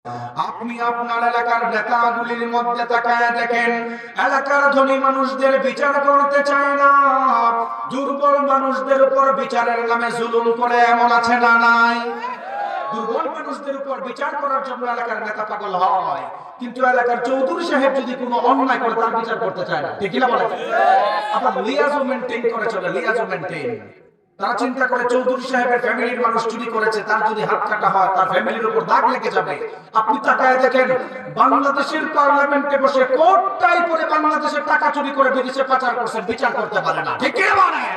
আপনি আপনার এলাকার নেতাগুলির মধ্যে তাকায় দেখেন, এলাকার ধনী মানুষদের বিচার করতে চায় না, দুর্বল মানুষদের উপর বিচারের নামে জুলুম করে এমন আছে না নাই? দুর্বল মানুষদের উপর বিচার করার জন্য এলাকার নেতা পাগল হয়, কিন্তু এলাকার চৌধুরী সাহেব যদি কোনো অন্যায় করে তার বিচার করতে চায় না। ঠিক কি না বলেন? আপনার লিয়াজও মেইনটেইন করে চলে, লিয়াজও মেইনটেইন। তারা চিন্তা করে চৌধুরী সাহেবের ফ্যামিলির মানুষ চুরি করেছে, তার যদি হাত কাটা হয় তার ফ্যামিলির উপর দাগ লেগে যাবে। আপনি তাকায় দেখেন, বাংলাদেশের পার্লামেন্টে বসে কোটটাই পরে বাংলাদেশের টাকা চুরি করে বিদেশে পাচার করছেন, বিচার করতে পারে না। ঠিক কি না বলেন?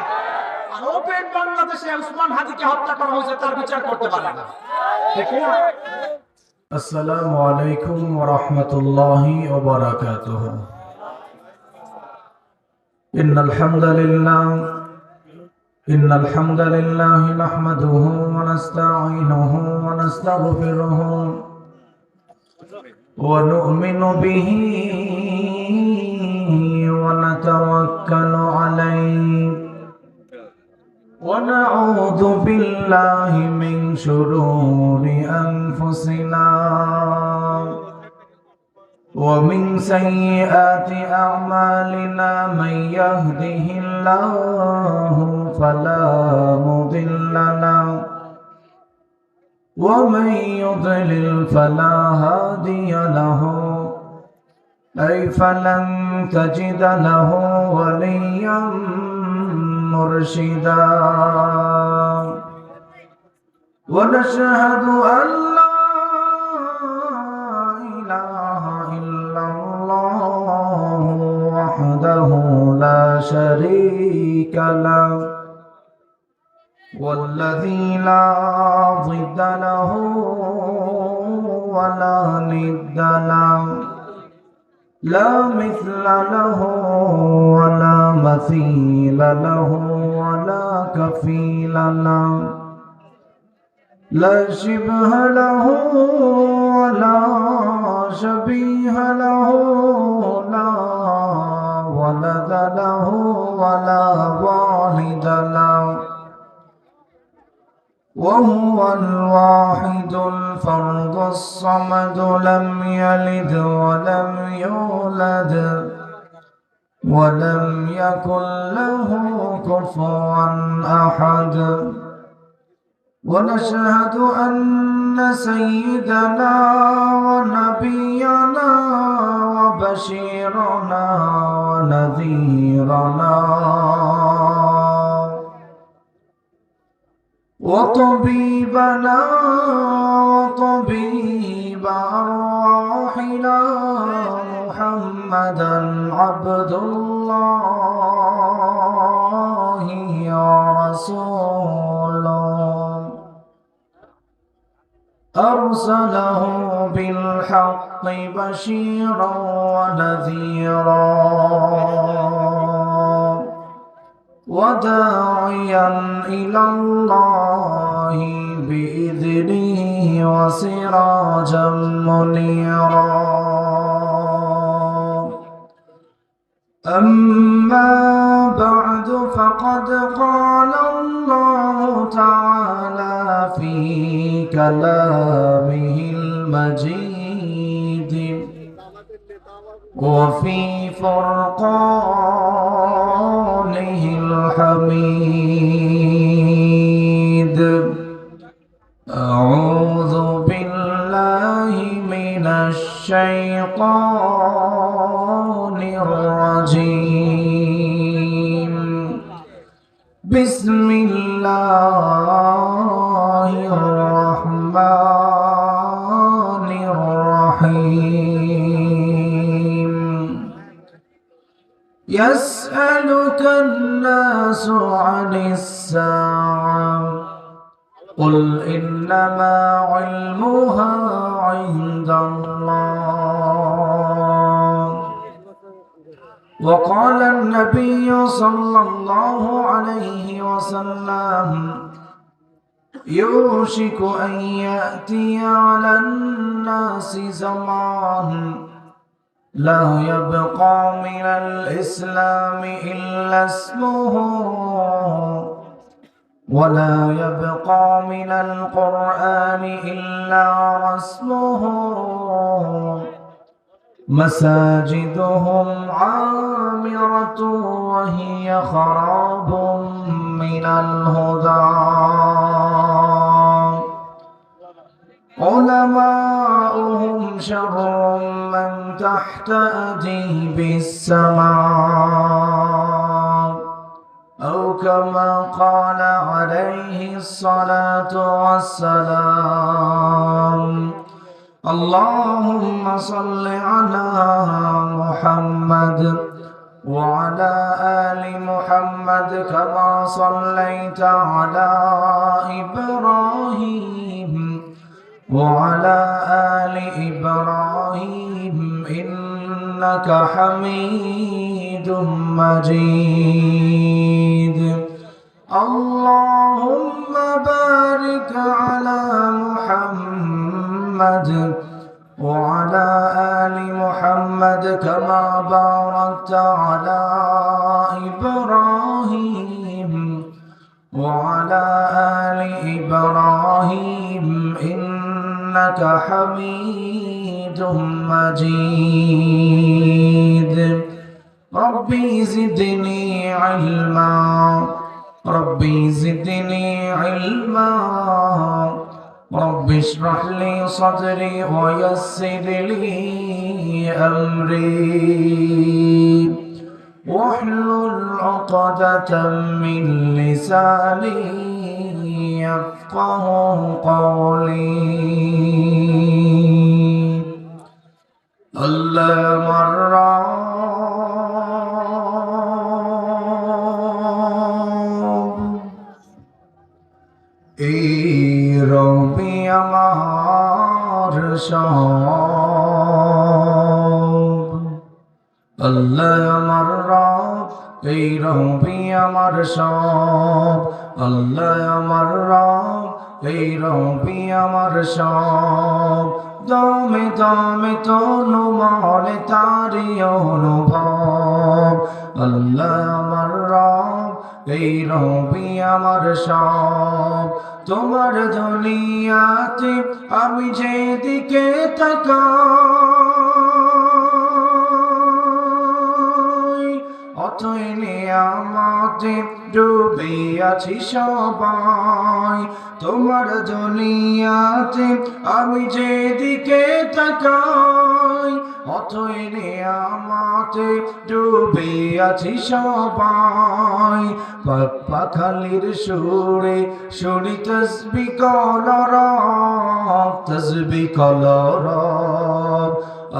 আর ওপেন বাংলাদেশে উসমান হাদিকে হত্যা করা হয়েছে, তার বিচার করতে পারে না। ঠিক কি না? আসসালামু আলাইকুম ওয়া রাহমাতুল্লাহি ওয়া বারাকাতুহু। ইন্নাল হামদালিল্লাহি নাহমাদুহু ওয়া নাস্তাঈনুহু ওয়া নাস্তাগফিরুহু ওয়া নু'মিনু বিহি ওয়া নাতাওয়াক্কালু আলাইহি ওয়া নাউযু বিল্লাহি মিন শুরুরি আনফুসিনা ومن سيئات أعمالنا من يهده الله فلا مضل له ومن يضلل فلا هادي له فلن تجد له وليا مرشدا ونشهد أن وحده لا شريك له والذي لا ضد له ولا ند له لا مثل له ولا مثيل له ولا كفيل له لا شبه له ولا شبيه له لا ولد له ولا والد له وهو الواحد الفرد الصمد لم يلد ولم يولد ولم يكن له كفوا أحد ونشهد أن سيدنا ونبينا وبشيرنا ونذيرنا وطبيبنا وطبيب أرواحنا محمدا عبد الله ورسوله أرسله بالحق بشيرا ونذيرا وداعيا إلى الله بإذنه وسراجا منيرا أما بعد فقد قال الله تعالى في كلامه المجيد وفي فرقانه الحميد أعوذ بالله من الشيطان الرجيم بسم الله الرحمن الرحيم يسألك الناس عن الساعة قل إنما علمها عند الله وقال النبي صلى الله عليه وسلم يوشك أن يأتي على الناس زمان لا يبقى من الإسلام إلا اسمه ولا يبقى من القرآن إلا رسمه مساجدهم عامرة وهي خراب من الهدى علماؤهم شر من تحت أديب السماء أو كما قال عليه الصلاة والسلام اللهم صل على محمد وعلى آل محمد كما صليت على إبراهيم وعلى آل إبراهيم إنك حميد مجيد اللهم بارك على محمد وعلى آل محمد كما باركت على إبراهيم وعلى آل إبراهيم إنك حميد مجيد ربي زدني علما ربي زدني علما رب اشرح لي صدري ويسر لي أمري واحلل عقدة من لساني يفقه قولي الله مرة এই রবি আমার সব আল্লাহ আমার রব এই রবি আমার সব আল্লাহ আমার রব এই রবি আমার সব দমে দমে তনু মনে তারি অনুভব আল্লাহ আমার রব এই রবি আমার সব তোমার দুনিয়াতে আমি যেদিকে তাকাই অতই নিয়ামতে ডুবে আছি সবাই তোমার দুনিয়াতে আমি যেদিকে তাকাই অতই নিয়ামতে ডুবে আছি সবাই পাখালির সুরে শুনি তসবি কলরব তসবি কলরব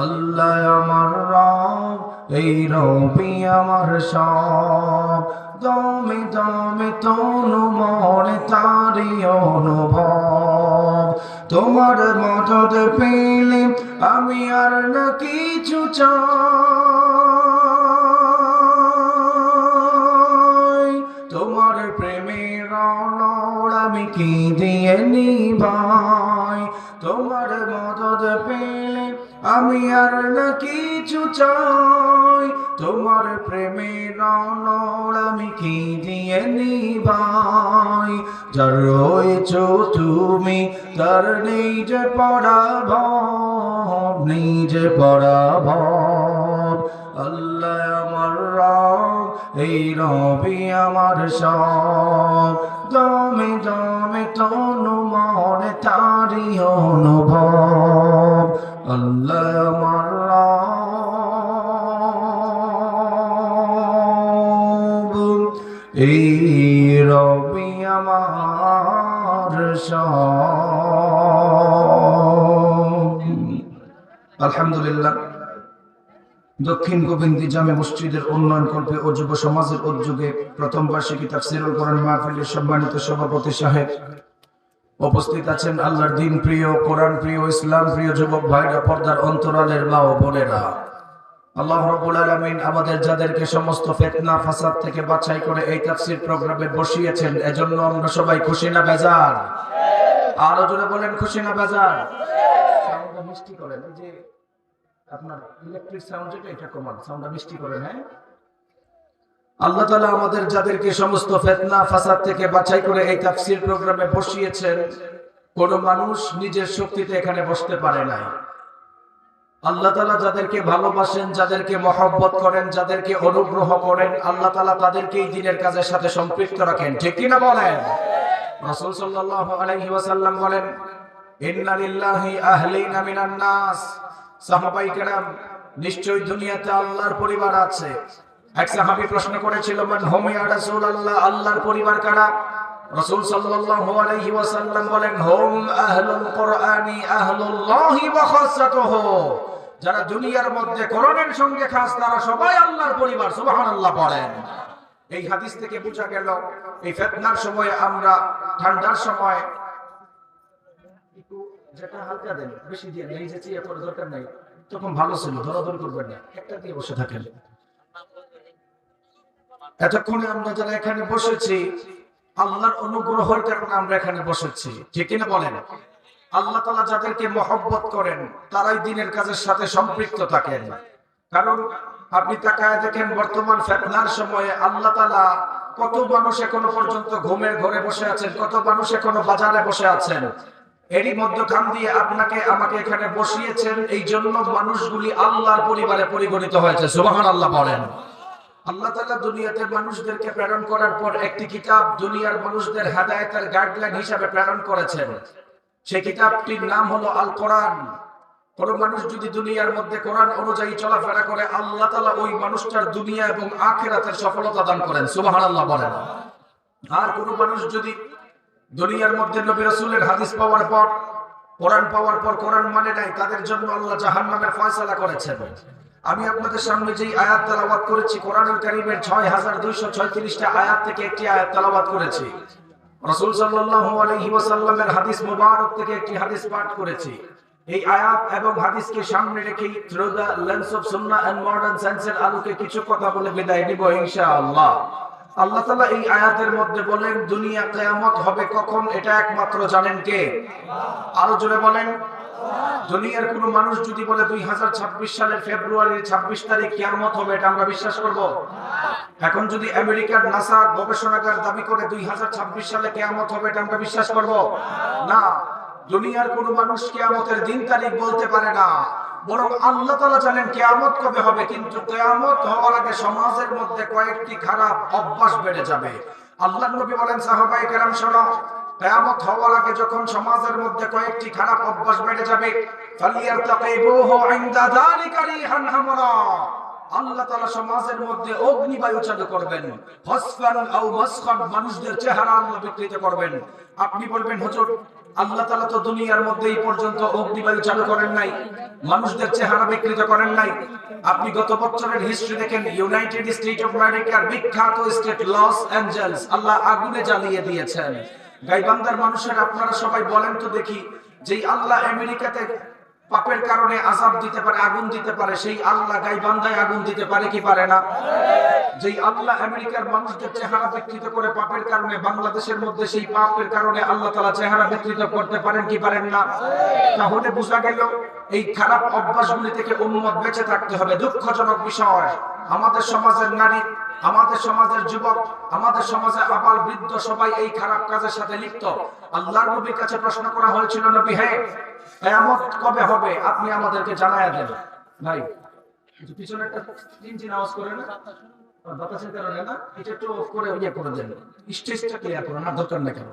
আল্লাহ আমার রব এই রবি আমার সব দমে দমে তনু মনে তারি অনুভব তোমার মদদ পেলে আমি আর না কিছু চাই তোমার প্রেমের রণ আমি কি দিয়ে নিভাই তোমার মদদ পেলে আমি আর না কিছু চাই তোমার প্রেমের রণ আমি কি দিয়ে নিভাই যার রয়েছো তুমি তার নেই যে পরাভব নেই যে পরাভব আল্লাহ আমার রব এই রবি আমার সব দমে দমে তনু মনে তারি অনুভব আল্লাহ আমার রব এই রবি আমার সব আলহামদুলিল্লাহ দক্ষিণ গোবিন্দি জামে মসজিদের উন্নয়ন কল্পে ও যুব সমাজের উদ্যোগে প্রথম বার্ষিকী তাফসীরুল কোরআন মাহফিলের সম্মানিত সভাপতি সাহেব উপস্থিত আছেন আল্লাহর দিন প্রিয় কোরআন প্রিয় ইসলাম প্রিয় যুবক ভাইরা পর্দার অন্তরালের মা ও বোনেরা আল্লাহ রাব্বুল আলামিন আমাদের যাদেরকে সমস্ত ফিতনা ফাসাদ থেকে বাছাই করে এই তাফসীর প্রোগ্রামে বসিয়েছেন এজন্য আমরা সবাই খুশি না বেজার আরো জোরে বলেন খুশি না বেজার সাউন্ডটা মিষ্টি করেন এই যে আপনার ইলেকট্রিক সাউন্ড যেটা এটা কমান সাউন্ডটা মিষ্টি করেন হ্যাঁ আল্লাহ তাআলা আমাদের যাদেরকে সমস্ত ফিতনা ফাসাদ থেকে বাছাই করে এই তাফসীর প্রোগ্রামে বসিয়েছেন, কোন মানুষ নিজের শক্তিতে এখানে বসতে পারে না। আল্লাহ তাআলা যাদেরকে ভালোবাসেন, যাদেরকে মহব্বত করেন, যাদেরকে অনুগ্রহ করেন, আল্লাহ তাআলা তাদেরকে এই দ্বীনের কাজের সাথে সম্পৃক্ত রাখেন। ঠিক কি না বলেন? রাসূল সাল্লাল্লাহু আলাইহি ওয়াসাল্লাম বলেন, ইন্না লিল্লাহি আহলিনা মিনান নাস। সাহাবায়ে কেরাম, নিশ্চয়ই দুনিয়াতে আল্লাহর পরিবার আছে। এক সাহাবী প্রশ্ন করেছিল, মান হুম ইয়া রাসূলুল্লাহ, আল্লাহর পরিবার কারা? রাসূল সাল্লাল্লাহু আলাইহি ওয়াসাল্লাম বলেন, হুম আহলুল কুরআনি আহলুল্লাহি ওয়া খাসাতুহু। যারা দুনিয়ার মধ্যে কোরআনের সঙ্গে খাস, তারা সবাই আল্লাহর পরিবার। সুবহানাল্লাহ পড়েন। এই হাদিস থেকে বোঝা গেল, এই ফিতনার সময় আমরা, ঠান্ডার সময় একটু যেটা হালকা দেন, বেশি দিয়ে নেই, যে চিয়া করে দরকার নাই, তখন ভালো ছিল, ধরাধরি করবেন না, একটা দিয়ে বসে থাকেন। এতক্ষণে আমরা যারা এখানে বসেছি, আল্লাহর অনুগ্রহের কারণে আমরা এখানে বসেছি। ঠিক কিনা বলেন? আল্লাহ তাআলা যাদেরকে মহব্বত করেন, তারাই দ্বীনের কাজের সাথে সম্পৃক্ত থাকেন। কারণ আপনি তাকায় দেখেন, বর্তমান ফিতনার সময়ে আল্লাহ তাআলা কত মানুষ এখনো পর্যন্ত ঘুমের ঘরে বসে আছেন, কত মানুষ এখনো বাজারে বসে আছেন। এরই মধ্যখান দিয়ে আপনাকে আমাকে এখানে বসিয়েছেন, এই জন্য মানুষগুলি আল্লাহর পরিবারে পরিগণিত হয়েছে। সুবহানাল্লাহ বলেন। আল্লাহ তাআলা দুনিয়াতে মানুষদেরকে প্রেরণ করার পর একটি কিতাব দুনিয়ার মানুষদের হেদায়েতের গাইডলাইন হিসেবে প্রেরণ করেছেন। সেই কিতাবটির নাম হলো আল কোরআন। কোন মানুষ যদি দুনিয়ার মধ্যে কোরআন অনুযায়ী চলাফেরা করে, আল্লাহ তাআলা ওই মানুষটার দুনিয়া এবং আখিরাতের সফলতা দান করেন। সুবহানাল্লাহ বলেন। আর কোন মানুষ যদি দুনিয়ার মধ্যে নবী রাসূলের হাদিস পাওয়ার পর, কোরআন পাওয়ার পর কোরআন মানে নাই, তাদের জন্য আল্লাহ জাহান্নামের ফয়সালা করেছেন। আমি আপনাদের সামনে যেই আয়াত তেলাওয়াত করেছি, কোরআনুল কারীমের ৬২৩৬টা আয়াত থেকে একটি আয়াত তেলাওয়াত করেছি। রাসূল সাল্লাল্লাহু আলাইহি ওয়াসাল্লামের হাদিস মুবারক থেকে একটি হাদিস পাঠ করেছি। এই আয়াত এবং হাদিসকে সামনে রেখে through the lens of Sunnah and modern সায়েন্সের আলোকে কিছু কথা বলে বিদায় নিব ইনশাআল্লাহ। আল্লাহ তাআলা এই আয়াতের মধ্যে বলেন, দুনিয়া কিয়ামত হবে কখন, এটা একমাত্র জানেন কে? আরো জোরে বলেন। দুনিয়ার কোন মানুষ যদি বলে 2026 সালের ফেব্রুয়ারির 26 তারিখ কিয়ামত হবে, এটা আমরা বিশ্বাস করব? এখন যদি আমেরিকার নাসা গবেষণাগার দাবি করে 2026 সালে কিয়ামত হবে, এটা আমরা বিশ্বাস করব? না। দুনিয়ার কোন মানুষ কিয়ামতের দিন তারিখ বলতে পারে না, বরং আল্লাহ তাআলা জানেন কিয়ামত কবে হবে। কিন্তু কিয়ামত হওয়ার আগে সমাজের মধ্যে কয়েকটি খারাপ অভ্যাস বেড়ে যাবে। আল্লাহর নবী বলেন, সাহাবায়ে কেরাম শোনো, কিয়ামত হওয়ার আগে যখন সমাজের মধ্যে কয়েকটি খারাপ অভ্যাস বেড়ে যাবে, ফালিয়ারতাকিবুহু ইনদা যালিকা রিহান হামরা। আল্লাহ তাআলা সমাজের মধ্যে অগ্নিবায়ু চালু করবেন, ফাসফান আও মাসখান, মানুষদের চেহারা আল্লাহ বিকৃত করবেন। আপনি বলবেন, হুজুর, আল্লাহ তাআলা তো দুনিয়ার মধ্যে এই পর্যন্ত অগ্নিবায়ু চালু করেন নাই, মানুষদের চেহারা বিকৃত করেন নাই। আপনি গত বছরের হিস্ট্রি দেখেন, ইউনাইটেড স্টেট অফ আমেরিকার বিখ্যাত স্টেট লস অ্যাঞ্জেলস আল্লাহ আগুনে জ্বালিয়ে দিয়েছেন। গাইবান্ধার মানুষের আপনারা সবাই বলেন তো দেখি, যেই আল্লাহ আমেরিকাতে পাপের কারণে আযাব দিতে পারে, আগুন দিতে পারে, সেই আল্লাহ গাইবান্ধায় আগুন দিতে পারে কি পারে না? যেই আল্লাহ আমেরিকার মানুষদের চেহারা বিকৃত করে পাপের কারণে, বাংলাদেশের মধ্যে সেই পাপের কারণে আল্লাহ তাআলা চেহারা বিকৃত করতে পারেন কি পারেন না? তাহলে বোঝা গেল এই খারাপ অভ্যাসগুলি থেকে উম্মত বেঁচে থাকতে হবে। দুঃখজনক বিষয়, আমাদের সমাজের নারী, আমাদের সমাজের যুবক, আমাদের সমাজে আবাল বৃদ্ধ সবাই এই খারাপ কাজের সাথে লিপ্ত। আল্লাহর নবীর কাছে প্রশ্ন করা হয়েছিল, নবী হে, কিয়ামত কবে হবে আপনি আমাদেরকে জানায়া দেন। ভাই পিছনে একটা চিনচিন আওয়াজ করে না, বাতাসের কারণে না, এটা একটু অফ করে ইয়ে করে দেন, স্টেজটা ক্লিয়ার করুন, না দরকার না কেন।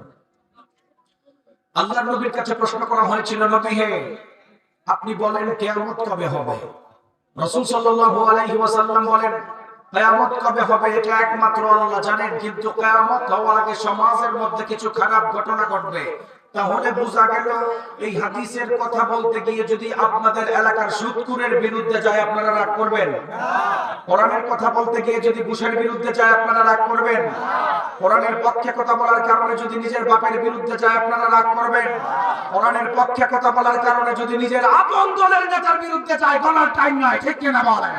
আল্লাহর নবীর কাছে প্রশ্ন করা হয়েছিল, নবী হে, আপনি বলেন কিয়ামত কবে হবে? রাসূল সাল্লাল্লাহু আলাইহি ওয়াসাল্লাম বলেন, কিয়ামত কবে হবে এটা একমাত্র আল্লাহ জানেন, কিন্তু কিয়ামত হওয়ার আগে সমাজের মধ্যে কিছু খারাপ ঘটনা ঘটবে। তাহলে বোঝা গেল এই হাদিসের কথা বলতে গিয়ে যদি আপনাদের এলাকার সুদখোরের বিরুদ্ধে যায়, আপনারা রাগ করবেন? কোরআনের কথা বলতে গিয়ে যদি ঘুষের বিরুদ্ধে যায়, আপনারা রাগ করবেন? কোরআনের পক্ষে কথা বলার কারণে যদি নিজের বাপের বিরুদ্ধে যায়, আপনারা রাগ করবেন? কোরআনের পক্ষে কথা বলার কারণে যদি নিজের আপন দলের নেতার বিরুদ্ধে যায়, বলার টাইম নাই, ঠিক কিনা বলেন?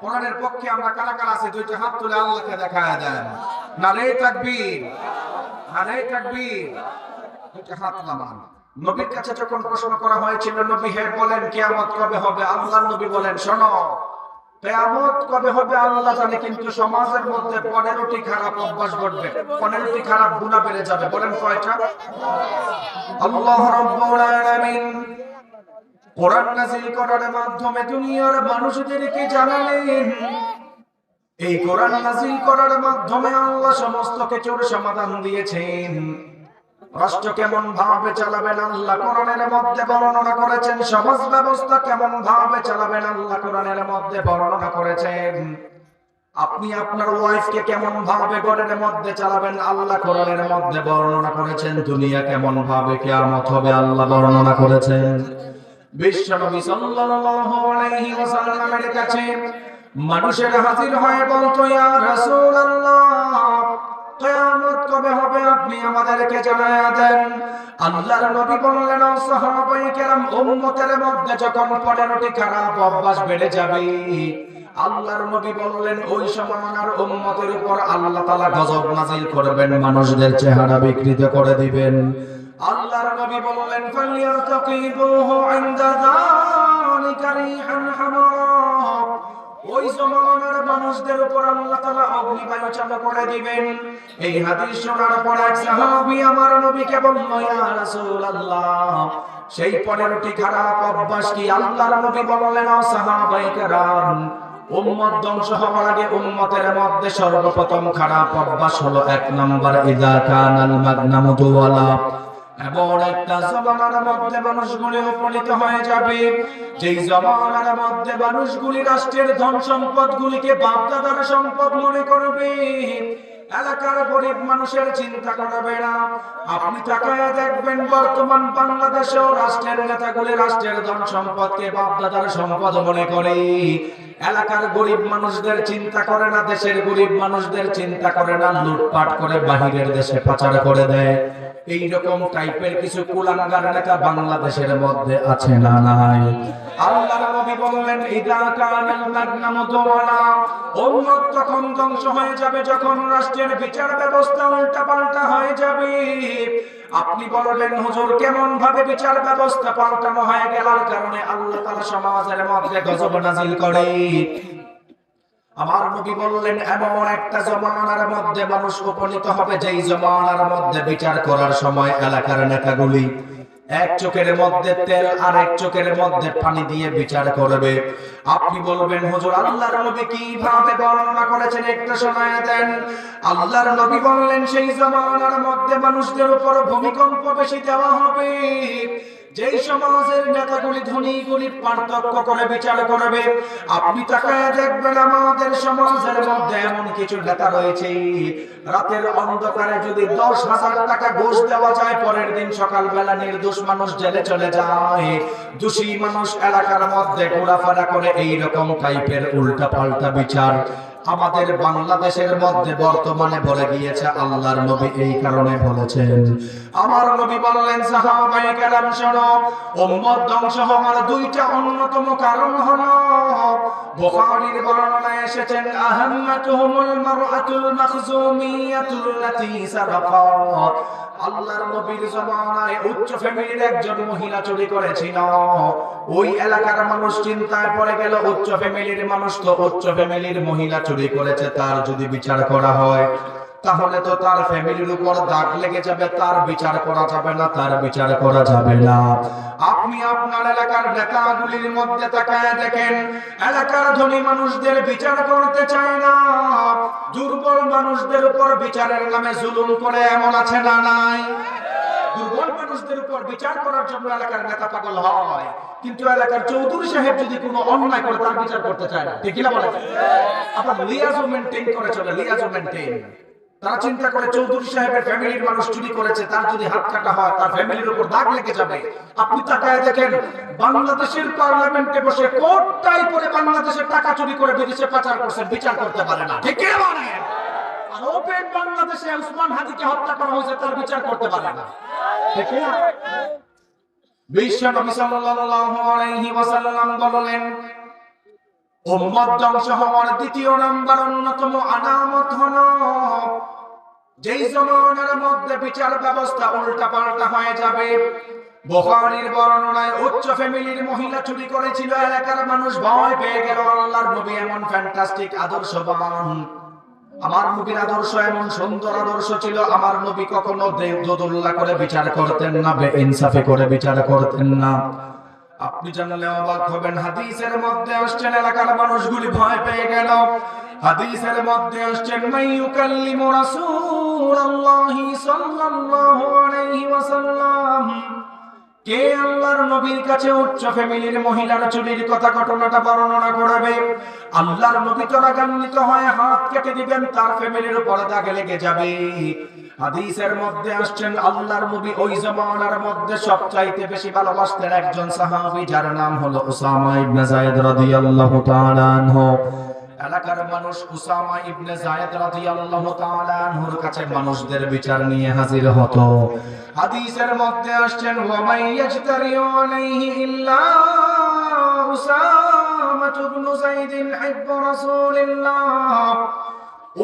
কোরআনের পক্ষে আমরা কারা কারা আছে, দুইটা হাত তুলে আল্লাহকে দেখায় দেন। নারে তাকবীর, নারে তাকবীর, দুইটা হাত নামান। নবীর কাছে যখন প্রশ্ন করা হয়েছিল, নবী হে বলেন কিয়ামত কবে হবে, আল্লাহর নবী বলেন, শোনো, কিয়ামত কবে হবে আল্লাহ জানে, কিন্তু সমাজের মধ্যে 15টি খারাপ অভ্যাস ঘটবে, 15টি খারাপ গুনাহ বেড়ে যাবে। বলেন কয়টা? আল্লাহ রাব্বুল আলামিন কোরআন নাযিল করার মাধ্যমে দুনিয়ার মানুষদেরকে জানালেন, এই কোরআন নাযিল করার মাধ্যমে আল্লাহ সমস্ত কিছুর সমাধান দিয়েছেন। রাষ্ট্র কেমন ভাবে চালাবেন আল্লাহ কোরআনের মধ্যে বর্ণনা করেছেন, সমাজ ব্যবস্থা কেমন ভাবে চালাবেন আল্লাহ কোরআনের মধ্যে বর্ণনা করেছেন। আপনি আপনার ওয়াইফকে কেমন ভাবে ঘরের মধ্যে চালাবেন আল্লাহ কোরআনের মধ্যে বর্ণনা করেছেন। দুনিয়া কেমন ভাবে কিয়ামত হবে আল্লাহ বর্ণনা করেছেন। বিশ্বনবী সাল্লাল্লাহু আলাইহি ওয়াসাল্লামের কাছে মানুষের হাজির হয়ে বলতো, ইয়া রাসূলুল্লাহ, কিয়ামত কবে হবে আপনি আমাদেরকে জানায়া দেন। আল্লাহর নবী বললেন, ও সাহাবায়ে কেরাম, উম্মতের মধ্যে যখন 15টি খারাপ অভ্যাস বেড়ে যাবে, আল্লাহর নবী বললেন ওই সমানার উম্মতের উপর আল্লাহ তাআলা গজব নাযিল করবেন, মানুষদের চেহারা বিকৃত করে দিবেন। আল্লাহর নবী বললেন, ফালিয়াতাকিবুহু ইনদা যালিকা রিহান হামারা, ওই জমানার মানুষদের উপর আল্লাহ তাআলা অগ্নিবায়ু চালু করে দিবেন। এই হাদিস শোনার পর এক সাহাবী আমার নবীকে বলল, ইয়া রাসূলুল্লাহ, সেই 15টি খারাপ অভ্যাস কি? আল্লাহর নবী বললেন, ও সাহাবায়ে কেরাম, উম্মত ধ্বংস হওয়ার আগে উম্মতের মধ্যে সর্বপ্রথম খারাপ অভ্যাস হলো 1 নাম্বার, ইযা কানাল মাগনামু ওয়ালা, এমন একটা জমানার মধ্যে মানুষগুলি উপনীত হয়ে যাবে, যেই জমানার মধ্যে মানুষগুলি রাষ্ট্রের ধন সম্পদ গুলিকে বাপদাদার সম্পদ মনে করবে, এলাকার গরিব মানুষের চিন্তা করবে না। আপনি তাকায় দেখবেন বর্তমান বাংলাদেশেও রাষ্ট্রের নেতাগুলি রাষ্ট্রের ধন সম্পদকে বাপদাদার সম্পদ মনে করে, এলাকার গরিব মানুষদের চিন্তা করে না, দেশের গরিব মানুষদের চিন্তা করে না, লুটপাট করে বাহিরের দেশে পাচার করে দেয়। এইরকম টাইপের কিছু কুলাঙ্গার নেতা বাংলাদেশের মধ্যে আছে না নাই? আল্লাহর নবী বললেন, ইযা কানাল মাগনামু ওয়ালা, উম্মত তখন ধ্বংস হয়ে যাবে যখন রাষ্ট্রের বিচার ব্যবস্থা উল্টাপাল্টা হয়ে যাবে। আপনি বলবেন, হুজুর কেমন ভাবে বিচার ব্যবস্থা পাল্টানো হয়ে গেলার কারণে আল্লাহ তাআলা সমাজের মধ্যে গজব নাযিল করে? আমার নবী বললেন, এমন একটা জমানার মধ্যে মানুষ উপনীত হবে, যেই জমানার মধ্যে বিচার করার সময় এলাকার নেতাগুলি এক চোখের মধ্যে তেল আর এক চোখের মধ্যে পানি দিয়ে বিচার করবে। আপনি বলবেন, হুজুর আল্লাহর নবী কিভাবে বর্ণনা করেছেন একটু শোনায় দেন। আল্লাহর নবী বললেন, সেই জমানার মধ্যে মানুষদের উপর ভূমিকম্প বেশি দেওয়া হবে, যেই সমাজের নেতাগুলি ধনী গরিব পার্থক্য করে বিচার করবে। আপনি তাকায় দেখবেন আমাদের সমাজের মধ্যে এমন কিছু নেতা রয়েছে, রাতের অন্ধকারে যদি 10,000 টাকা ঘুষ দেওয়া যায়, পরের দিন সকালবেলা নির্দোষ মানুষ জেলে চলে যায়, দোষী মানুষ এলাকার মধ্যে ঘোরাফেরা করে। এইরকম টাইপের উল্টা পাল্টা বিচার আমাদের বাংলাদেশের মধ্যে বর্তমানে ভরে গিয়েছে। আল্লাহর নবী এই কারণে বলেছেন, আমার নবী বললেন, সাহাবায়ে কেরাম শোনো, উম্মত ধ্বংস হওয়ার 2টা অন্যতম কারণ হলো, বুখারীর বর্ণনায় এসেছেন, আহাম্মাতুহুমুল মারআতুল মাখজুমিয়াতুল্লাতী সারাকাত। আল্লাহর নবীর জামানায় উচ্চ ফ্যামিলির একজন মহিলা চুরি করেছিল। ওই এলাকার মানুষ চিন্তায় পড়ে গেল, উচ্চ ফ্যামিলির মানুষ তো উচ্চ ফ্যামিলির মহিলা চুরি করেছে, তার যদি বিচার করা হয় তাহলে তো তার ফ্যামিলির উপর দাগ লেগে যাবে, তার বিচার করা যাবে না, তার বিচার করা যাবে না। আপনি আপনার এলাকার নেতাগুলির মধ্যে তাকায় দেখেন, এলাকার ধনী মানুষদের বিচার করতে চায় না, দুর্বল মানুষদের উপর বিচারের নামে জুলুম করে, এমন আছে না নাই? দুর্বল মানুষদের উপর বিচার করার জন্য এলাকার নেতা পাগল হয়, কিন্তু এলাকার চৌধুরী সাহেব যদি কোনো অন্যায় করে তার বিচার করতে চায় না। ঠিক কি না বলেন? আপনার লিয়াজও মেইনটেইন করে চলে, লিয়াজও মেইনটেইন। তারা চিন্তা করে চৌধুরী সাহেবের ফ্যামিলির মানুষ চুরি করেছে, তার যদি হাত কাটা হয় তার ফ্যামিলির উপর দাগ লেগে যাবে। আপনি তাকায় দেখেন, বাংলাদেশের পার্লামেন্টে বসে কোটটাই পরে বাংলাদেশের টাকা চুরি করে বিদেশে পাচার করছেন, বিচার করতে পারে না। ঠিক কি না বলেন? আর ওপেন বাংলাদেশে উসমান হাদিকে হত্যা করা হয়েছে, তার বিচার করতে পারে না। ঠিক কি না? বিশ্ব নবী সাল্লাল্লাহু আলাইহি ওয়াসাল্লাম বললেন, উম্মত ধ্বংস হওয়ার 2য় নাম্বার অন্যতম আলামত হলো, যেই জমানার মধ্যে বিচার ব্যবস্থা উল্টাপাল্টা হয়ে যাবে, বুখারীর বর্ণনায় উচ্চ ফ্যামিলির মহিলা চুরি করেছিল, এলাকার মানুষ ভয় পেয়ে গেল। আল্লাহর নবী এমন ফ্যান্টাস্টিক আদর্শবান, আমার নবীর আদর্শ এমন সুন্দর আদর্শ ছিল, আমার নবী কখনো দোদুল্লাহ করে বিচার করতেন না, বেইনসাফি করে বিচার করতেন না। আপনি জানলে অবাক হবেন, হাদিসের মধ্যে আসছেন এলাকার মানুষগুলি ভয় পেয়ে গেল। হাদিসের মধ্যে আসছেন মাইয়ুকাল্লিমু রাসূলুল্লাহি সাল্লাল্লাহু আলাইহি ওয়াসাল্লাম, কে আল্লাহর নবীর কাছে উচ্চ ফ্যামিলির মহিলার চুরির কথা ঘটনাটা বর্ণনা করবে। আল্লাহর নবী তো রাগান্বিত হয়ে হাত কেটে দিবেন, তার ফ্যামিলির উপর দাগ লেগে যাবে। হাদিসের মধ্যে আসছেন আল্লাহর নবী ওই জামানার মধ্যে সবচাইতে বেশি ভালোবাসতেন একজন সাহাবী, যার নাম হলো উসামা ইবনে যায়েদ রাদিয়াল্লাহু তাআলা আনহু। এলাকার মানুষ উসামা ইবনে যায়েদ রাদিয়াল্লাহু তাআলা আনহুর কাছে মানুষদের বিচার নিয়ে হাজির হতো। হাদিসের মধ্যে আসছেন ওয়া মাইয়াজতারিউ আলাইহি ইল্লা উসামা ইবনে যায়েদ হিব্বু রাসূলিল্লাহ।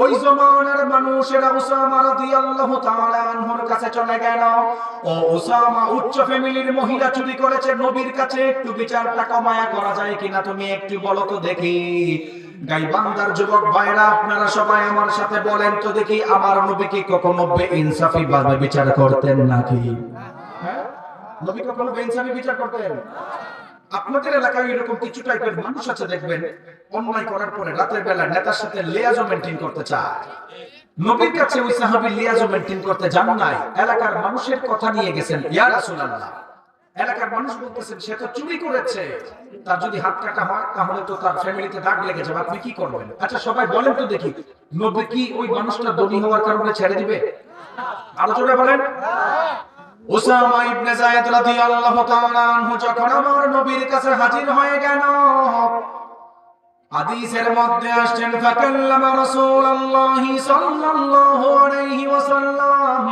ওই জমানার মানুষেরা উসামা রাদিয়াল্লাহু তাআলা আনহুর কাছে চলে গেল, ও উসামা উচ্চ ফ্যামিলির মহিলা চুরি করেছে, নবীর কাছে একটু বিচারটা কমায়া করা যায় কিনা তুমি একটু বলো তো দেখি। গাইবান্দার যুবক ভাইরা, আপনারা সবাই আমার সাথে বলেন তো দেখি, আমার নবী কি কখনো বেইনসাফি ভাবে বিচার করতেন নাকি? হ্যাঁ, নবী কখনো বেইনসাফি বিচার করতেন? আপনাদের এলাকায় এরকম কিছু টাইপের মানুষ আছে দেখবেন, অন্যায় করার পরে রাতের বেলা নেতার সাথে লিয়াজো মেইনটেইন করতে চায়। নবীর কাছে ওই সাহাবী লিয়াজো মেইনটেইন করতে যান নাই, এলাকার মানুষের কথা নিয়ে গেছেন, ইয়া রাসূলুল্লাহ। এলাকার মানুষ বলতেছেন সে তো চুরি করেছে, তার যদি হাত কাটা হয় তাহলে তো তার ফ্যামিলিতে দাগ লেগে যাবে, আপনি কি করবেন? আচ্ছা সবাই বলেন তো দেখি, নবী কি ওই মানুষটা ধনী হওয়ার কারণে ছেড়ে দিবে? আরো জোরে বলেন। উসামা ইবনে যায়েদ রাদিয়াল্লাহু তাআলা আনহু যখন আমার নবীর কাছে হাজির হয়ে গেল, হাদিসের মধ্যে আসছেন ফাকাল্লামা রাসূলুল্লাহি সাল্লাল্লাহু আলাইহি ওয়াসাল্লাম।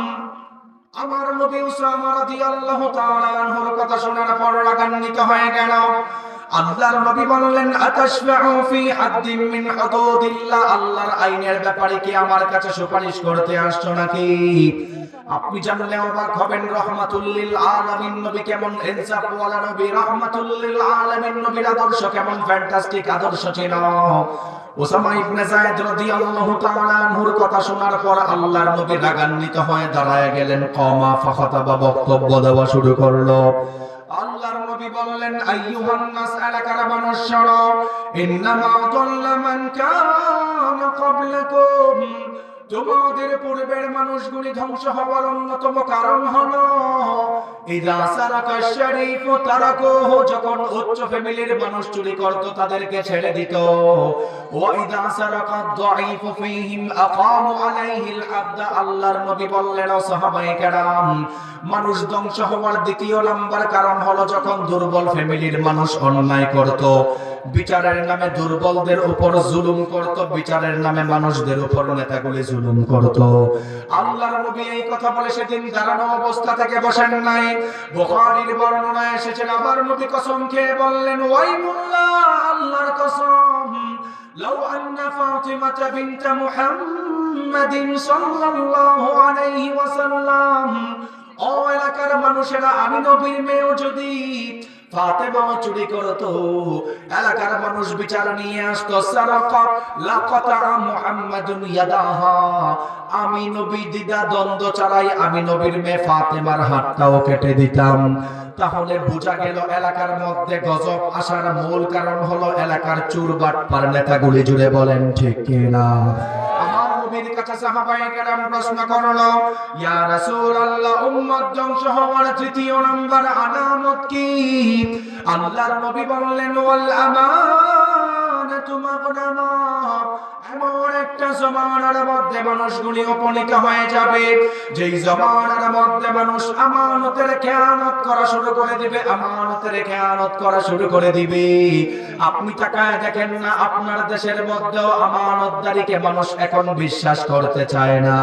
আমার নবী উসামা রাদিয়াল্লাহু তাআলা আনহুর কথা শোনার পর রাগান্বিত হয়ে গেল। আল্লাহর নবী বললেন আতাশফাউ ফি হাদ্দিন মিন হুদুদিল্লাহ, আল্লাহর আইনের ব্যাপারে কি আমার কাছে সুপারিশ করতে আসছো নাকি? আপনি জানলে অবাক হবেন, রাহমাতুল লিল আলামিন নবী কেমন ইনসাফওয়ালা নবী, রাহমাতুল লিল আলামিন নবীর আদর্শ কেমন ফ্যান্টাস্টিক আদর্শ ছিল। উসামা ইবনে যায়েদ রাদিয়াল্লাহু তাআলা আনহুর কথা শোনার পর আল্লাহর নবী রাগান্বিত হয়ে দাঁড়ায় গেলেন, কমা ফাখাতাবা, বক্তব্য দেওয়া শুরু করলো। আল্লাহর নবী বললেন আইয়ুহান নাস, এলাকার মানুষ শোনো, ইন্নামা দাল্লা মান কানা ক্বাবলাকুম, তোমাদের পূর্বের মানুষগুলি ধ্বংস হওয়ার অন্যতম কারণ হলো ইযা সারাকা শরীফু তারাকুহু, যখন উচ্চ ফ্যামিলির মানুষ চুরি করত তাদেরকে ছেড়ে দিত। ওয়া ইযা সারাকা যায়ীফু ফীহিম আকামু আলাইহিল হাদ্দ, আল্লাহর নবী বললেন ও সাহাবায়ে কেরাম, মানুষ ধ্বংস হওয়ার দ্বিতীয় নাম্বার কারণ হলো যখন দুর্বল ফ্যামিলির মানুষ অন্যায় করত, বিচারের নামে দুর্বলদের উপর জুলুম করত, বিচারের নামে মানুষদের উপর নেতাগুলি জুলুম করত। আল্লাহর নবী এই কথা বলে সেদিন দাঁড়ানো অবস্থা থেকে বসেন নাই। বুখারীর বর্ণনায় এসেছে, আমার নবী কসম খেয়ে বললেন ওয়াইমুল্লাহ, আল্লাহর কসম, লাউ আন্না ফাতিমাতা বিনত মুহাম্মাদিন সাল্লাল্লাহু আলাইহি ওয়াসাল্লাম, ও এলাকার মানুষেরা, আমি নবীর মেয়েও যদি ফাতেমা চুরি করতো, এলাকার মানুষ বিচার নিয়ে আসতো, সারাকা লাকাতা মুহাম্মাদুন ইয়াদাহা, আমি নবী দ্বিধা দ্বন্দ্ব ছাড়াই আমি নবীর মেয়ে ফাতেমার হাতটাও কেটে দিতাম। তাহলে বোঝা গেল এলাকার মধ্যে গজব আসার মূল কারণ হলো এলাকার চুর বাটপার নেতাগুলি। জুড়ে বলেন ঠিক কিনা? আমার নবীর কাছে সাহাবায়ে কেরাম প্রশ্ন করলো, ইয়া রাসূলুল্লাহ, উম্মত ধ্বংস হওয়ার তৃতীয় নাম্বার আলামত কি? আল্লাহর নবী বললেন ওয়াল আমানাতু মাগনামা, এমন একটা জমানার মধ্যে মানুষগুলি উপনীত হয়ে যাবে যেই জমানার মধ্যে মানুষ আমানতের খেয়ানত করা শুরু করে দিবে, আমানতের খেয়ানত করা শুরু করে দিবে। আপনি তাকায় দেখেন না, আপনার দেশের মধ্যেও আমানতদারিকে মানুষ এখন বিশ্বাস করতে চায় না।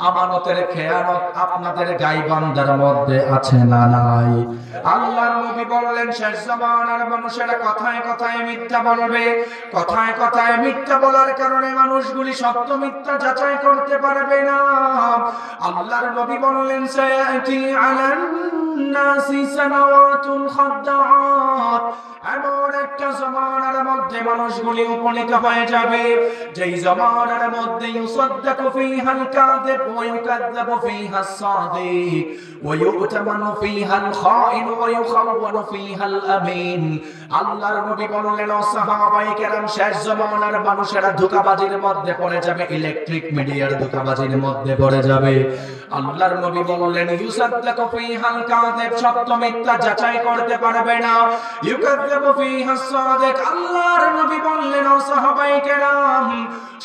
আমানতের খেয়ানত আপনাদের গাইবান্দার মধ্যে আছে না নাই? আল্লাহর নবী বললেন শেষ জামানার মানুষেরা কথায় কথায় মিথ্যা বলবে, কথায় কথায় মিথ্যা বলার কারণে মানুষগুলি সত্য মিথ্যা যাচাই করতে পারবে না। আল্লাহর নবী বললেন সায়াতি আলান নাসি সানাওয়াতুন খাদ্দাআত, এমন একটা জমানার মধ্যে মানুষগুলি উপনীত হয়ে যাবে যেই জমানার মধ্যে ইউসাদ্দাকু ফীহাল কাযিব ওয়া ইউকাযযাবু ফীহাস সাদিক ওয়া ইউতামানু ফীহাল খাইন ওয়া ইউখাওয়ানু ফীহাল আমিন। আল্লাহর নবী বললেন ও সাহাবায়ে কেরাম, শেষ জমানার মানুষেরা ধোঁকাবাজির মধ্যে পড়ে যাবে, ইলেকট্রিক মিডিয়ার ধোঁকাবাজির মধ্যে পড়ে যাবে। আল্লাহর নবী বললেন ইউসাদ্দাকু ফীহাল কাযিব, সত্য মিথ্যা যাচাই করতে পারবে না, ইউকাযযাবু ফীহাস সাদিক। আল্লাহর নবী বললেন ও সাহাবায়ে কেরাম,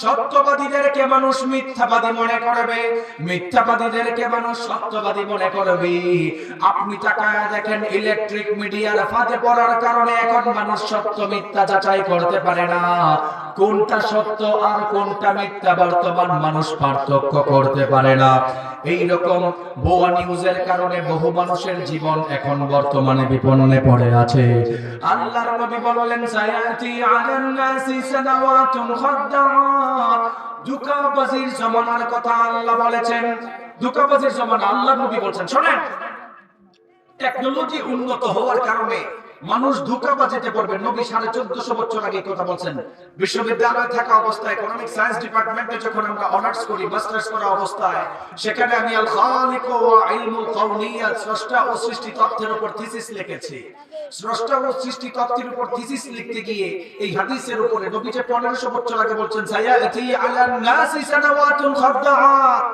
সত্যবাদীদেরকে মানুষ মিথ্যাবাদী মনে করবে, মিথ্যাবাদীদেরকে মানুষ সত্যবাদী মনে করবে। আপনি তাকায় দেখেন, ইলেকট্রিক মিডিয়ার ফাঁদে পড়ার কারণে এখন মানুষ সত্য মিথ্যা যাচাই করতে পারে না, কোনটা সত্য আর কোনটা মিথ্যা বর্তমান মানুষ পার্থক্য করতে পারে না। এই রকম ভুয়া নিউজের কারণে বহু মানুষের জীবন এখন বর্তমানে বিপন্নে পড়ে আছে। আল্লাহর নবী বললেন সায়াতি আলান নাসি সানাওয়াতুন খাদ্দাআত, ধোঁকাবাজির জমানার কথা আল্লাহ বলেছেন। ধোঁকাবাজির জমানা আল্লাহর নবী বলেন। শোনেন, টেকনোলজি উন্নত হওয়ার কারণে মানুষ ধোঁকাবাজিতে পড়বে। নবী 1450 বছর আগে কথা বলছেন। বিশ্ববিদ্যালয়ে থাকা অবস্থায় ইকোনমিক সায়েন্স ডিপার্টমেন্টে যখন আমরা অনার্স করি, মাস্টার্স করা অবস্থায়, সেখানে আমি আল খালিক ওয়া ইলমুল কাউনিয়াত, স্রষ্টা ও সৃষ্টি তত্ত্বের উপর থিসিস লিখেছি। স্রষ্টা ও সৃষ্টি তত্ত্বের উপর থিসিস লিখতে গিয়ে এই হাদিসের উপরে নবী যে 1500 বছর আগে বলছেন সায়াতি আলান নাসি সানাওয়াতুন খাদ্দাআত,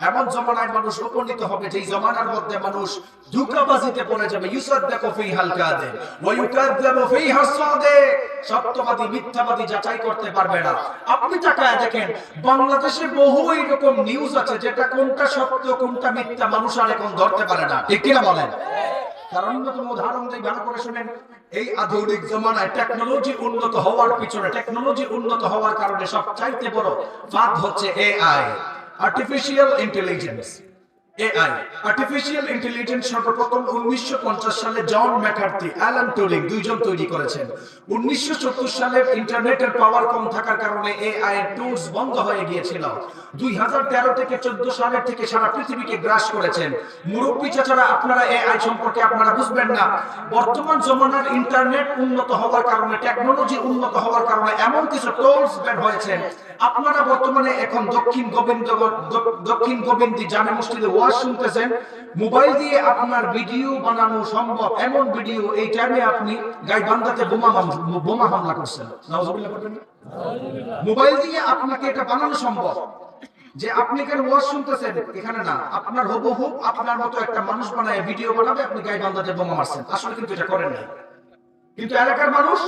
এমন জমানায় মানুষ উপনীত হবে যেই জমানার মধ্যে মানুষ ধোঁকাবাজিতে পড়ে যাবে। ইউসাদ্দাকু ফীহাল কাযিব ওয়া ইউকাযযাবু ফীহাস সাদিক, সত্যবাদী মিথ্যাবাদী যাচাই করতে পারবে না। আপনি তাকায় দেখেন, বাংলাদেশে বহু এরকম নিউজ আছে যেটা কোনটা সত্য কোনটা মিথ্যা মানুষ আর এখন ধরতে পারে না, ঠিক কিনা বলেন? তার অন্যতম উদাহরণ দেই, ভালো করে শুনেন। এই আধুনিক জমানায় টেকনোলজি উন্নত হওয়ার পিছনে, টেকনোলজি উন্নত হওয়ার কারণে সবচাইতে বড় ফাঁদ হচ্ছে AI, artificial intelligence. AI, artificial intelligence সর্বপ্রথম 1950 সালে জন ম্যাকার্থি, অ্যালান টুরিং দুইজন তৈরি করেছেন। 1970 সালে ইন্টারনেটের পাওয়ার কম থাকার কারণে এআই এর টুলস বন্ধ হয়ে গিয়েছিল। 2013 থেকে 14 সালের থেকে সারা পৃথিবীকে গ্রাস করেছেন। মুরব্বী চাচারা, আপনারা এআই সম্পর্কে আপনারা বুঝবেন না। বর্তমান জমানার ইন্টারনেট উন্নত হওয়ার কারণে, টেকনোলজি উন্নত হওয়ার কারণে এমন কিছু টুলস বের হয়েছে। আপনারা বর্তমানে এখন দক্ষিণ গোবিন্দি জামে মসজিদে ওয়াজ শুনতেছেন, মোবাইল দিয়ে আপনার ভিডিও বানানো সম্ভব। এমন ভিডিও এই টাইমে আপনি গাইবান্ধাতে বোমা হামলা করছেন, নাউজুবিল্লাহ করবেন না? মোবাইল দিয়ে আপনাকে এটা বানানো সম্ভব যে আপনি কেন ওয়াজ শুনতেছেন, এখানে না, আপনার হুবহু আপনার মতো একটা মানুষ বানায় ভিডিও বানাবে, আপনি গাইবান্ধাতে বোমা মারছেন। আসলে কিন্তু এটা করেন না। কিন্তু এলাকার মানুষ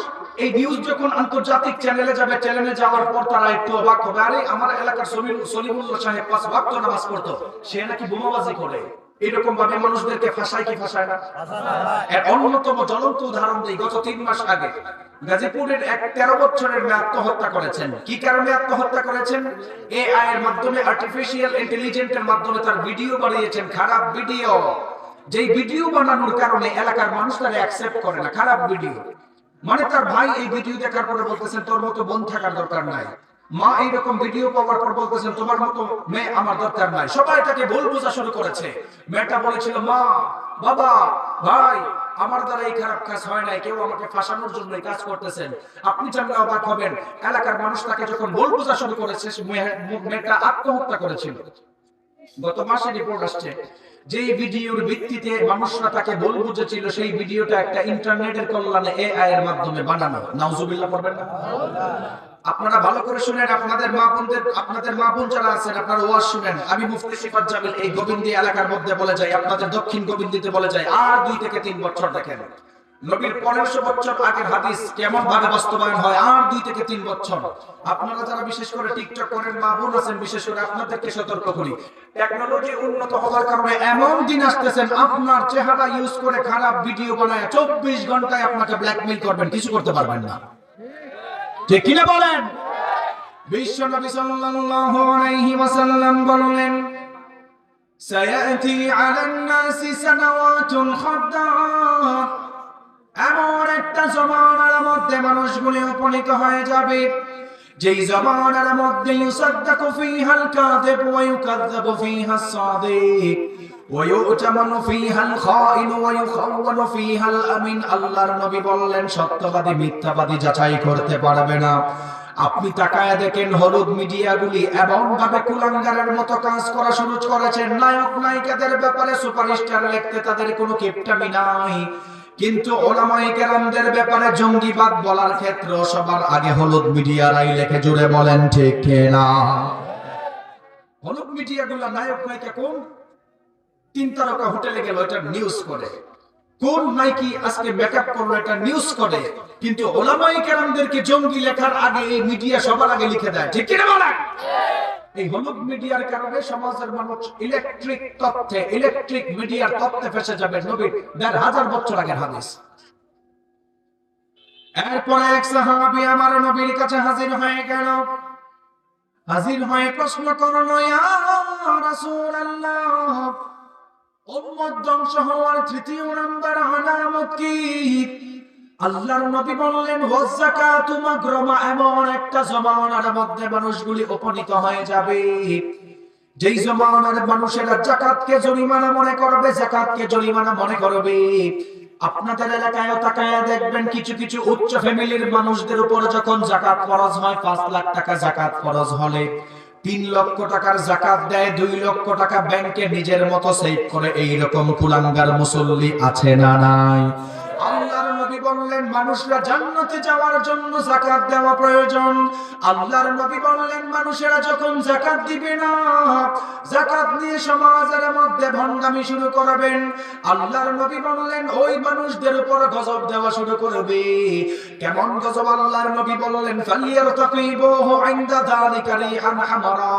এই নিউজ যখন আন্তর্জাতিক চ্যানেলে যাবে, চ্যানেলে যাওয়ার পর তারা একটু অবাক হবে, আরে আমার এলাকার সলিমুল্লাহ সাহেব 5 ওয়াক্ত নামাজ পড়তো, সে নাকি বোমাবাজি করে। এরকম ভাবে মানুষদেরকে ফাঁসায় কি ফাঁসায় না? এর অন্যতম জ্বলন্ত উদাহরণ দেই। গত 3 মাস আগে গাজীপুরের এক 13 বছরের মেয়ে আত্মহত্যা করেছেন। কি কারণে আত্মহত্যা করেছেন? এআই এর মাধ্যমে, আর্টিফিশিয়াল ইন্টেলিজেন্সের মাধ্যমে তার ভিডিও বানিয়েছেন, খারাপ ভিডিও। যেই ভিডিও বানানোর কারণে এলাকার মানুষ তারা অ্যাকসেপ্ট করে না, খারাপ ভিডিও। মানে তার ভাই এই ভিডিও দেখার পরে বলতেছেন তোর মতো বোন থাকার দরকার নাই, মা এইরকম ভিডিও পাওয়ার পর বলতেছেন তোমার মতো মেয়ে আমার দরকার নাই। সবাই তাকে ভুল বোঝা শুরু করেছে। মেয়েটা বলেছিল, মা, বাবা, ভাই, আমার দ্বারা এই খারাপ কাজ হয় নাই, কেউ আমাকে ফাঁসানোর জন্য এই কাজ করতেছেন। আপনি জানলে অবাক হবেন, এলাকার মানুষ তাকে যখন ভুল বোঝা শুরু করেছে, মেয়েটা আত্মহত্যা করেছিল। গত মাসে রিপোর্ট আসছে, যেই ভিডিওর ভিত্তিতে মানুষরা তাকে ভুল বুঝেছিল, সেই ভিডিওটা একটা ইন্টারনেটের কল্যাণে এআই এর মাধ্যমে বানানো। নাউজুবিল্লাহ পড়বেন না? আপনারা ভালো করে শুনেন, আপনাদের মা বোন যারা আছেন, আপনারা ওয়াজ শুনেন। আমি মুফতি সিফাত জামিল এই গোবিন্দি এলাকার মধ্যে বলে যাই, আপনাদের দক্ষিণ গোবিন্দিতে বলে যাই, আর 2 থেকে 3 বছর দেখেন নবীর 1500 বছর আগের হাদিস কেমন ভাবে বাস্তবায়ন হয়। আর 2 থেকে 3 বছর আপনারা যারা বিশেষ করে টিকটক করেন, মা বোন আছেন, বিশেষ করে আপনাদেরকে সতর্ক করি, টেকনোলজি উন্নত হওয়ার কারণে এমন দিন আসতেছেন, আপনার চেহারা ইউজ করে খারাপ ভিডিও বানায় 24 ঘন্টায় আপনাকে ব্ল্যাকমেইল করবেন, কিছু করতে পারবেন না, ঠিক কিনা বলেন? বিশ্ব নবী সাল্লাল্লাহু আলাইহি ওয়াসাল্লাম বললেন, সায়াতি আলান নাসি সানাওয়াতুন খাদ্দাআত, এমন একটা জমানার মধ্যে মানুষগুলি উপনীত হয়ে যাবে যেই জমানার মধ্যে ইউসাদ্দাকু ফীহাল কাযিব ওয়া ইউকাযযাবু ফীহাস সাদিক ওয়া ইউতামানু ফীহাল খাইন ওয়া ইউখাওয়ানু ফীহাল আমিন। আল্লাহর নবী বললেন সত্যবাদী মিথ্যাবাদী যাচাই করতে পারবে না। আপনি তাকায় দেখেন হলুদ মিডিয়াগুলি এমন ভাবে কুলাঙ্গারের মতো কাজ করা শুরু করেছেন, নায়ক নায়িকাদের ব্যাপারে সুপারস্টার লিখতে তাদের কোনো কিপটামি নাই, কিন্তু ওলামায়ে কেরামদের ব্যাপারে জঙ্গিবাদ বলার ক্ষেত্রে সবার আগে হলুদ মিডিয়ারাই লেখে। জুড়ে বলেন ঠিক না? হলুদ মিডিয়াগুলো নায়ক নায়িকা কোন 3 তারকা হোটেলে গেল এটা নিউজ করে, কোন নায়িকা আজকে মেকআপ করলো এটা নিউজ করে, কিন্তু ওলামায়ে কেরামদেরকে জঙ্গি লেখার আগে এই মিডিয়া সবার আগে লিখে দেয়। ঠিক কি না বলেন? এই হলুদ মিডিয়ার কারণে সমাজের মানুষ ইলেকট্রিক মিডিয়ার তত্ত্বে ফেসে যাবে। নবীর 1500 বছর আগের হাদিস। এরপরে এক সাহাবী আমার নবীর কাছে হাজির হয়ে গেল। হাজির হয়ে প্রশ্ন করলো, ইয়া রাসূলুল্লাহ, উম্মত ধ্বংস হওয়ার 3য় নাম্বার আলামত কি? আল্লাহর নবী বললেন, ওয়াজ যাকাতু মাগরামা, এমন একটা জমানার মধ্যে মানুষগুলি উপনীত হয়ে যাবে যেই জমানার মানুষেরা যাকাতকে জরিমানা মনে করবে, যাকাতকে জরিমানা মনে করবে। আপনাদের এলাকায় তাকায়া দেখবেন কিছু কিছু উচ্চ ফ্যামিলির মানুষদের উপর যখন যাকাত ফরজ হয়, 5 লাখ টাকা যাকাত ফরজ হলে 3 লক্ষ টাকার যাকাত দেয়, 2 লক্ষ টাকা ব্যাংকে নিজের মতো সেভ করে। এইরকম কুলাঙ্গার মুসল্লি আছে না নাই? আল্লাহর নবী বললেন মানুষরা জান্নাতে যাওয়ার জন্য যাকাত দেওয়া প্রয়োজন। আল্লাহর নবী বললেন মানুষেরা যখন যাকাত দিবে না, যাকাত নিয়ে সমাজের মধ্যে ভণ্ডামি শুরু করবেন, আল্লাহর নবী বললেন ওই মানুষদের উপর গজব দেওয়া শুরু করবে। কেমন গজব? আল্লাহর নবী বললেন, ফালিয়ারতাকিবুহু ইনদা যালিকা রিহান হামারা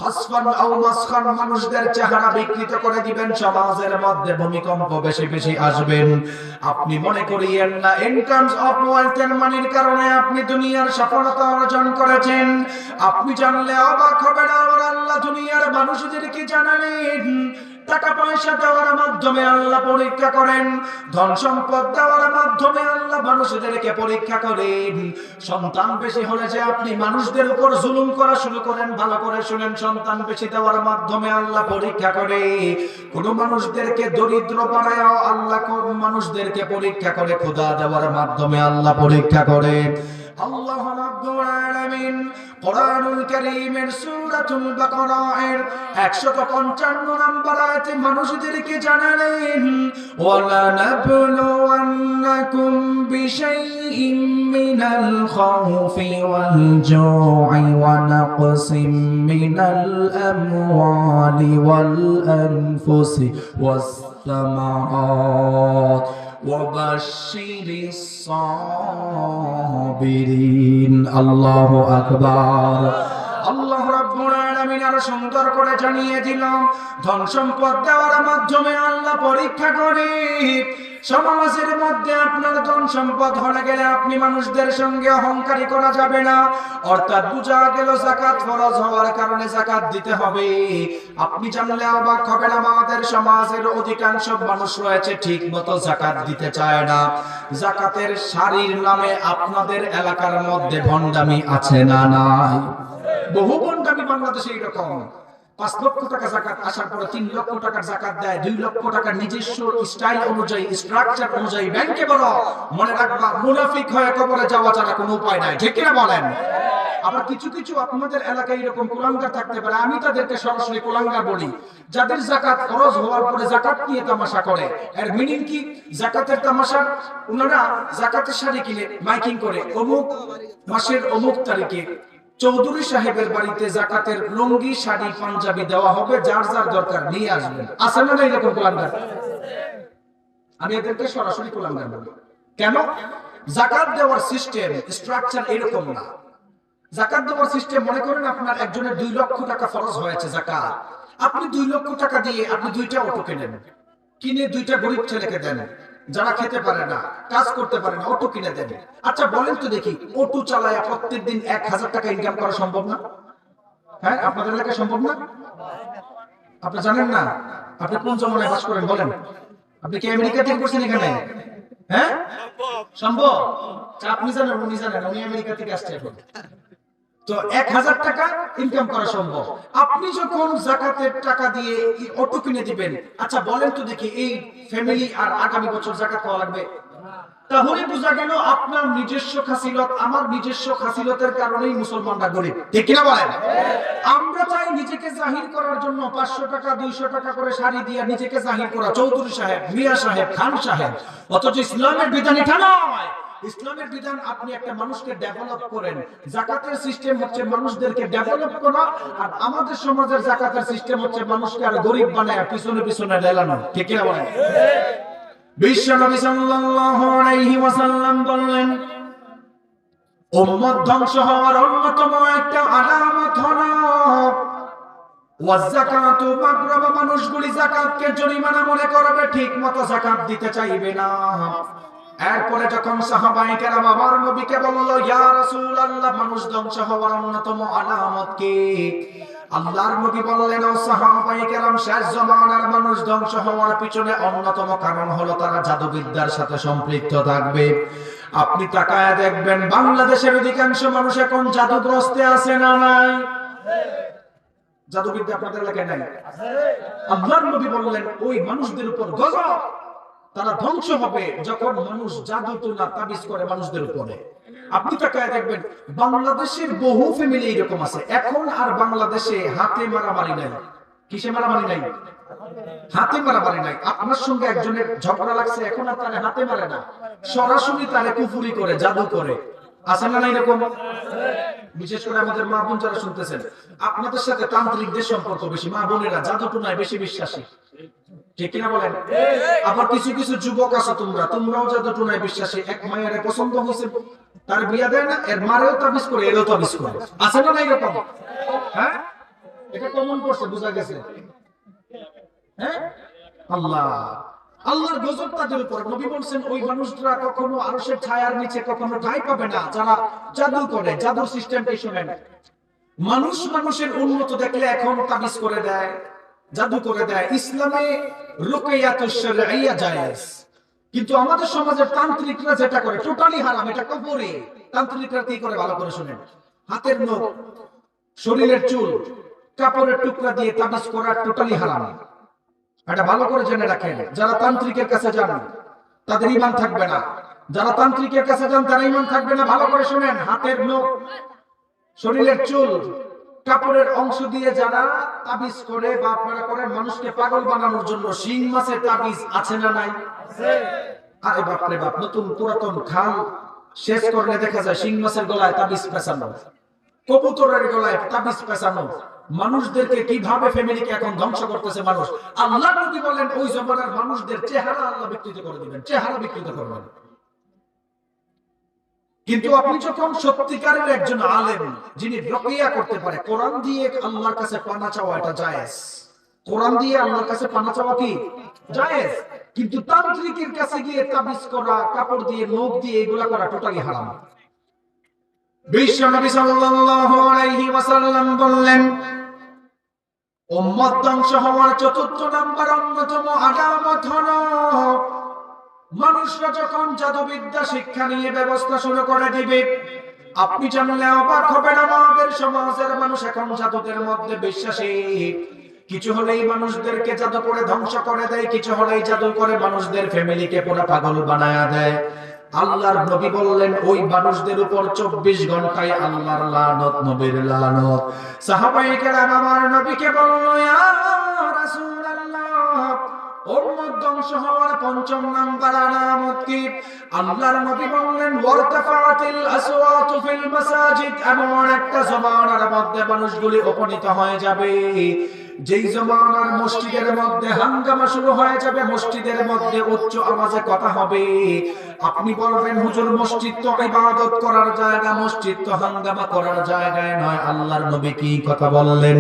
খাসফান আও মাসখান, মানুষদের চেহারা বিকৃত করে দিবেন, সমাজের মধ্যে ভূমিকম্প বেশি বেশি আসবেন। আপনি মনে করিয়েন না ইন টার্মস অফ ওয়েলথ এর মানির কারণে আপনি দুনিয়ার সফলতা অর্জন করেছেন। আপনি জানলে অবাক হবেন, আমার আল্লাহ দুনিয়ার মানুষদেরকে জানালেন টাকা পয়সা দেওয়ার মাধ্যমে আল্লাহ পরীক্ষা করেন, ধন সম্পদ দেওয়ার মাধ্যমে আল্লাহ মানুষদেরকে পরীক্ষা করেন। সন্তান বেশি হলে যে আপনি মানুষদের উপর জুলুম করা শুরু করেন, ভালো করে শুনেন, সন্তান বেশি দেওয়ার মাধ্যমে আল্লাহ পরীক্ষা করে। কোন মানুষদেরকে দরিদ্র বানায় আল্লাহ, কোন মানুষদেরকে পরীক্ষা করে খোদা দেওয়ার মাধ্যমে আল্লাহ পরীক্ষা করে। আল্লাহ রাব্বুল আলামিন কোরআনুল কারীমের সূরাতুল বাকারা এর 155 নম্বর আয়াতে মানুষদেরকে জানালেন, ওয়ালা নাবলুওয়ান্নাকুম বিশাইইম মিনাল খাউফি ওয়াল জু'i ওয়া নাকসিম মিনাল আমওয়ালি ওয়াল আনফুসি ওয়াস সামারাত ওয়াবাশশিরিস সাবিরিন। আল্লাহু আকবার। আল্লাহ রাব্বুল আলামিন আরো সুন্দর করে জানিয়ে দিল, ধন সম্পদ দেওয়ার মাধ্যমে আল্লাহ পরীক্ষা করে। সমাজের মধ্যে আপনার ধন সম্পদ হয়ে গেলে আপনি মানুষদের সঙ্গে অহংকারী করা যাবে না, অর্থাৎ বুঝা গেল যাকাত ফরজ হওয়ার কারণে যাকাত দিতে হবে। আপনি জানলে অবাক হবেন, আমাদের সমাজের অধিকাংশ মানুষ রয়েছে ঠিক মতো যাকাত দিতে চায় না। যাকাতের শাড়ির নামে আপনাদের এলাকার মধ্যে ভণ্ডামি আছে না নাই? বহু ভণ্ডামি বাংলাদেশে এইরকম। 5 লক্ষ টাকা যাকাত আসার পরে 3 লক্ষ টাকার যাকাত দেয়, 2 লক্ষ টাকার নিজস্ব স্টাইল অনুযায়ী, স্ট্রাকচার অনুযায়ী ব্যাংকে বলো। মনে রাখবা, মুনাফিক হয়ে কবরে যাওয়া ছাড়া কোনো উপায় নাই। ঠিক কিনা বলেন? আবার কিছু কিছু আপনাদের এলাকায় এরকম কুলাঙ্গার থাকতে পারে, আমি তাদেরকে সরাসরি কুলাঙ্গার বলি, যাদের যাকাত ফরজ হওয়ার পরে যাকাত নিয়ে তামাশা করে। এর মিনিং কি? যাকাতের তামাশা, ওনারা যাকাতের শাড়ি কিনে মাইকিং করে, অমুক মাসের অমুক তারিখে চৌধুরী সাহেবের বাড়িতে যাকাতের লুঙ্গি, শাড়ি, পাঞ্জাবি দেওয়া হবে, যার যার দরকার নিয়ে আসবেন। আছে না এরকম কুলাঙ্গার? আমি এদেরকে সরাসরি কুলাঙ্গার বলি। কেন? যাকাত দেওয়ার সিস্টেম, স্ট্রাকচার এরকম না। যাকাত দেওয়ার সিস্টেম, মনে করেন আপনার একজনের 2 লক্ষ টাকা ফরজ হয়েছে যাকাত, আপনি 2 লক্ষ টাকা দিয়ে আপনি 2টা অটো কিনেন, কিনে 2টা গরিব ছেলেকে দেন, যারা খেতে পারে না, কাজ করতে পারে না, অটো কিনে দেন। আচ্ছা বলেন তো দেখি, অটো চালায়া প্রত্যেকদিন 1000 টাকা ইনকাম করা সম্ভব না? হ্যাঁ, আপনাদের এলাকায় সম্ভব না? আপনি জানেন না? আপনি কোন জমানায় বাস করেন বলেন? আপনি কি আমেরিকা থেকে করছেন এখানে? হ্যাঁ, সম্ভব। আপনি জানেন, উনি জানেন, উনি আমেরিকা থেকে আসছে এখন। তো 1000 টাকা ইনকাম করা সম্ভব। আপনি যখন যাকাতের টাকা দিয়ে অটো কিনে দিবেন, আচ্ছা বলেন তো দেখি এই ফ্যামিলি আর আগামী বছর যাকাত পাওয়া লাগবে? তাহলে বোঝা গেল আপনার নিজস্ব খাসিলত, আমার নিজস্ব খাসিলতের কারণেই মুসলমানরা গরিব, ঠিক কিনা বলেন? আমরা চাই নিজেকে জাহির করার জন্য 500 টাকা 200 টাকা করে শাড়ি দিয়ে নিজেকে জাহির করা, চৌধুরী সাহেব, মিয়া সাহেব, খান সাহেব, অথচ ইসলামের বিধান এটা নয়। ইসলামের বিধান আপনি একটা মানুষকে ডেভেলপ করেন। যাকাতের সিস্টেম হচ্ছে মানুষদেরকে ডেভেলপ করা, আর আমাদের সমাজের যাকাতের সিস্টেম হচ্ছে মানুষকে আর গরিব বানায় পিছনে পিছনে লেলানো, ঠিক কিনা বলেন? বিশ্বনবী সাল্লাল্লাহু আলাইহি ওয়াসাল্লাম বললেন, উম্মত ধ্বংস হওয়ার অন্যতম একটা আলামত হলো ওয়াযাকাতু মাগরাবা, মানুষগুলি যাকাতকে জরিমানা মনে করবে, ঠিক মতো যাকাত দিতে চাইবে না। এরপরে যখন সাহাবায়ে কেরাম আমার নবীকে বলল, ইয়া রাসূলুল্লাহ, মানুষ ধ্বংস হওয়ার অন্যতম আলামত কি? আল্লাহর নবী বললেন, ও সাহাবায়ে কেরাম, শেষ জামানার মানুষ ধ্বংস হওয়ার পিছনে অন্যতম কারণ হলো তারা জাদুবিদ্যার সাথে সম্পৃক্ত থাকবে। আপনি তাকায় দেখবেন বাংলাদেশের অধিকাংশ মানুষ এখন জাদুগ্রস্তে আছে না নাই? জাদুবিদ্যা আপনাদের এলাকায় নাই? আল্লাহর নবী বললেন ওই মানুষদের উপর গজব, তারা ধ্বংস হবে যখন মানুষ জাদু টোনা তাবিজ করে মানুষদের উপরে। আপনি তাকায় দেখবেন বাংলাদেশের বহু ফ্যামিলি এরকম আছে। এখন আর বাংলাদেশে হাতে মারামারি নাই। কিসে মারামারি নাই? হাতে মারামারি নাই। আপনার সঙ্গে একজনের ঝগড়া লাগছে, এখন আর তারে হাতে মারে না, সরাসরি তারে কুফুরি করে, জাদু করে। আছে না নাই এরকম? বিশেষ করে আমাদের মা বোন যারা শুনতেছেন, আপনাদের সাথে তান্ত্রিকদের সম্পর্ক বেশি, মা বোনেরা জাদু টোনায় বেশি বিশ্বাসী, ঠিক কিনা বলেন? আবার কিছু কিছু যুবক আছে, তোমরাও জাদু টোনায় বিশ্বাসী। এক মায়ের পছন্দ হয়েছে, তার বিয়া দেয় না, এর মারেও তাবিজ করে, এরও তাবিজ করে। আছে না এরকম? হ্যাঁ, এটা কমন করছে, বোঝা গেছে। হ্যাঁ, আল্লাহর গজব তাদের উপর। নবী বলছেন ওই মানুষরা কখনো আরশের ছায়ার নিচে কখনো ঠাঁই পাবে না যারা জাদু করে। জাদুর সিস্টেমটা শুনেন, মানুষের উন্নত দেখলে এখন তাবিজ করে দেয়, জাদু করে দেয়। ইসলামে রুকিয়াতুশ শারঈয়া জায়েজ, কিন্তু আমাদের সমাজের তান্ত্রিকরা যেটা করে টোটালি হারাম, এটা কুফরি। তান্ত্রিকরা কি করে ভালো করে শুনেন, হাতের নখ, শরীরের চুল, কাপড়ের টুকরা দিয়ে তাবিজ করা টোটালি হারাম। এটা ভালো করে জেনে রাখেন। যারা তান্ত্রিকের কাছে যান তাদের ঈমান থাকবে না, যারা তান্ত্রিকের কাছে যান তার ঈমান থাকবে না। ভালো করে শুনেন, হাতের নখ, শরীরের চুল, কাপড়ের অংশ দিয়ে যারা তাবিজ করে বা আপনারা করেন মানুষকে পাগল বানানোর জন্য, শিং মাছের তাবিজ আছে না নাই? আরে বাপ রে বাপ, নতুন পুরাতন খাল শেষ করলে দেখা যায় শিং মাছের গলায় তাবিজ পেঁচানো, কবুতরের গলায় তাবিজ পেঁচানো। মানুষদেরকে কিভাবে ফ্যামিলিকে এখন ধ্বংস করতেছে মানুষ। আল্লাহ নবী বলেন ওই জমানার মানুষদের চেহারা আল্লাহ বিকৃত করে দিবেন, চেহারা বিকৃত করবেন। কিন্তু আপনি যখন সত্যিকারের একজন আলেম যিনি রুকিয়া করতে পারে, কোরআন দিয়ে আল্লাহর কাছে পানা চাওয়া এটা জায়েজ। কোরআন দিয়ে আল্লাহর কাছে পানা চাওয়া কি জায়েজ, কিন্তু তান্ত্রিকের কাছে গিয়ে তাবিজ করা, কাপড় দিয়ে, নখ দিয়ে এগুলা করা টোটালি হারাম। বিশ্বনবী সাল্লাল্লাহু আলাইহি ওয়াসাল্লাম বললেন, উম্মত ধ্বংস হওয়ার চতুর্থ নাম্বার অন্যতম আলামত হলো মানুষরা যখন জাদুবিদ্যা শিক্ষা নিয়ে ব্যবস্থা শুরু করে দিবে। আপনি জানলে অবাক হবেন, আমাদের সমাজের মানুষ এখন জাদুদের মধ্যে বিশ্বাসী। কিছু হলেই মানুষদেরকে জাদু করে ধ্বংস করে দেয়, কিছু হলেই জাদু করে মানুষদের ফ্যামিলিকে পুরো পাগল বানায়া দেয়। আল্লাহর নবী বললেন ওই মানুষদের উপর 24 ঘন্টায় আল্লাহর লানত, নবীর লানত। সাহাবায়ে কেরাম আমার নবীকে বলল, ইয়া রাসূলুল্লাহ, উম্মত ধ্বংস হওয়ার পঞ্চম নাম্বার আলামত কি? আল্লাহর নবী বললেন, ওয়ারতাফাতিল আসওয়াতু ফিল মাসাজিদ, এমন একটা জমানার মধ্যে মানুষগুলি উপনীত হয়ে যাবে যেই জমানার মসজিদের মধ্যে হাঙ্গামা শুরু হয়ে যাবে, মসজিদের মধ্যে উচ্চ আওয়াজে কথা হবে। আপনি বলবেন, হুজুর মসজিদ তো ইবাদত করার জায়গা, মসজিদ তো হাঙ্গামা করার জায়গায় নয়। আল্লাহর নবী কি কথা বললেন?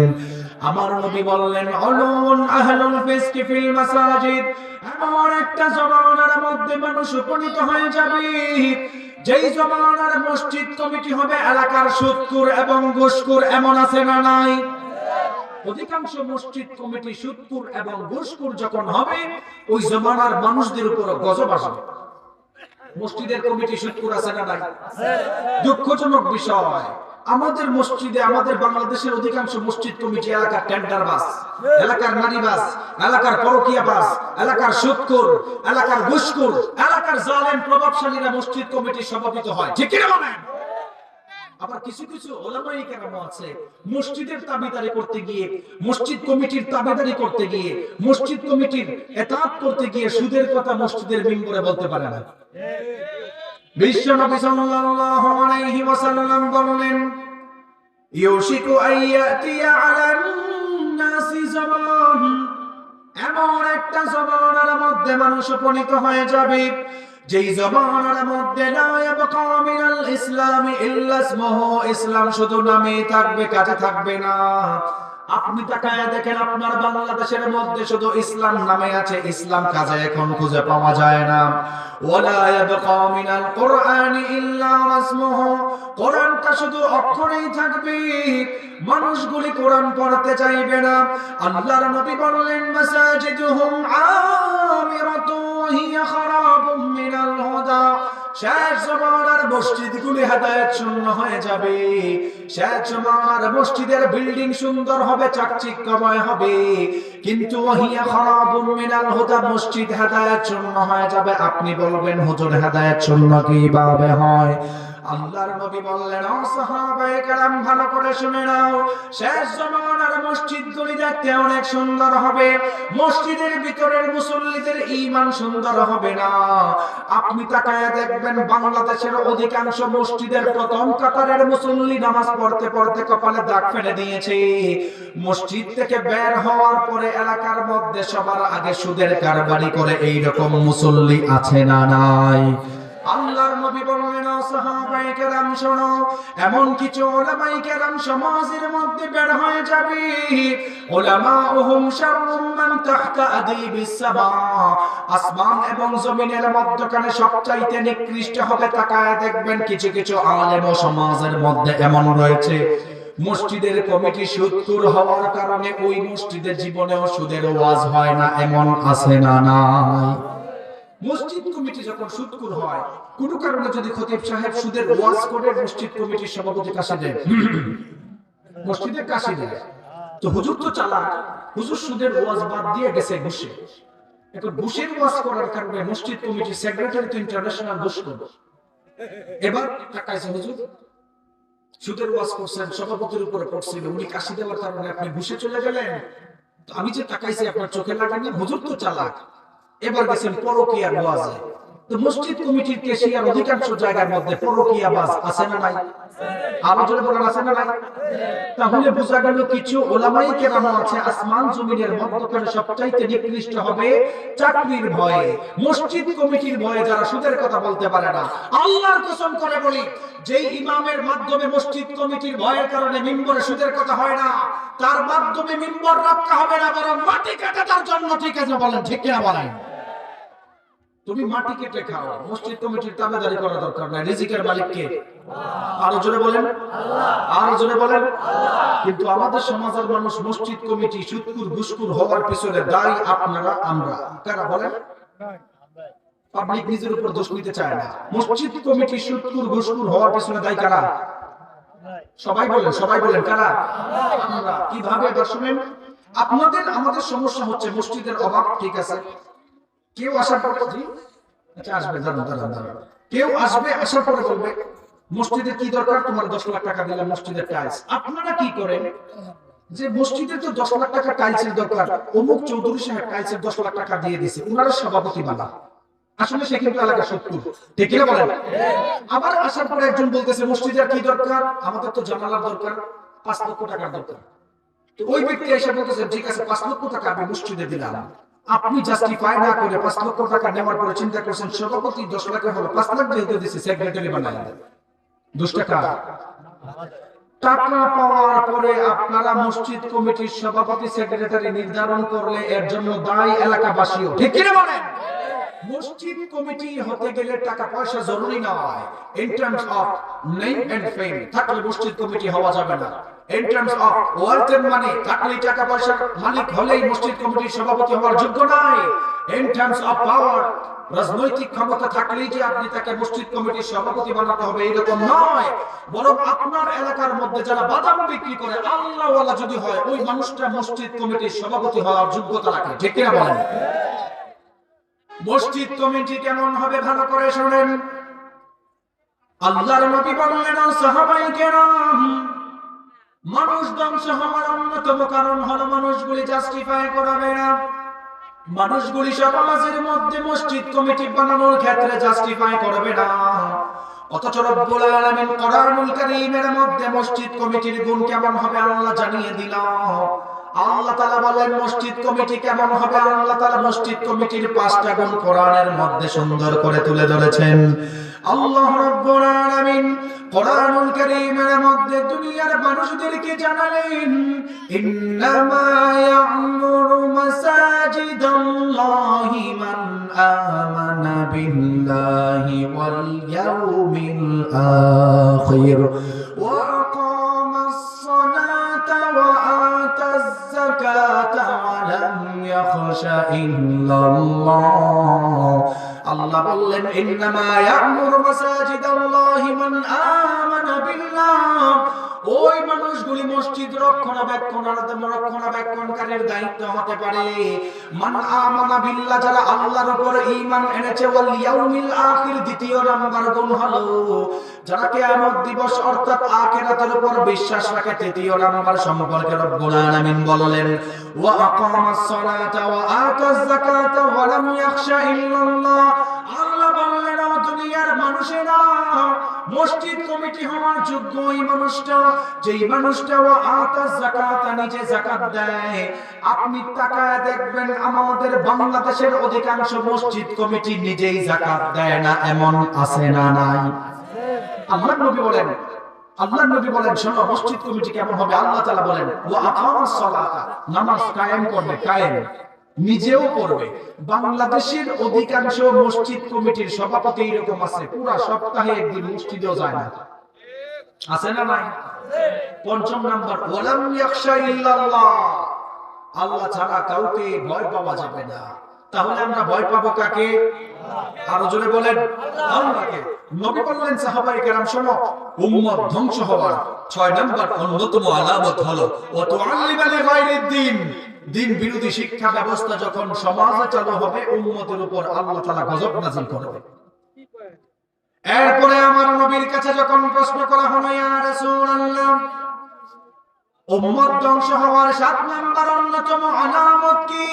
আমার নবী বললেন, উলুন আহলুল ফিসকি ফিল মাসাজিদ, এমন একটা জমানার মধ্যে মানুষ উপনীত হয়ে যাবে যেই জমানার মসজিদ কমিটি হবে এলাকার সুদখোর এবং ঘুষখোর। এমন আছে না নাই? অধিকাংশ মসজিদ কমিটি সুদখোর এবং ঘুষখোর যখন হবে, ওই জমানার মানুষদের উপর গজব আসবে। মসজিদের কমিটি সুদখোর আছে না নাই? দুঃখজনক বিষয়, আমাদের মসজিদে, আমাদের বাংলাদেশের অধিকাংশ মসজিদ কমিটি এলাকার টেন্ডার বাস, এলাকার নারী বাস, এলাকার পরকীয়া বাস, এলাকার সুদখোর, এলাকার ঘুষখোর, এলাকার জালেম প্রভাবশালীরা মসজিদ কমিটির সভাপতি হয়, ঠিক কি না বলেন? আবার কিছু কিছু ওলামায়ে কেরাম আছে মসজিদের তাবেদারি করতে গিয়ে, মসজিদ কমিটির তাবেদারি করতে গিয়ে, মসজিদ কমিটির এতাত করতে গিয়ে সুদের কথা মসজিদের মিম্বরে বলতে পারে না। বিশ্বনবী সাল্লাল্লাহু আলাইহি ওয়াসাল্লাম বলেন, ইউশিকু আইয়াতিয়া আলান নাসি জামান, এমন একটা জমানার মধ্যে মানুষ উপনীত হয়ে যাবে যেই জমানার মধ্যে লা ইয়াবকা মিনাল ইসলামি ইল্লা ইসমুহু, ইসলাম শুধু নামে থাকবে, কাজে থাকবে না। আপনি তাকায় দেখেন আপনার বাংলাদেশের মধ্যে শুধু ইসলাম নামে আছে, ইসলাম কাজে এখন খুঁজে পাওয়া যায় না। ওয়ালা ইয়াবকা মিনাল কুরআনি ইল্লা ইসমুহু, কোরআনটা শুধু অক্ষরেই থাকবে, মানুষগুলি কোরআন পড়তে চাইবে না। আল্লাহর নবী বললেন, মাসাজিদুহুম আমিরাতুন ওয়া হিয়া খারাবুম মিনাল হুদা, শেষ জমানার মসজিদগুলি হেদায়েত শূন্য হয়ে যাবে, শেষ জমানার মসজিদের বিল্ডিং সুন্দর হবে, চাকচিক্যময় হবে, কিন্তু ওয়াহিয়া খারাবুম মিনাল হুদা, মসজিদ হেদায়েত শূন্য হয়ে যাবে। আপনি বলবেন, হুজুর হেদায়েত শূন্য কিভাবে হয়? আল্লাহর নবী বললেন, ও সাহাবায়ে কেরাম ভালো করে শুনে নাও, শেষ জমানার মসজিদগুলি দেখতে অনেক সুন্দর হবে, মসজিদের ভিতরের মুসল্লিদের ঈমান সুন্দর হবে না। আপনি তাকায় দেখবেন বাংলাদেশের অধিকাংশ মসজিদের প্রথম কাতারের মুসল্লি নামাজ পড়তে পড়তে কপালে দাগ ফেলে দিয়েছে। মসজিদ থেকে বের হওয়ার পরে এলাকার মধ্যে সবার আগে সুদের কারবারি করে এইরকম মুসল্লি আছে না নাই? আল্লাহর নবী বললেন, ও সাহাবায়ে কেরাম শোনো, এমন কিছু উলামায়ে কেরাম সমাজের মধ্যে বের হয়ে যাবে, উলামাউহুম শাররুম মান তাহতা আদিবিস সামা, আসমান এবং জমিনের মধ্যখানে সবচাইতে নিকৃষ্ট হবে। তাকায় দেখবেন কিছু কিছু আলেম ও সমাজের মধ্যে এমন রয়েছে, মসজিদের কমিটি সুদখোর হওয়ার কারণে ওই মসজিদের জীবনেও সুদের ওয়াজ হয় না, এমন আছে না নাই? মসজিদ কমিটি যখন সুদখোর হয়, কোনো কারণে যদি খতিব সাহেব সুদের ওয়াজ করে মসজিদ কমিটির সভাপতি কাশি দেয়, মসজিদের কাশি দেয়, তো হুজুর তো চালাক, হুজুর সুদের ওয়াজ বাদ দিয়ে গেছে ঘুষে। এখন ঘুষের ওয়াজ করার কারণে মসজিদ কমিটির সেক্রেটারি তো ইন্টারন্যাশনাল ঘুষ করবে। এবার টাকাইছে হুজুর, সুদের ওয়াজ করছেন, সভাপতির উপরে পড়ছিল, উনি কাশি দেওয়ার কারণে আপনি ঘুষে চলে গেলেন, তো আমি যে টাকাইছি আপনার চোখে লাগেনি, হুজুর তো চালাক। এবার গেছেন পরকীয়ার ওয়াজে, তো মসজিদ কমিটির কেশিয়ার অধিকাংশ জায়গার মধ্যে পরকীয়া বাজ আছে না নাই? আলোচনা বলেন, আছে না নাই? তাহলে বোঝা গেল কিছু উলামায়ে কেরাম আছে আসমান জমিনের মধ্যখানে সবচাইতে নিকৃষ্ট হবে চাকরির ভয়ে, মসজিদ কমিটির ভয়ে, যারা সুদের কথা বলতে পারে না। আল্লাহর কসম করে বলি, যেই ইমামের মাধ্যমে মসজিদ কমিটির ভয়ের কারণে মিম্বরে সুদের কথা হয় না, তার মাধ্যমে মিম্বর রক্ষা হবে না, বরং মাটি কাটা তার জন্য। ঠিক আছে বলেন, ঠিক কিনা বলেন? তুমি মাটি কেটে খাও, মসজিদ কমিটির তাবেদারি করা দরকার নাই, রিজিকের মালিক কে? আরো জোরে বলেন, আরো জোরে বলেন। কিন্তু আমাদের সমাজের মানুষ মসজিদ কমিটি সুদখোর ঘুষখোর হওয়ার পিছনে দায়ী আপনারা, আমরা। কারা বলেন? পাবলিক নিজের উপর দোষ নিতে চায় না। মসজিদ কমিটি সুদখোর ঘুষখোর হওয়ার পিছনে দায়ী কারা? সবাই বলেন, সবাই বলেন, কারা? আমরা। কিভাবে? শুনেন, আপনাদের আমাদের সমস্যা হচ্ছে মসজিদের অভাব, ঠিক আছে, কেউ আসার পরে, আচ্ছা আসবে, দাঁড়ান দাঁড়ান দাঁড়ান, কেউ আসবে, আসার পরে বলবে মসজিদের কি দরকার, তোমার 10 লাখ টাকা দিলাম মসজিদের টাইলস। আপনারা কি করেন যে মসজিদে তো 10 লাখ টাকা টাইলসের দরকার, অমুক চৌধুরী সাহেব টাইলসের 10 লাখ টাকা দিয়ে দিয়েছে, ওনারা সভাপতি বানা। আসলে সে কিন্তু এলাকা শত্রু, ঠিক কিনা বলেন? আবার আসার পরে একজন বলতেছে মসজিদের কি দরকার, আমাদের তো জানালার দরকার, 5 লক্ষ টাকার দরকার। তো ওই ব্যক্তি এসে বলতেছে, ঠিক আছে 5 লক্ষ টাকা আমি মসজিদে দিলাম। আপনি জাস্টিফাই না করে 5 লক্ষ টাকা নেওয়ার পরে চিন্তা করছেন সভাপতি 10 লাখের হলো, 5 লাখ যেহেতু দিয়েছে সেক্রেটারি বানায় দেন। 2 টাকা টাকা পাওয়ার পরে আপনারা মসজিদ কমিটির সভাপতি সেক্রেটারি নির্ধারণ করলে এর জন্য দায়ী এলাকাবাসীও, ঠিক কি না বলেন? মসজিদ কমিটি হতে গেলে টাকা পয়সা জরুরি নয়, in terms of name and fame থাকলে মসজিদ কমিটি হওয়া যাবে না। In terms of wealth and money থাকলে টাকা পয়সার মালিক হলেই মসজিদ কমিটির সভাপতি হওয়ার যোগ্য নয়। ইন টার্মস অফ পাওয়ার রাজনৈতিক ক্ষমতা থাকলেই যে আপনি তাকে মসজিদ কমিটির সভাপতি বানাতে হবে এরকম নয়, বরং আপনার এলাকার মধ্যে যারা বাদাম বিক্রি করে আল্লাহ ওয়ালা যদি হয় ওই মানুষটা মসজিদ কমিটির সভাপতি হওয়ার যোগ্যতা রাখে। ঠিক কিনা বলেন? মসজিদ কমিটি কেমন হবে ভালো করে শুনেন। আল্লাহর নবী বললেন সাহাবায়ে কেরাম, মানুষ ধ্বংস হওয়ার অন্যতম কারণ হলো মানুষগুলি জাস্টিফাই করাবে না। মানুষগুলি সমাজের মধ্যে মসজিদ কমিটি বানানোর ক্ষেত্রে জাস্টিফাই করবে না। অথচ রব্বুল আলামিন কোরআনুল কারীমের মধ্যে মসজিদ কমিটির গুণ কেমন হবে আল্লাহ জানিয়ে দিল। আল্লাহ তাআলা বলেন মসজিদ কমিটি কেমন হবে, আল্লাহ তাআলা মসজিদ কমিটির 5টা গুণ কোরআনের মধ্যে সুন্দর করে তুলে ধরেছেন। আল্লাহ রাব্বুল আলামিন কোরআনুল কারীমের মধ্যে দুনিয়ার মানুষদেরকে জানালেন ইন্নামা ইয়া'মুরু মাসাজিদাল্লাহি মান আমানা বিল্লাহি ওয়াল ইয়াউমিল আখির ওয়া আকামাস সালাতা ওয়া আতাজ যাকাতা ওয়া লাম ইয়াখশা ইল্লাল্লাহ। আল্লাহ বললেন ইন্নামা ইয়া'মুরু মাসাজিদাল্লাহি মান আমানা বিল্লাহ, ওই মানুষগুলি মসজিদ রক্ষণাবেক্ষণকারীর দায়িত্ব হতে পারে মান আমানা বিল্লাহ, যারা আল্লাহর উপর ঈমান এনেছে, ওয়াল ইয়াউমিল আখির, দ্বিতীয় নাম্বার গুণ হলো যারা কিয়ামত দিবস অর্থাৎ আখিরাতের উপর বিশ্বাস রাখে, তৃতীয় নাম্বার সম্পর্কে রব্বুল আলামিন বললেন ওয়া আকামাস সালাতা ওয়া আতাজ যাকাতা ওয়া লাম ইয়াখশা ইল্লাল্লাহ। আল্লাহ বললেন ও দুনিয়ার মানুষেরা, মসজিদ কমিটি হওয়ার যোগ্য ওই মানুষটা যেই মানুষটা ওয়া আতাজ যাকাতা, নিজে যাকাত দেয়। আপনি তাকায় দেখবেন আমাদের বাংলাদেশের অধিকাংশ মসজিদ কমিটি নিজেই যাকাত দেয় না, এমন আছে না নাই? আল্লাহর নবী বলেন শোনো মসজিদ কমিটি কেমন হবে। আল্লাহ তাআলা বলেন ওয়া আকামাস সালাতা, নামাজ কায়েম করবে, কায়েম নিজেও পড়বে। বাংলাদেশের অধিকাংশ মসজিদ কমিটির সভাপতি এরকম আছে পুরা সপ্তাহে একদিন মসজিদেও যায় না, আছে না নাই? 5 নাম্বার ওয়ালাম ইয়াখশা ইল্লাল্লাহ, আল্লাহ ছাড়া কাউকে ভয় পাওয়া যাবে না। তাহলে আমরা ভয় পাবো কাকে? আরো জোরে বলেন আল্লাহকে। নবী বললেন সাহাবায়ে কেরাম শোনো উম্মত ধ্বংস হওয়ার 6 নাম্বার অন্যতম আলামত হলো ওয়া তুআল্লিমা লিগায়রিদ দ্বীন, দিন বিরোধী শিক্ষা ব্যবস্থা যখন সমাজে চালু হবে উম্মতের উপর আল্লাহ তাআলা গজব নাযিল করবে। এরপরে আমার নবীর কাছে যখন প্রশ্ন করা হলো ইয়া রাসূলুল্লাহ উম্মত ধ্বংস হওয়ার 7 নাম্বার অন্যতম আলামত কি?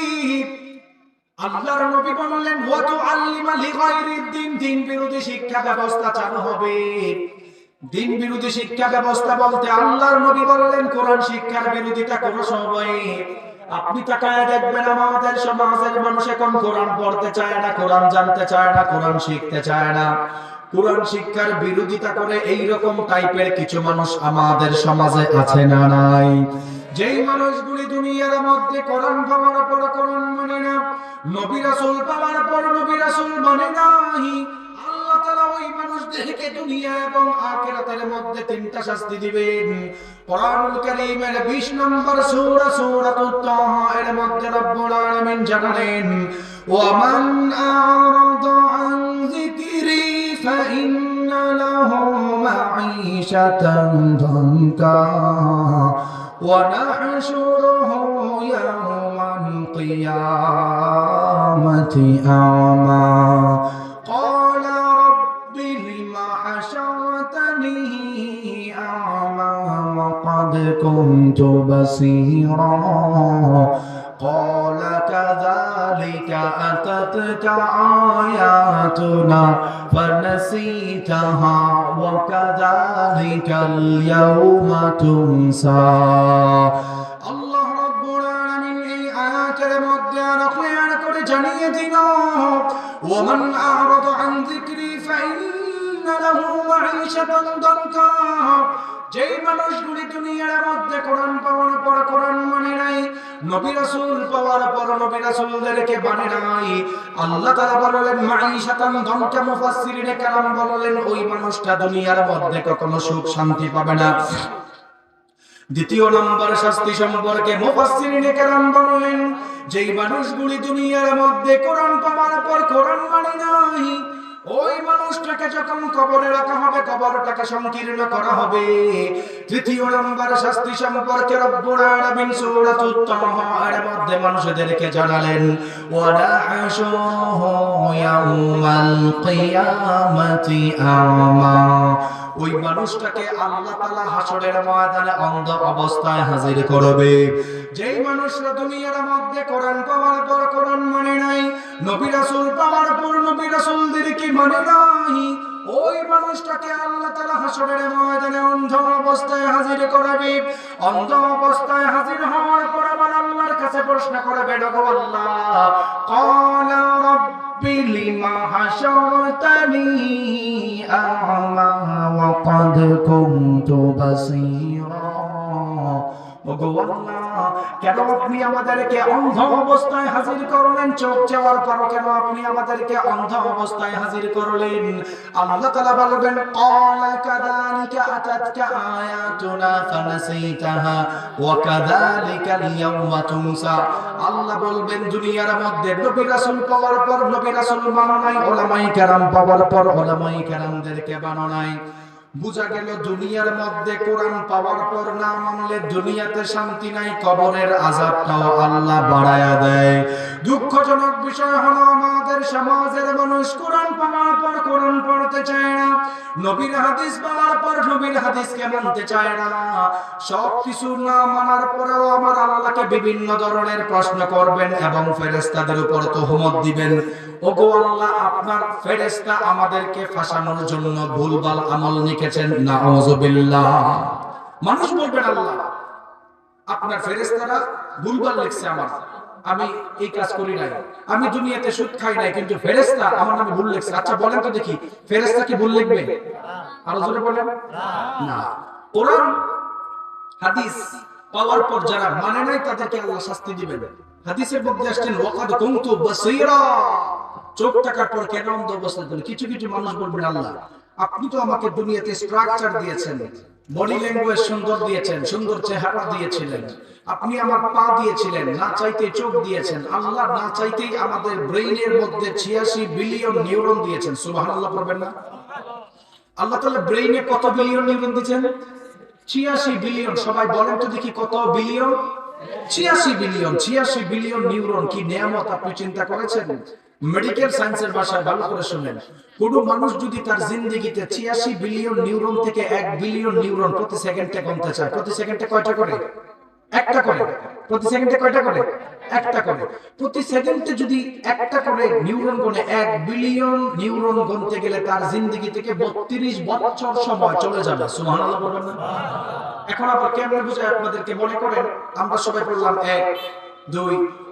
আল্লাহর নবী বললেন ওয়া তুআল্লিমা লিগায়রিদ দ্বীন, দিন বিরোধী শিক্ষা ব্যবস্থা চালু হবে। দিন বিরোধী শিক্ষা ব্যবস্থা বলতে আল্লাহর নবী বললেন কোরআন শিক্ষার বিরোধিতা কোন সময়ে। আপনি তাকায় দেখবেন আমাদের সমাজের মানুষ এখন কোরআন পড়তে চায় না, কোরআন জানতে চায় না, কোরআন শিখতে চায় না, কোরআন শিক্ষার বিরোধিতা করে এই রকম টাইপের কিছু মানুষ আমাদের সমাজে আছে না নাই? যেই মানুষগুলি দুনিয়ার মধ্যে কোরআন পাওয়ার পর কোরআন মানে না, নবী রাসূল পাওয়ার পর নবী রাসূল মানে নাই, আল্লাহ তাআলা ওই মানুষদেরকে দুনিয়া এবং আখিরাতের মধ্যে 3টা শাস্তি দিবেন। কোরআনুল কারীমের 20 নম্বর সূরা সূরাতুত তাহা এর মধ্যে রব্বুল আলামিন জানালেন ওয়া মান আ'রাদা আন যিকরি ফাইন্না লাহু মাঈশাতান দানকা ওয়া নাহশুরুহু ইয়াওমাল কিয়ামাতি আ'মা ক্বালা রাব্বি লিমা হাশারতানি আ'মা ওয়া ক্বাদ কুনতু বাসীরা قال كذلك أتتك آياتنا فنسيتها وكذلك اليوم تنسى। আল্লাহ রাব্বুল আলামিন এই আয়াতের মধ্যে আরো করে জানিয়ে দিল ওয়া মান আ'রাদা আন যিকরি ফাইন্না লাহু মাঈশাতান দানকা, যেই মানুষগুলি দুনিয়ার মধ্যে কোরআন পাওয়ার পর কোরআন মানে নাই, নবী রাসূল পাওয়ার পর নবী রাসূলদেরকে মানে নাই, আল্লাহ তাআলা বললেন মাঈশাতান দানকা। মুফাসসিরিনে কেরাম বললেন ওই মানুষটা দুনিয়ার মধ্যে কখনো সুখ শান্তি পাবে না। দ্বিতীয় নম্বর শাস্তি সম্পর্কে মুফাসসিরিনে কেরাম বলেন, যেই মানুষগুলি দুনিয়ার মধ্যে কোরআন পাওয়ার পর কোরআন মানে নাই, ওই মানুষটাকে যখন কবরে রাখা হবে, কবরটাকে সংকীর্ণ করা হবে। তৃতীয় নম্বর শাস্তি সম্পর্কে রব্বুল আলামিন সূরাতুত তাহা এর মধ্যে মানুষদেরকে জানালেন, ওয়া নাহশুরুহু ইয়াউমাল কিয়ামাতি আমা। ওই মানুষটাকে আল্লাহ তাআলা হাসরের ময়দানে অন্ধ অবস্থায় হাজির করবে। যেই মানুষরা দুনিয়ার মধ্যে কোরআন পাওয়ার পর কোরআন মানে নাই, নবী রাসূল পাওয়ার পর নবী রাসূলদেরকে মানে নাই, ওই মানুষটাকে আল্লাহ তাআলা হাসরের ময়দানে অন্ধ অবস্থায় হাজির করবে। অন্ধ অবস্থায় হাজির হওয়ার পর আবার আল্লাহর কাছে প্রশ্ন করবে, ওগো আল্লাহ, ক্বালা রাব্বি লিমা হাশারতানি আ'মা ওয়া ক্বাদ কুনতু বাসীরা। ওগো আল্লাহ, কেন আপনি আমাদেরকে অন্ধ অবস্থায় হাজির করলেন? চোখ চাওয়ার পর কেন আপনি আমাদেরকে অন্ধ অবস্থায় হাজির করলেন? আল্লাহ তাআলা বলবেন, ক্বালা কাযালিকা আতাতকা আয়াতুনা ফানাসিতাহা ওয়া কাযালিকাল ইয়াওমা তুনসা। আল্লাহ বলবেন, দুনিয়ার মধ্যে নবী রাসূল পাওয়ার পর নবী রাসূল মানো নাই, উলামায়ে কেরাম পাওয়ার পর উলামায়ে কেরামদেরকে মানো নাই। বুঝা গেল দুনিয়ার মধ্যে কোরআন পাওয়ার পর না মানলে দুনিয়াতে শান্তি নাই, কবরের আযাবটাও আল্লাহ বাড়ায়া দেয়। দুঃখজনক বিষয় হলো আমাদের সমাজের মানুষ কোরআন পাওয়ার পর কোরআন পড়তে চায় না, নবীর হাদিস পাওয়ার পর নবীর হাদিসকে মানতে চায় না। সব কিছু না মানার পরেও আমার আল্লাহকে বিভিন্ন ধরনের প্রশ্ন করবেন এবং ফেরেশতাদের উপর তহমত দিবেন। ওগো আল্লাহ, আপনার ফেরেশতা আমাদেরকে ফাঁসানোর জন্য ভুলভাল আমল লিখেছেন, নাউযুবিল্লাহ। মানুষ বলবেন, আল্লাহ আপনার ফেরেশতারা ভুলভাল লিখছে, আমি এই কাজ করি নাই, আমি দুনিয়াতে সুদ খাই নাই, কিন্তু ফেরেশতা আমার নামে ভুল লিখছে। আচ্ছা বলেন তো দেখি, ফেরেশতা কি ভুল লিখবে? আরো জোরে বলেন না। কোরআন হাদিস পাওয়ার পর যারা মানে নাই তাদেরকে আল্লাহ শাস্তি দিবেন। হাদিসের মধ্যে আসছেন, ওয়াকাদ কুনতু বাসীরা, চোখ থাকার পর কেন অন্ধ অবস্থায় দিলেন? কিছু কিছু মানুষ বলবেন, আল্লাহ আপনি তো আমাকে দুনিয়াতে স্ট্রাকচার দিয়েছেন, বডি ল্যাঙ্গুয়েজ সুন্দর দিয়েছেন, সুন্দর চেহারা দিয়েছিলেন, আপনি আমার পা দিয়েছিলেন, না চাইতে চোখ দিয়েছেন, আল্লাহ না চাইতেই আমাদের ব্রেইনের মধ্যে 86 বিলিয়ন নিউরন দিয়েছেন। সুবহানাল্লাহ পড়বেন না? আল্লাহ তাআলা ব্রেইনে কত বিলিয়ন নিউরন দিয়েছেন? 86 বিলিয়ন। সবাই বলেন তো দেখি কত বিলিয়ন? 86 বিলিয়ন। 86 বিলিয়ন নিউরন কি নিয়ামত আপনি চিন্তা করেছেন? মেডিকেল সায়েন্সের ভাষায় ভালো করে শুনেন, কোন মানুষ যদি তার জিন্দেগিতে 86 বিলিয়ন নিউরন থেকে 1 বিলিয়ন নিউরন প্রতি সেকেন্ডে গুনতে চায়, প্রতি সেকেন্ডে কয়টা করে? একটা করে। প্রতি সেকেন্ডে কয়টা করে? একটা করে। প্রতি সেকেন্ডে যদি একটা করে নিউরন গুনে 1 বিলিয়ন নিউরন গুনতে গেলে তার জিন্দেগি থেকে 32 বছর সময় চলে যাবে। সুবহানাল্লাহ বলবেন না? এখন আবার কেমনে বুঝায় আপনাদেরকে? মনে করেন আমরা সবাই বললাম 1 2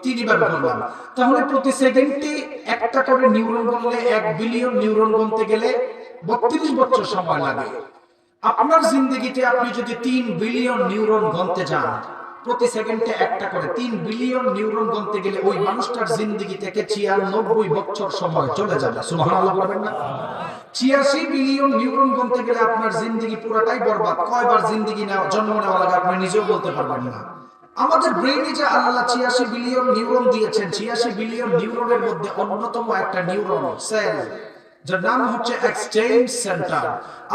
3 ভাবে করলাম, তাহলে প্রতি সেকেন্ডে একটা করে নিউরন গুনলে 1 বিলিয়ন নিউরন গুনতে গেলে 32 বছর সময় লাগে। আপনার জিন্দেগিতে আপনি যদি 3 বিলিয়ন নিউরন গুনতে যান, প্রতি সেকেন্ডে একটা করে 3 বিলিয়ন নিউরন গুনতে গেলে ওই মানুষটার জিন্দেগি থেকে 96 বছর সময় চলে যাবে। সুবহানাল্লাহ বলবেন না? 86 বিলিয়ন নিউরন গুনতে গেলে আপনার জিন্দেগি পুরোটাই বরবাদ। কয়বার জিন্দেগি জন্ম নেওয়া লাগে আপনি নিজেও বলতে পারবেন না। আমাদের ব্রেইনে যে আল্লাহ 86 বিলিয়ন নিউরন দিয়েছেন, 86 বিলিয়ন নিউরনের মধ্যে অন্যতম একটা নিউরন সেল যার নাম হচ্ছে এক্সচেঞ্জ সেন্টার।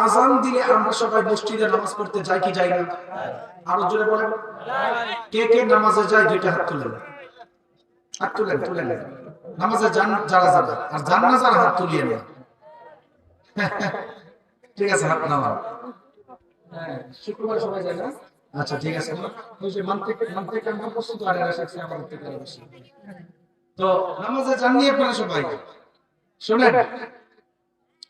আজান দিলে আমরা সবাই মসজিদে নামাজ পড়তে যাই কি যাই না? আরো জোরে বলেন, কে কে নামাজে যায়? দুইটা হাত তুলেন, হাত তুলেন, তুলেন। নামাজে যান যারা যারা, আর যান না যারা হাত তুলিয়ে না। ঠিক আছে, হাত নামান। শুক্রবার সবাই যায় না? আচ্ছা ঠিক আছে। ওই যে মানতে আমরা প্রস্তুত আর এরা শিখছে আমাদের থেকে বেশি। তো নামাজে যান নিয়ে আপনারা সবাই শুনেন,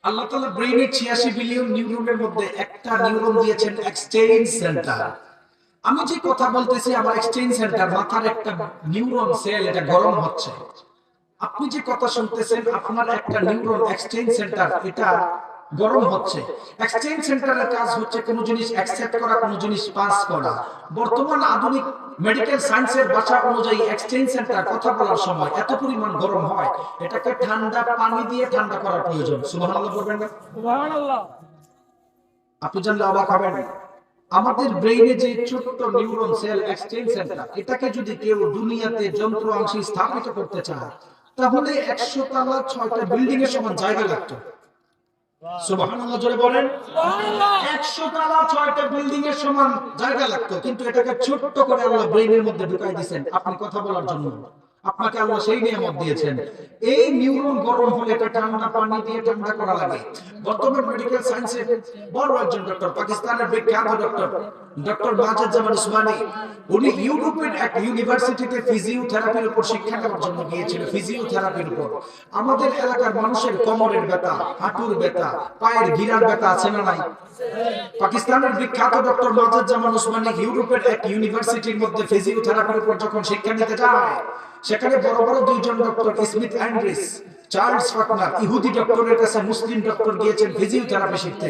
আল্লাহ তাআলা ব্রেইনে 86 বিলিয়ন নিউরনের মধ্যে একটা নিউরন দিয়েছেন এক্সচেঞ্জ সেন্টার। আমি যে কথা বলতেছি আমার এক্সচেঞ্জ সেন্টার, মাথার একটা নিউরন সেল এটা গরম হচ্ছে। আপনি যে কথা শুনতেছেন আপনার একটা নিউরন এক্সচেঞ্জ সেন্টার এটা গরম হচ্ছে। এক্সচেঞ্জ সেন্টারের কাজ হচ্ছে কোনো জিনিস অ্যাকসেপ্ট করা, কোনো জিনিস পাস করা। বর্তমান আধুনিক মেডিকেল সায়েন্সের ভাষা অনুযায়ী এক্সচেঞ্জ সেন্টার কথা বলার সময় এত পরিমাণ গরম হয়, এটাকে ঠান্ডা পানি দিয়ে ঠান্ডা করার প্রয়োজন। সুবহানাল্লাহ বলবেন না? সুবহানাল্লাহ। আপনি জানলে অবাক হবেন, আমাদের ব্রেইনে যে ছোট্ট নিউরন সেল এক্সচেঞ্জ সেন্টার, এটাকে যদি কেউ দুনিয়াতে যন্ত্র অংশে স্থাপিত করতে চায়, তাহলে 100 তলা 6টা বিল্ডিং এর সমান জায়গা লাগতো। সুবহানাল্লাহ জোরে বলেন। 100 তলা 6টা বিল্ডিং এর সমান জায়গা লাগতো, কিন্তু এটাকে ছোট্ট করে আল্লাহ ব্রেইনের মধ্যে ঢুকাই দিয়েছেন আপনি কথা বলার জন্য। আপনাকে আল্লাহ সেই নিয়ামত দিয়েছেন। এই নিউরন গরম হলে এটা ঠান্ডা পানি দিয়ে ঠান্ডা করা লাগে। বর্তমান মেডিকেল সায়েন্সের বড় একজন ডক্টর, পাকিস্তানের বিখ্যাত ডক্টর মাজেদ জামান উসমানী, উনি ইউরোপের এক ইউনিভার্সিটিতে ফিজিওথেরাপির উপর শিক্ষা নেওয়ার জন্য গিয়েছিল। ফিজিওথেরাপির উপর আমাদের এলাকার মানুষের কোমরের ব্যথা, হাঁটুর ব্যথা, পায়ের গিরার ব্যথা আছে না নাই? পাকিস্তানের বিখ্যাত ডক্টর মাজেদ জামান উসমানী ইউরোপের এক ইউনিভার্সিটির মধ্যে ফিজিওথেরাপির উপর যখন শিক্ষা নিতে যায়, সেখানে বড় বড় দুইজন ডক্টর, স্মিথ অ্যান্ড্রিস, চার্লস ফাকনার, ইহুদি ডক্টরের কাছে মুসলিম ডক্টর গিয়েছেন ফিজিওথেরাপি শিখতে।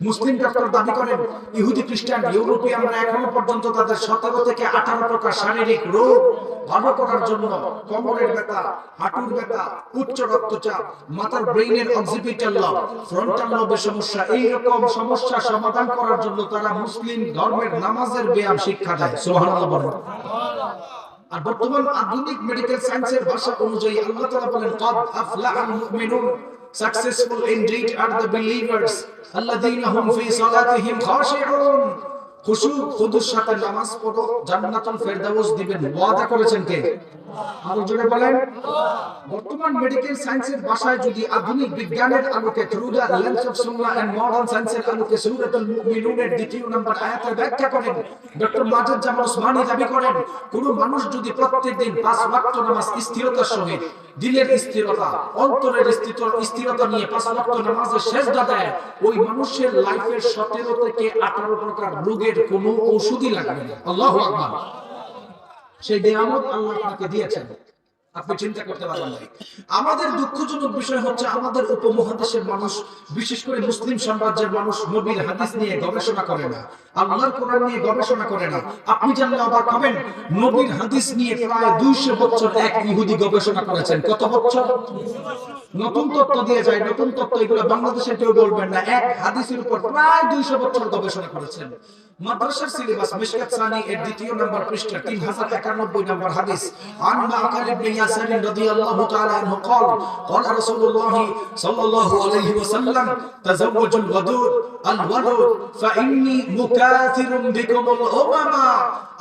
মুসলিম ডক্টর দাবি করেন ইহুদি, খ্রিস্টান, ইউরোপিয়ানরা এখনো পর্যন্ত তাদের 17 থেকে 18 প্রকার শারীরিক রোগ ভালো করার জন্য কোমরের ব্যথা, হাঁটুর ব্যথা, উচ্চ রক্তচাপ, মাথার ব্রেইনের অক্সিপিটাল লব, ফ্রন্টাল লবের সমস্যা, এই রকম সমস্যা সমাধান করার জন্য তারা মুসলিম ধর্মের নামাজের ব্যায়াম শিক্ষা দেয়। সুবহানাল্লাহ বলেন। আর বর্তমান আধুনিক মেডিকেল সায়েন্সের ভাষা অনুযায়ী আল্লাহ তাআলা বলেন, ক্বাদ আফলাহাল মুমিনুন, successful indeed are the believers alladhina hum fi salatihim khashi'un। খুশু খুদুর সাথে নামাজ পড়ো, জান্নাতুল ফেরদাউস দিবেন, ওয়াদা করেছেন কে? আরো জোরে বলেন। বর্তমান মেডিকেল সায়েন্সের ভাষায় যদি আধুনিক বিজ্ঞানের আলোকে, through the lens of Sunnah and modern সায়েন্সের আলোকে সূরাতুল মুমিনুনের 2 নম্বর আয়াতের ব্যাখ্যা করেন, ডক্টর মাজেদ জামান উসমানী দাবি করেন, কোন মানুষ যদি প্রত্যেকদিন 5 ওয়াক্ত নামাজ স্থিরতার সহিত, দিলের স্থিরতা, অন্তরের স্থিরতা নিয়ে 5 ওয়াক্ত নামাজে সেজদা দেয়, ওই মানুষের লাইফের 17 থেকে 18 প্রকার রোগের কোনো ঔষধই লাগবে না। আল্লাহু আকবার। সেই নিয়ামত আল্লাহ আপনাকে দিয়েছেন, আপনি চিন্তা করতে পারবেন না। আমাদের দুঃখজনক বিষয় হচ্ছে আমাদের উপমহাদেশের মানুষ, বিশেষ করে মুসলিম সাম্রাজ্যের মানুষ নবীর হাদিস নিয়ে গবেষণা করে না, আল্লাহর কোরআন নিয়ে গবেষণা করে না। আপনি জানলে অবাক হবেন, নবীর হাদিস নিয়ে প্রায় 200 বছর এক ইহুদি গবেষণা করেছেন। কত বছর? নতুন তত্ত্ব দিয়ে যায়, নতুন তত্ত্ব, এগুলো বাংলাদেশে কেউ বলবেন না। এক হাদিসের উপর প্রায় 200 বছর গবেষণা করেছেন। মাদ্রাসার সিলেবাস মিশকাত সানি এর 2 নম্বর পৃষ্ঠা 3091 নম্বর হাদিস, আন মাআকাল ইবনে ইয়াসির রাদিয়াল্লাহু তাআলা আনহু قال قال رسول الله صلى الله عليه وسلم تزوجوا الودود الولد فاني مكاثر بكم الامم।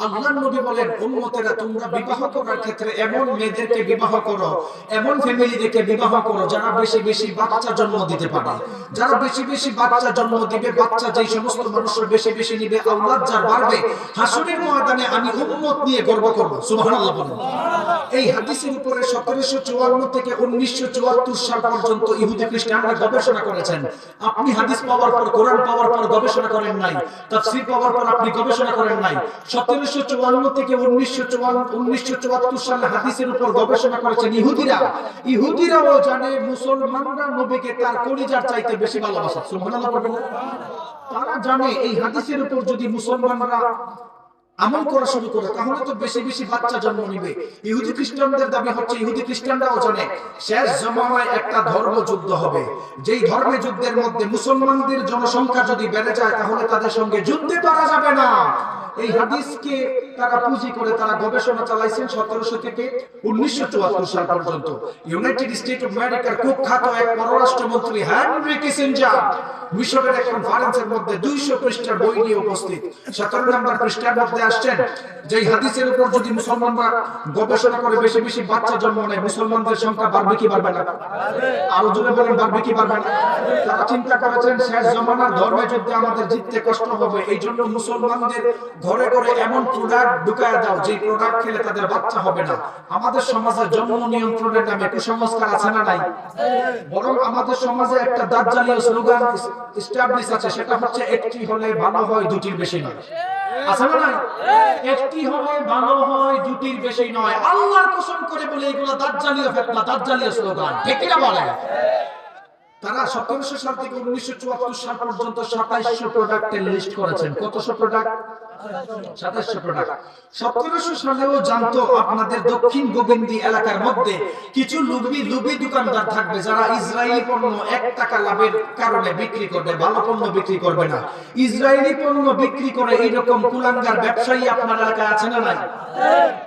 আল্লাহর নবী বলেন, উম্মতেরা তোমরা বিবাহ করার ক্ষেত্রে এমন মেয়েদেরকে বিবাহ করো, এমন ফ্যামিলিদেরকে বিবাহ করো যারা বেশি বেশি বাচ্চা জন্ম দিতে পারে, যারা বেশি বেশি বাচ্চা জন্ম দিবে, বাচ্চা যেই সমস্ত মানুষরা বেশি বেশি নিবে, আওলাদ যার বাড়বে, হাসরের ময়দানে আমি উম্মত নিয়ে গর্ব করব। সুবহানাল্লাহ বলেন। এই হাদিসের উপরে 1754 থেকে 1974 সাল পর্যন্ত ইহুদি খ্রিস্টানরা গবেষণা করেছেন। আপনি হাদিস পাওয়ার পর, কোরআন পাওয়ার পর গবেষণা করেন নাই, তাফসীর পাওয়ার পর আপনি গবেষণা করেন নাই। 1754 থেকে 1974 সালে হাদিসের উপর গবেষণা করেছেন ইহুদিরা। ইহুদিরাও জানে মুসলমানরা নবীকে তার কলিজার চাইতে বেশি ভালোবাসে। সুবহানাল্লাহ বলেন। তারা জানে এই হাদিসের উপর যদি মুসলমানরা আমল করা শুরু করে তাহলে তো বেশি বেশি বাচ্চা জন্ম নিবে। ইহুদি খ্রিস্টানদের দাবি হচ্ছে, ইহুদি খ্রিস্টানরাও জানে শেষ জমানায় একটা ধর্মযুদ্ধ হবে, যেই ধর্মযুদ্ধের মধ্যে মুসলমানদের জনসংখ্যা যদি বেড়ে যায় তাহলে তাদের সঙ্গে যুদ্ধে পারা যাবে না। এই হাদিসকে তারা পুঁজি করে তারা গবেষণা চালাইছেন 1700 থেকে 1974 সাল পর্যন্ত। ইউনাইটেড স্টেট অফ আমেরিকার কুখ্যাত এক পররাষ্ট্রমন্ত্রী হেনরি কিসিঞ্জার মিশরের এক কনফারেন্সের মধ্যে 200 পৃষ্ঠার বই নিয়ে উপস্থিত। 17 নম্বর পৃষ্ঠার মধ্যে আসছেন যে হাদিসের উপর যদি মুসলমানরা গবেষণা করে বেশি বেশি বাচ্চা জন্ম নেয়, মুসলমানদের সংখ্যা বাড়বে কি বাড়বে না? আরো জোরে বলেন, বাড়বে কি বাড়বে না? তারা চিন্তা করেছেন শেষ জমানার ধর্মে যুদ্ধে আমাদের জিততে কষ্ট হবে, এই জন্য মুসলমানদের ঘরে ঘরে এমন প্রোডাক্ট ঢুকায় দাও যে প্রোডাক্ট খেলে তাদের বাচ্চা হবে না। আমাদের সমাজে জন্ম নিয়ন্ত্রণের নামে কুসংস্কার আছে না নাই? বরং আমাদের সমাজে একটা দাজ্জালীয় স্লোগান এস্টাবলিশ আছে, সেটা হচ্ছে একটি হলে ভালো হয়, দুটির বেশি নয়। আছে না নাই? একটি হলে ভালো হয়, দুটির বেশি নয়। আল্লাহর কসম করে বলে এগুলো দাজ্জালীয় ফিতনা, দাজ্জালীয় স্লোগান। ঠিক কি না বলেন? তারা 1700 সাল থেকে 1974 সাল পর্যন্ত 2700 প্রোডাক্টের লিস্ট করেছেন। কতশো প্রোডাক্ট? 2700 প্রোডাক্ট। 1700 সালেও জানতো আপনাদের দক্ষিণ গোবিন্দি এলাকার মধ্যে কিছু লুবি দোকানদার থাকবে যারা ইসরায়েলি পণ্য 1 টাকা লাভের কারণে বিক্রি করবে, ভালো পণ্য বিক্রি করবে না। ইসরায়েলি পণ্য বিক্রি করে এইরকম কুলাঙ্গার ব্যবসায়ী আপনার এলাকায় আছে না নাই?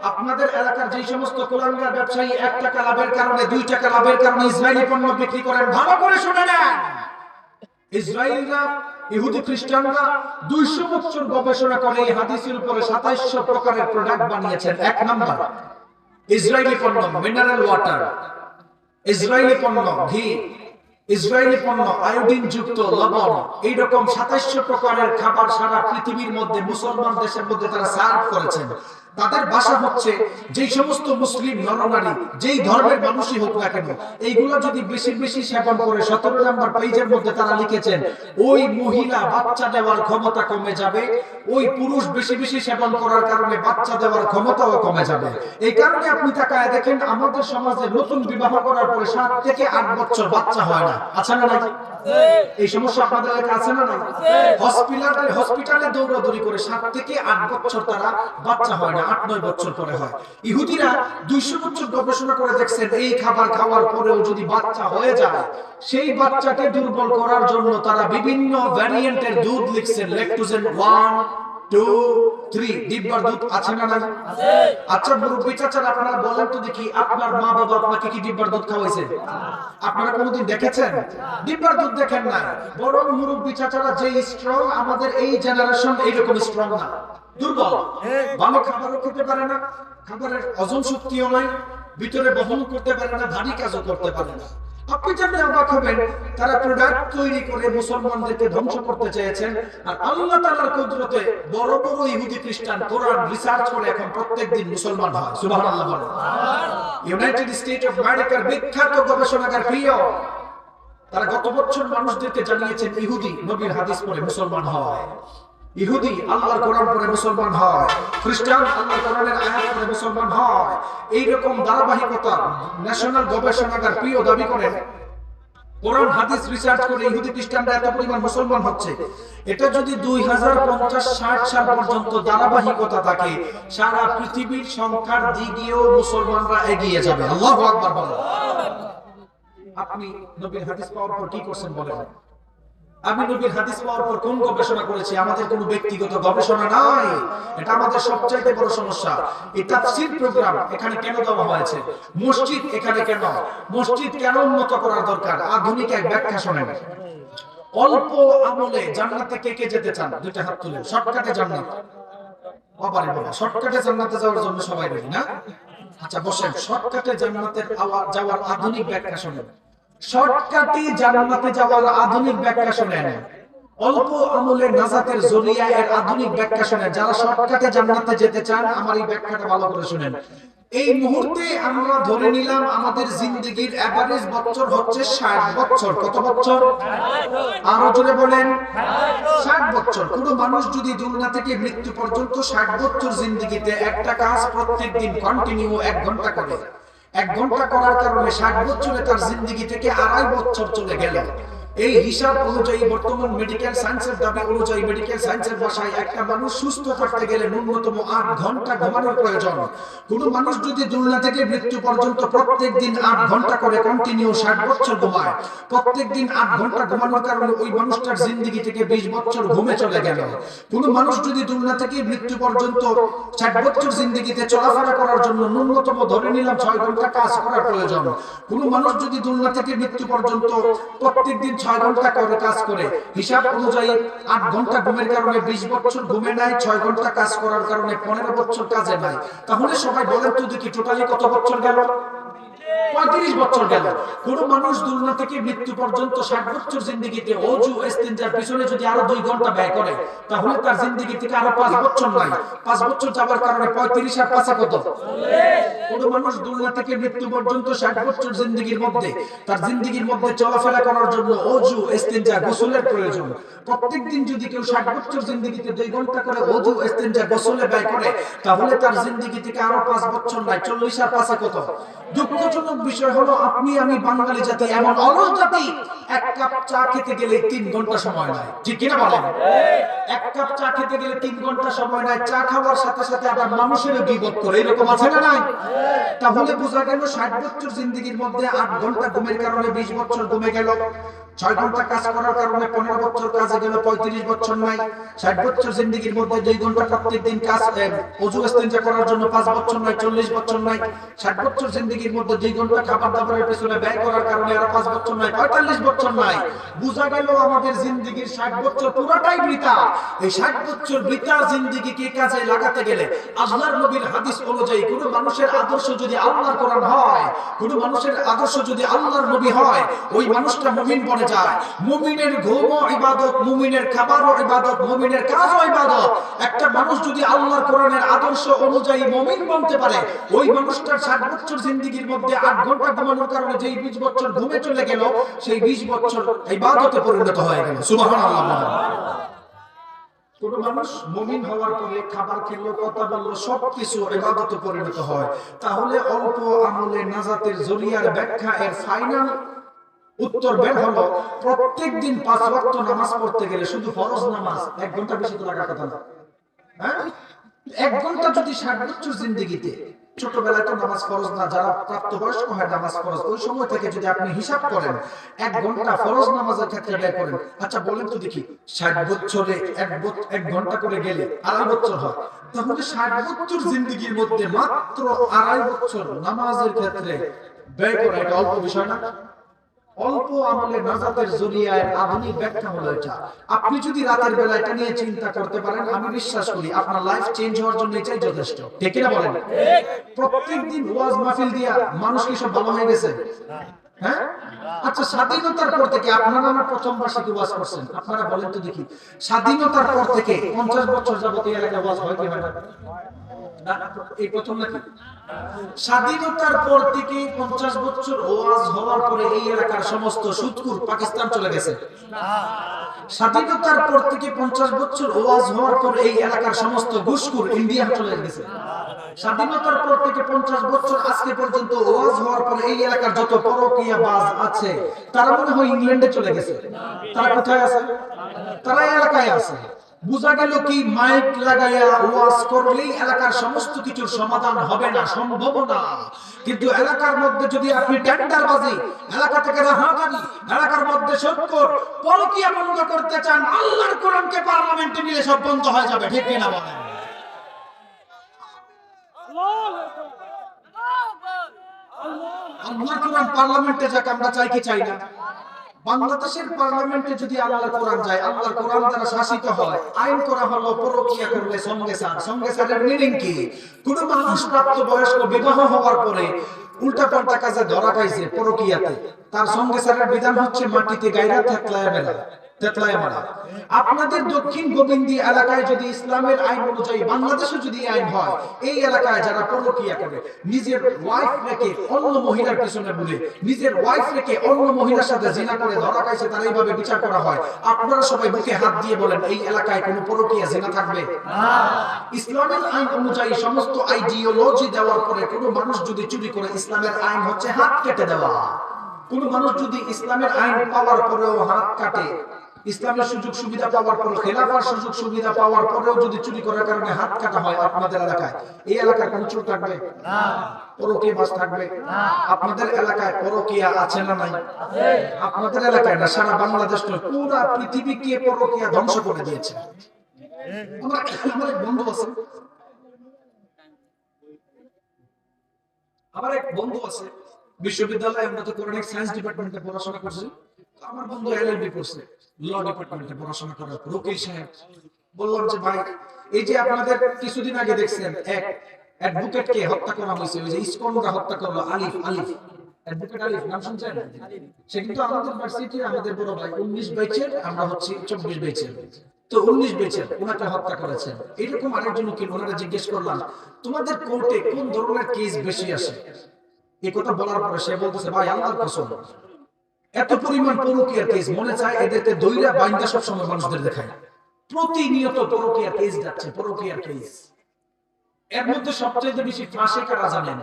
আপনাদের এলাকার যে সমস্ত কুলাঙ্গার ব্যবসায়ী 1 টাকা লাভের কারণে 2 টাকা লাভের কারণে ইসরায়েলি পণ্য বিক্রি করেন, ভালো করে শুনে নেন। ইসরায়েলরা, ইহুদি খ্রিস্টানরা 200 বছর গবেষণা করে এই হাদিসের উপরে 2700 প্রকারের প্রোডাক্ট বানিয়েছেন। 1 নাম্বার ইসরায়েলি পণ্য মিনারেল ওয়াটার, ইসরায়েলি পণ্য ঘি, ইসরায়েলি পণ্য আয়োডিন যুক্ত লবণ, এইরকম 2700 প্রকারের খাবার সারা পৃথিবীর মধ্যে মুসলমান দেশের মধ্যে তারা সার্ভ করেছেন। তাদের ভাষা হচ্ছে যেই সমস্ত মুসলিম নরনারী যেই ধর্মের মানুষই হোক না কেন এইগুলো যদি বেশি বেশি সেবন করে, 17 নম্বর পেজের মধ্যে তারা লিখেছেন ওই মহিলা বাচ্চা দেওয়ার ক্ষমতা কমে যাবে, ওই পুরুষ বেশি বেশি সেবন করার কারণে বাচ্চা দেওয়ার ক্ষমতাও কমে যাবে। এই কারণে আপনি তাকায় দেখেন আমাদের সমাজে নতুন বিবাহ করার পরে 7 থেকে 8 বছর বাচ্চা হয় না, আছে না নাই? এই সমস্যা আপনাদের এলাকায় আছে না নাই? হসপিটালে দৌড়াদৌড়ি করে 7 থেকে 8 বছর তারা বাচ্চা হয় না, 8-9 বছর পরে হয়। ইহুদিরা 200 বছর গবেষণা করে দেখছেন এই খাবার খাওয়ার পরেও যদি বাচ্চা হয়ে যায়, সেই বাচ্চাকে দুর্বল করার জন্য তারা বিভিন্ন ভ্যারিয়েন্টের দুধ লিখছেন, ল্যাকটোজেন 1, 2, 3 ডিব্বার দুধ আছে না নাই? আচ্ছা মুরব্বি চাচা আপনারা বলেন তো দেখি আপনার মা বাবা আপনাকে কি ডিব্বার দুধ খাওয়াইছে? আপনারা কোনোদিন দেখেছেন? ডিব্বার দুধ দেখেন না। বরং মুরব্বি চাচারা যে স্ট্রং, আমাদের এই জেনারেশন এইরকম স্ট্রং না, দুর্বল। ভালো খাবারও খেতে পারে না, খাবারের হজম শক্তিও নাই, ভিতরে বহন করতে পারে না, ভারী কাজও করতে পারে না। আপনি জানলে অবাক হবেন তারা প্রোডাক্ট তৈরি করে মুসলমানদেরকে ধ্বংস করতে চেয়েছেন। আর আল্লাহ তাআলার কুদরতে বড় বড় ইহুদি খ্রিস্টান কোরআন রিসার্চ করে এখন প্রত্যেকদিন মুসলমান হয়। সুবহানাল্লাহ বলেন। ইউনাইটেড স্টেট অফ আমেরিকার বিখ্যাত গবেষণাগার প্রিয়, তারা গত বছর মানুষদেরকে জানিয়েছেন ইহুদি নবীর হাদিস পড়ে মুসলমান হয়, ইহুদি আল্লাহর কোরআন পড়ে মুসলমান হয়, খ্রিস্টান আল্লাহর কোরআনের আয়াত পড়ে মুসলমান হয়। এইরকম ধারাবাহিকতা ন্যাশনাল গবেষণাগার প্রিয় দাবি করেন কোরআন হাদিস রিসার্চ করে ইহুদি খ্রিস্টানরা এত পরিমাণ মুসলমান হচ্ছে। এটা যদি 2050-60 সাল পর্যন্ত ধারাবাহিকতা থাকে, সারা পৃথিবীর সংখ্যার দিকেও মুসলমানরা এগিয়ে যাবে। আল্লাহু আকবার বলেন। আপনি নবীর হাদিস পাওয়ার পর কি করছেন বলেন? আমি নবীর হাদিস পাওয়ার পর কোন গবেষণা করেছি? আমাদের কোনো ব্যক্তিগত গবেষণা নাই। এটা আমাদের সবচাইতে বড় সমস্যা। এই তাফসীর প্রোগ্রাম এখানে কেন দেওয়া হয়েছে? মসজিদ এখানে কেন? মসজিদ কেন উন্নত করার দরকার? আধুনিক এক ব্যাখ্যা শোনেন। অল্প আমলে জান্নাতে কে কে যেতে চান? দুইটা হাত তুলেন। শর্টকাটে জান্নাত। বাবারে বাবা, শর্টকাটে জান্নাতে যাওয়ার জন্য সবাই রেডি না? আচ্ছা বসেন। শর্টকাটে জান্নাতের যাওয়ার আধুনিক ব্যাখ্যা শোনেন। শর্টকাটে জান্নাতে যাওয়ার আধুনিক ব্যাখ্যা শুনেন। অল্প আমলে নাজাতের জরিয়া এর আধুনিক ব্যাখ্যা শুনেন। যারা শর্টকাটে জান্নাতে যেতে চান আমার এই ব্যাখ্যাটা ভালো করে শুনেন। এই মুহূর্তে আমরা ধরে নিলাম আমাদের জিন্দেগির এভারেজ বছর হচ্ছে 60 বছর। কত বছর? আরো জোরে বলেন। 60 বছর। কোনো মানুষ যদি দুনিয়া থেকে মৃত্যু পর্যন্ত 60 বছর জিন্দেগিতে একটা কাজ প্রত্যেকদিন কন্টিনিউ 1 ঘন্টা করে, 1 ঘন্টা করার কারণে 60 বছরে তার জিন্দেগি থেকে 2.5 বছর চলে গেল। এই হিসাব অনুযায়ী বর্তমান মেডিকেল সায়েন্সের দাবি অনুযায়ী, মেডিকেল সায়েন্সের ভাষায় একটা মানুষ সুস্থ থাকতে গেলে ন্যূনতম 8 ঘন্টা ঘুমানোর প্রয়োজন। কোন মানুষ যদি দুনিয়া থেকে মৃত্যু পর্যন্ত প্রত্যেকদিন 8 ঘন্টা করে কন্টিনিউ 60 বছর ঘুমায়, প্রত্যেকদিন 8 ঘন্টা ঘুমানোর কারণে ওই মানুষটার জিন্দেগি থেকে 20 বছর ঘুমে চলে গেল। কোন মানুষ যদি দুনিয়া থেকে মৃত্যু পর্যন্ত 60 বছর জিন্দেগিতে চলাফেরা করার জন্য ন্যূনতম ধরে নিলাম 6 ঘন্টা কাজ করার প্রয়োজন। কোন মানুষ যদি দুনিয়া থেকে মৃত্যু পর্যন্ত প্রত্যেকদিন 6 ঘন্টা করে কাজ করে, হিসাব অনুযায়ী 8 ঘন্টা ঘুমের কারণে 20 বছর ঘুমে নাই, 6 ঘন্টা কাজ করার কারণে 15 বছর কাজে নাই। তাহলে সবাই বলেন তো দেখি টোটালি কত বছর গেল? 35 বছর গেল। কোন মানুষ দুনিয়া থেকে মৃত্যু পর্যন্ত 60 বছর জিন্দেগিতে ওযু ইস্তিনজার পিছনে যদি আরো 2 ঘন্টা ব্যয় করে, তাহলে তার জিন্দেগি থেকে আরো 5 বছর নাই। 5 বছর যাবার কারণে 35 আর 5 কত? 40। কোন মানুষ দুনিয়া থেকে মৃত্যু পর্যন্ত 60 বছর জিন্দেগির মধ্যে তার জিন্দেগির মধ্যে চলাফেরা করার জন্য ওযু ইস্তিনজা গোসলের প্রয়োজন। প্রত্যেকদিন যদি কেউ 60 বছর জিন্দেগিতে 2 ঘন্টা করে ওযু ইস্তিনজা গোসলে ব্যয় করে, তাহলে তার জিন্দেগি থেকে আরো 5 বছর নাই। 40 আর 5 কত? দুঃখজনক বিষয় হলো আপনি আমি বাঙালি জাতি এমন অলস জাতি, এক কাপ চা খেতে গেলে 3 ঘন্টা সময় নেয়, ঠিক কিনা বলেন? এক কাপ চা খেতে গেলে 3 ঘন্টা সময় নেয়, চা খাওয়ার সাথে সাথে আবার মানুষের গীবত করে, এরকম আছে না নাই? তাহলে বোঝা গেল 60 বছর জিন্দেগির মধ্যে 8 ঘন্টা ঘুমের কারণে 20 বছর ঘুমে গেল, 6 ঘন্টা কাজ করার কারণে 15 বছর কাজে গেল, 35 বছর নাই। 60 বছর জিন্দেগির মধ্যে 2 ঘন্টা প্রত্যেকদিন কাজ, ওযু ইস্তেঞ্জা করার জন্য 5 বছর নাই, 40 বছর নাই। 60 বছর জিন্দেগির মধ্যে 2 ঘন্টা খাবার দাবারের পেছনে ব্যয় করার কারণে আরো 5 বছর নাই, 45 বছর নাই। বোঝা গেল আমাদের জিন্দেগির 60 বছর পুরোটাই বৃথা। এই 60 বছর বৃথা জিন্দেগিকে কাজে লাগাতে গেলে আল্লাহর নবীর হাদিস অনুযায়ী কোন মানুষের আদর্শ যদি আল্লাহর কোরআন হয়, কোন মানুষের আদর্শ যদি আল্লাহর নবী হয়, ওই মানুষটা মুমিন বনে যায়। মুমিনের ঘুমও ইবাদত, মুমিনের খাবারও ইবাদত, মুমিনের কাজও ইবাদত। একটা মানুষ যদি আল্লাহর কোরআনের আদর্শ অনুযায়ী মুমিন বনতে পারে, ওই মানুষটার 60 বছর জিন্দেগির মধ্যে 8 ঘন্টা ঘুমানোর কারণে যেই 20 বছর ঘুমে চলে গেল, সেই 20 বছর ইবাদতে পরিণত হয়ে গেল। সুবহানাল্লাহ। কোন মানুষ মুমিন হওয়ার পরে খাবার খেলো, কথা বললো, সবকিছু ইবাদতে পরিণত হয়। তাহলে অল্প আমলে নাজাতের জরিয়ার ব্যাখ্যা, এর ফাইনাল উত্তর বের হলো, প্রত্যেক দিন 5 ওয়াক্ত নামাজ পড়তে গেলে শুধু ফরজ নামাজ 1 ঘন্টা বেশি তো লাগার কথা না। হ্যাঁ, 1 ঘন্টা যদি 60 বছর জিন্দেগিতে, ছোটবেলায় তো নামাজ ফরজ না, যারা প্রাপ্তবয়স্ক হয় নামাজ ফরজ, ওই সময় থেকে যদি আপনি হিসাব করেন 1 ঘন্টা ফরজ নামাজের ক্ষেত্রে ব্যয় করেন, আচ্ছা বলেন তো দেখি 60 বছরে 1 ঘন্টা করে গেলে 2.5 বছর হয়। তাহলে 60 বছর জিন্দেগির মধ্যে মাত্র 2.5 বছর নামাজের ক্ষেত্রে ব্যয় করা, এটা অল্প বিষয় না? অল্প আমলে নাজাতের জরিয়ায় আধুনিক ব্যাখ্যা হলো এটা। আপনি যদি রাতের বেলা এটা নিয়ে চিন্তা করতে পারেন, আমি বিশ্বাস করি আপনার লাইফ চেঞ্জ হওয়ার জন্য এটাই যথেষ্ট, ঠিক কি না বলেন? প্রত্যেকদিন ওয়াজ মাহফিল দিয়া মানুষ কি সব ভালো হয়ে গেছে? হ্যাঁ, আচ্ছা স্বাধীনতার পর থেকে আপনারা আমার প্রথম বার্ষিকী ওয়াজ করছেন, আপনারা বলেন তো দেখি স্বাধীনতার পর থেকে 50 বছর যাবত এই এলাকায় ওয়াজ হয় কি হয় না? এই প্রথম নাকি? স্বাধীনতার পর থেকে 50 বছর ওয়াজ হওয়ার পরে এই এলাকার সমস্ত সুদখোর পাকিস্তান চলে গেছে। স্বাধীনতার পর থেকে 50 বছর ওয়াজ হওয়ার পর এই এলাকার সমস্ত ঘুষখোর ইন্ডিয়া চলে গেছে। স্বাধীনতার পর থেকে 50 বছর আজকে পর্যন্ত ওয়াজ হওয়ার পর এই এলাকার যত পরকীয়াবাজ আছে তারা মনে হয় ইংল্যান্ডে চলে গেছে। তারা কোথায় আছে? তারা এই এলাকায় আছে। বুঝা গেল কি, মাইক লাগাইয়া ওয়াজ করলেই এলাকার সমস্ত কিছুর সমাধান হবে না, সম্ভব না। কিন্তু এলাকার মধ্যে যদি আপনি টেন্ডারবাজি, এলাকা থেকে রাহাজানি, এলাকার মধ্যে সৎকর, পরকীয়া বন্ধ করতে চান, আল্লাহর কোরআনকে পার্লামেন্টে নিলে সব বন্ধ হয়ে যাবে, ঠিক কি না বলেন? আল্লাহর কোরআন পার্লামেন্টে যাক, আমরা চাই কি চাই না? বাংলাদেশের পার্লামেন্টে যদি আল্লাহর কোরআন যায়, আল্লাহর কোরআন দ্বারা শাসিত হয়, আইন করা হলো পরকীয়া করলে সঙ্গে সারের মিনিং কি? কোন মানুষ প্রাপ্তবয়স্ক বিবাহ হওয়ার পরে উল্টাপাল্টা কাজে ধরা খাইছে পরকীয়াতে, তার সঙ্গে সারের বিধান হচ্ছে মাটিতে গায়রা তেতলায় মারা। আপনাদের দক্ষিণ গোবিন্দি এলাকায় যদি ইসলামের আইন অনুযায়ী বাংলাদেশে যদি আইন হয়, এই এলাকায় যারা পরকীয়া করে, নিজের ওয়াইফ রেখে অন্য মহিলার পিছনে ঘুরে, নিজের ওয়াইফ রেখে অন্য মহিলার সাথে জিনা করে ধরা খাইছে, তারা এইভাবে বিচার করা হয়। আপনারা সবাই বুকে হাত দিয়ে বলেন, এই এলাকায় কোনো পরকীয়া জিনা থাকবে না। ইসলামের আইন অনুযায়ী সমস্ত আইডিওলজি দেওয়ার পরে কোনো মানুষ যদি চুরি করে, ইসলামের আইন হচ্ছে হাত কেটে দেওয়া। কোন মানুষ যদি ইসলামের আইন পাওয়ার পরেও হাত কাটে, ইসলামের সুযোগ সুবিধা পাওয়ার পর, খেলাফার সুযোগ সুবিধা পাওয়ার পরেও যদি চুরি করার কারণে হাত কাটা হয় আপনাদের এলাকায়, এই এলাকার কোন চোর থাকবে না? পরকীয়া বাস থাকবে না? আপনাদের এলাকায় পরকীয়া আছে না নাই? আপনাদের এলাকায় না, সারা বাংলাদেশ নয়, পুরো পৃথিবীকে পরকীয়া ধ্বংস করে দিয়েছে। আমার এক বন্ধু আছে, বিশ্ববিদ্যালয়ে আমরা তো কোরআনিক সায়েন্স ডিপার্টমেন্টে পড়াশোনা করছি। আমার বন্ধু এলএলবি করছে, ল ডিপার্টমেন্টে পড়াশোনা করার পর উকিল সাহেব বললাম যে ভাই, এই যে আপনাদের কিছুদিন আগে দেখছেন এক অ্যাডভোকেটকে হত্যা করা হয়েছে, ওই যে ইসকনরা হত্যা করলো, আলিফ অ্যাডভোকেট আলিফ, নাম শুনছেন? সে কিন্তু আমাদের ভার্সিটির আমাদের বড় ভাই, 19 ব্যাচের, আমরা হচ্ছে 24 ব্যাচের। তো 19 ব্যাচের ওনাকে হত্যা করেছেন। এরকম আরেকজন উকিল, ওনারা জিজ্ঞেস করলাম তোমাদের কোর্টে কোন ধরনের কেস বেশি আসে? এই কথা বলার পরে সে বলতেছে, ভাই আল্লাহর কসম, এত পরিমাণ পরকীয়ার কেস, মনে চায় এদেরকে দইরা বাইন্দা সব সময় মানুষদের দেখায়। প্রতিনিয়ত পরকীয়ার কেস যাচ্ছে, পরকীয়ার কেস। এর মধ্যে সবচেয়ে বেশি ফাঁসে কারা জানেন?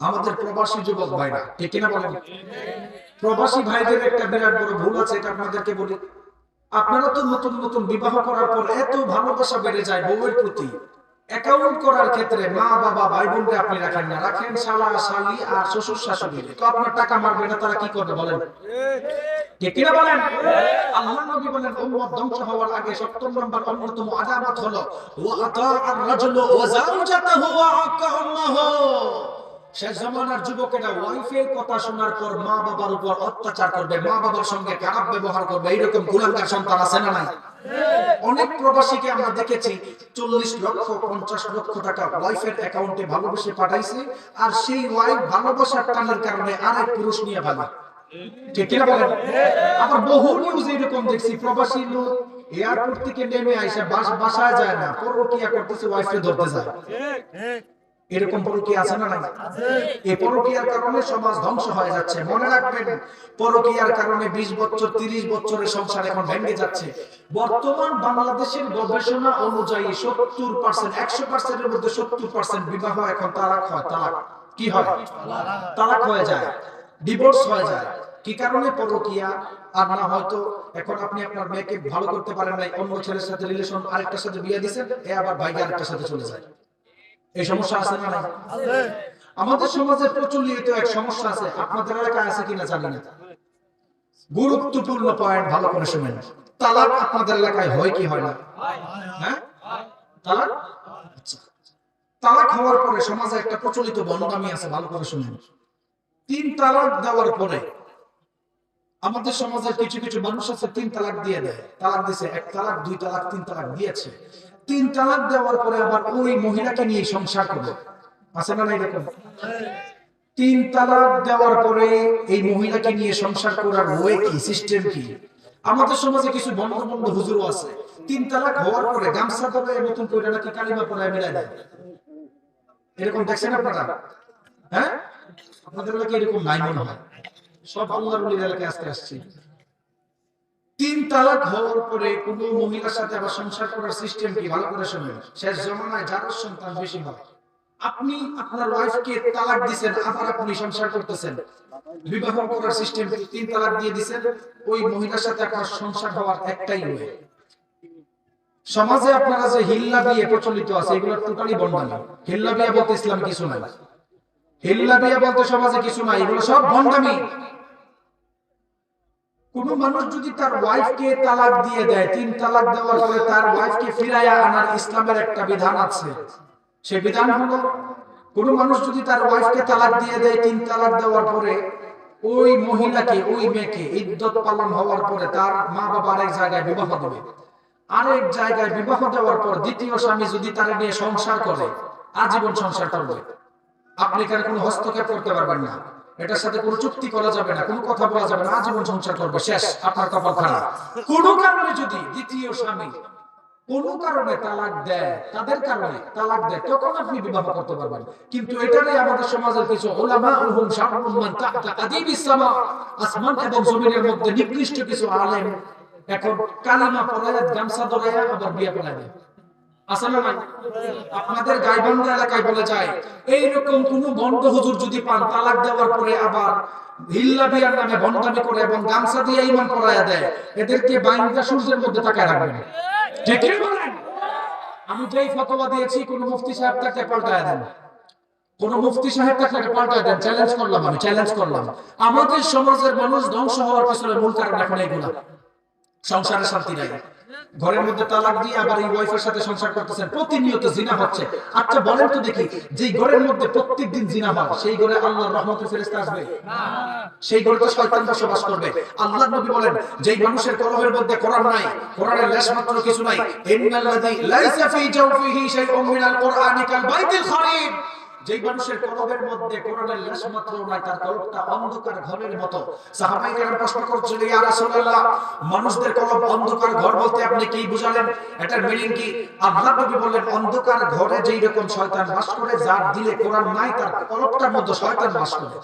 আমাদের প্রবাসী যুবক ভাইরা, ঠিক কিনা বলেন? প্রবাসী ভাইদের একটা বিরাট বড় ভুল আছে, এটা আপনাদেরকে বলি। আপনারা তো নতুন নতুন বিবাহ করার পর এত ভালোবাসা বেড়ে যায় বউয়ের প্রতি, অ্যাকাউন্ট করার ক্ষেত্রে মা বাবা ভাই বোনকে আপনি রাখেন না, রাখেন শালা শালি আর শ্বশুর শাশুড়ি। তো আপনার টাকা মারবে না, তারা কি করবে বলেন? ঠিক কিনা বলেন? আল্লাহ নবী বলেন উম্মত ধ্বংস হওয়ার আগে ৭০ নম্বর অন্যতম আলামত হলো ওয়া আতাআর রাজুলু ওয়া যাওজাতাহু ওয়া আক্কা উম্মাহু। শেষ জামানার যুবকেরা ওয়াইফের কথা শোনার পর মা বাবার উপর অত্যাচার করবে, মা বাবার সঙ্গে খারাপ ব্যবহার করবে। এইরকম কুলাঙ্গার সন্তান আছে না নাই? অনেক প্রবাসীকে আমরা দেখেছি ৪০ লক্ষ ৫০ লক্ষ টাকা ওয়াইফের অ্যাকাউন্টে ভালোবেসে পাঠাইছে, আর সেই ওয়াইফ ভালোবাসার টানের কারণে আরেক পুরুষ নিয়ে ভালো। ঠিক কিনা বলেন? আবার বহু নিউজ এরকম দেখছি, প্রবাসী লোক এয়ারপোর্ট থেকে নেমে আইসা বাসায় যায় না, পরকীয়া করতেছে, ওয়াইফে ধরতে যায়। এরকম পরকীয়া আছে না নাই? এই পরকীয়ার কারণে সমাজ ধ্বংস হয়ে যাচ্ছে। মনে রাখবেন, পরকীয়ার কারণে ২০ বছর ৩০ বছরের সংসার এখন ভেঙে যাচ্ছে। বর্তমান বাংলাদেশের গবেষণা অনুযায়ী ৭০%, ১০০% এর মধ্যে ৭০% বিবাহ এখন তালাক হয়। তালাক কি হয়? তালাক হয়ে যায়, ডিভোর্স হয়ে যায়। কি কারণে? পরকীয়া। আর না হয়তো এখন আপনি আপনার মেয়েকে ভালো করতে পারেন নাই, অন্য ছেলের সাথে রিলেশন, আরেকটার সাথে বিয়ে দিয়েছেন, এ আবার ভাইকে আরেকটার সাথে চলে যায়। এই সমস্যা আছে না নাই? আমাদের সমাজে প্রচলিত এক সমস্যা আছে, আপনাদের এলাকায় আছে কিনা জানি না। গুরুত্বপূর্ণ পয়েন্ট, ভালো করে শুনেন। তালাক আপনাদের এলাকায় হয় কি হয় না? হ্যাঁ, তালাক। আচ্ছা, তালাক হওয়ার পরে সমাজে একটা প্রচলিত বন্ডামি আছে, ভালো করে শুনেন। ৩ তালাক দেওয়ার পরে আমাদের সমাজের কিছু কিছু মানুষ আছে ৩ তালাক দিয়ে দেয়। তালাক দিয়েছে, ১ তালাক, ২ তালাক, ৩ তালাক দিয়েছে। ৩ তালাক দেওয়ার পরে আবার ওই মহিলাকে নিয়ে সংসার করবে। আছে না এরকম? ৩ তালাক দেওয়ার পরে এই মহিলাকে নিয়ে সংসার করার ওয়ে কি, সিস্টেম কি? আমাদের সমাজে কিছু বন্ধ হুজুরও আছে, ৩ তালাক হওয়ার পরে গামছা পরে নতুন করে নাকি কালিমা পরে মিলাই দেয়। এরকম দেখছেন আপনারা? হ্যাঁ, আপনাদের এলাকায় এরকম নাই মনে হয়? সব আল্লাহর ওলির এলাকায় আজকে আসছি। ৩ তালাক হওয়ার পরে কোন মহিলার সাথে আবার সংসার করার সিস্টেম কি, ভালো করে শুনুন। শেষ জামানায় যার সন্তান বেশি হয়, আপনি আপনার ওয়াইফকে তালাক দিবেন, আবার আপনি সংসার করতেছেন। বিবাহ করার সিস্টেম ৩ তালাক দিয়ে দিবেন, ওই মহিলার সাথে আপনার সংসার হওয়ার একটাই ওয়ে। সমাজে আপনারা যে হিল্লা বিয়ে প্রচলিত আছে, এগুলো টোটালি ভণ্ডামি। হিল্লা বিয়ে বলতে ইসলাম কিছু নাই, হিল্লা বিয়ে বলতে সমাজে কিছু নাই, এগুলো সব ভণ্ডামি। কোন মানুষ যদি তার ওয়াইফকে তালাক দিয়ে দেয়, ৩ তালাক দেওয়ার পরে তার ওয়াইফকে ফিরাইয়া আনার ইসলামের একটা বিধান আছে। সেই বিধান হলো, কোন মানুষ যদি তার ওয়াইফকে তালাক দিয়ে দেয় ৩ তালাক দেওয়ার পরে, ওই মহিলাকে, ওই মেয়েকে ইদ্যত পালন হওয়ার পরে তার মা বাবা আরেক জায়গায় বিবাহ দেবে। আরেক জায়গায় বিবাহ দেওয়ার পর দ্বিতীয় স্বামী যদি তার নিয়ে সংসার করে, আজীবন সংসার করবে। আপনি এখানে কোনো হস্তক্ষেপ করতে পারবেন না, এটার সাথে কোনো চুক্তি করা যাবে না, কোনো কথা বলা যাবে না, আজীবন সংসার করবে, শেষ। আপনার কপাল খারাপ। কোনো কারণে যদি দ্বিতীয় স্বামী কোনো কারণে তালাক দেয়, তাদের কারণে তালাক দেয়, তখন আপনি বিবাহ করতে পারবেন। কিন্তু এটাই আমাদের সমাজের কিছু উলামা উহুম শাররুম মান তাহতা আদিবিস সামা, আসমান এবং জমিনের মধ্যে নিকৃষ্ট কিছু আলেম এখন কালিমা পড়ায়, গামছা ধরায়, আবার বিয়ে পড়ায় দেয়। আসলে না, আপনাদের গাইবান্ধা এলাকায় বলে যায়, এইরকম কোন বন্ড হুজুর যদি পান, তালাক দেওয়ার পরে আবার হিল্লা বিয়ার নামে ভণ্ডামি করে এবং গামছা দিয়ে ঈমান পড়ায়া দেয়, এদেরকে বাইন্দা সূর্যের মধ্যে তাকায় রাখবেন। ঠিক কি বলেন? আমি যেই ফতোয়া দিয়েছি, কোন মুফতি সাহেব তাকে পাল্টায় দেন, কোন মুফতি সাহেব তাকে পাল্টায় দেন। চ্যালেঞ্জ করলাম, আমি চ্যালেঞ্জ করলাম। আমাদের সমাজের মানুষ ধ্বংস হওয়ার পিছনে মূল কারণ এখন এইগুলা। সংসারে শান্তি নাই, ঘরের মধ্যে তালাক দিয়ে আবার এই ওয়াইফের সাথে সংসার করতেছেন, প্রতিনিয়ত জিনা হচ্ছে। আচ্ছা বলেন তো দেখি, যে ঘরের মধ্যে প্রত্যেকদিন জিনা হয়, সেই ঘরে আল্লাহর রহমতের ফেরেশতা আসবে? সেই ঘরে তো শয়তান বসবাস করবে। আল্লাহর নবী বলেন, যেই মানুষের কলবের মধ্যে কোরআন নাই, কোরআনের লেশ মাত্র কিছু নাই, ইন্নাল্লাযী লাইসা ফী জাওফিহি শাইউম মিনাল কুরআনি কাল বাইতিল খারিব, যেই মানুষের কলবের মধ্যে কোরআনের লেশ মাত্র নাই, তার কলবটা অন্ধকার ঘরের মতো। সাহাবায়ে কেরাম প্রশ্ন করছিল, ইয়া রাসূলুল্লাহ, মানুষদের কলব অন্ধকার ঘর বলতে আপনি কি বুঝালেন, এটার মিনিং কি? আল্লাহর নবী বললেন, অন্ধকার ঘরে যেই রকম শয়তান বাস করে, যার দিলে কোরআন নাই, তার কলবটার মধ্যে শয়তান বাস করে।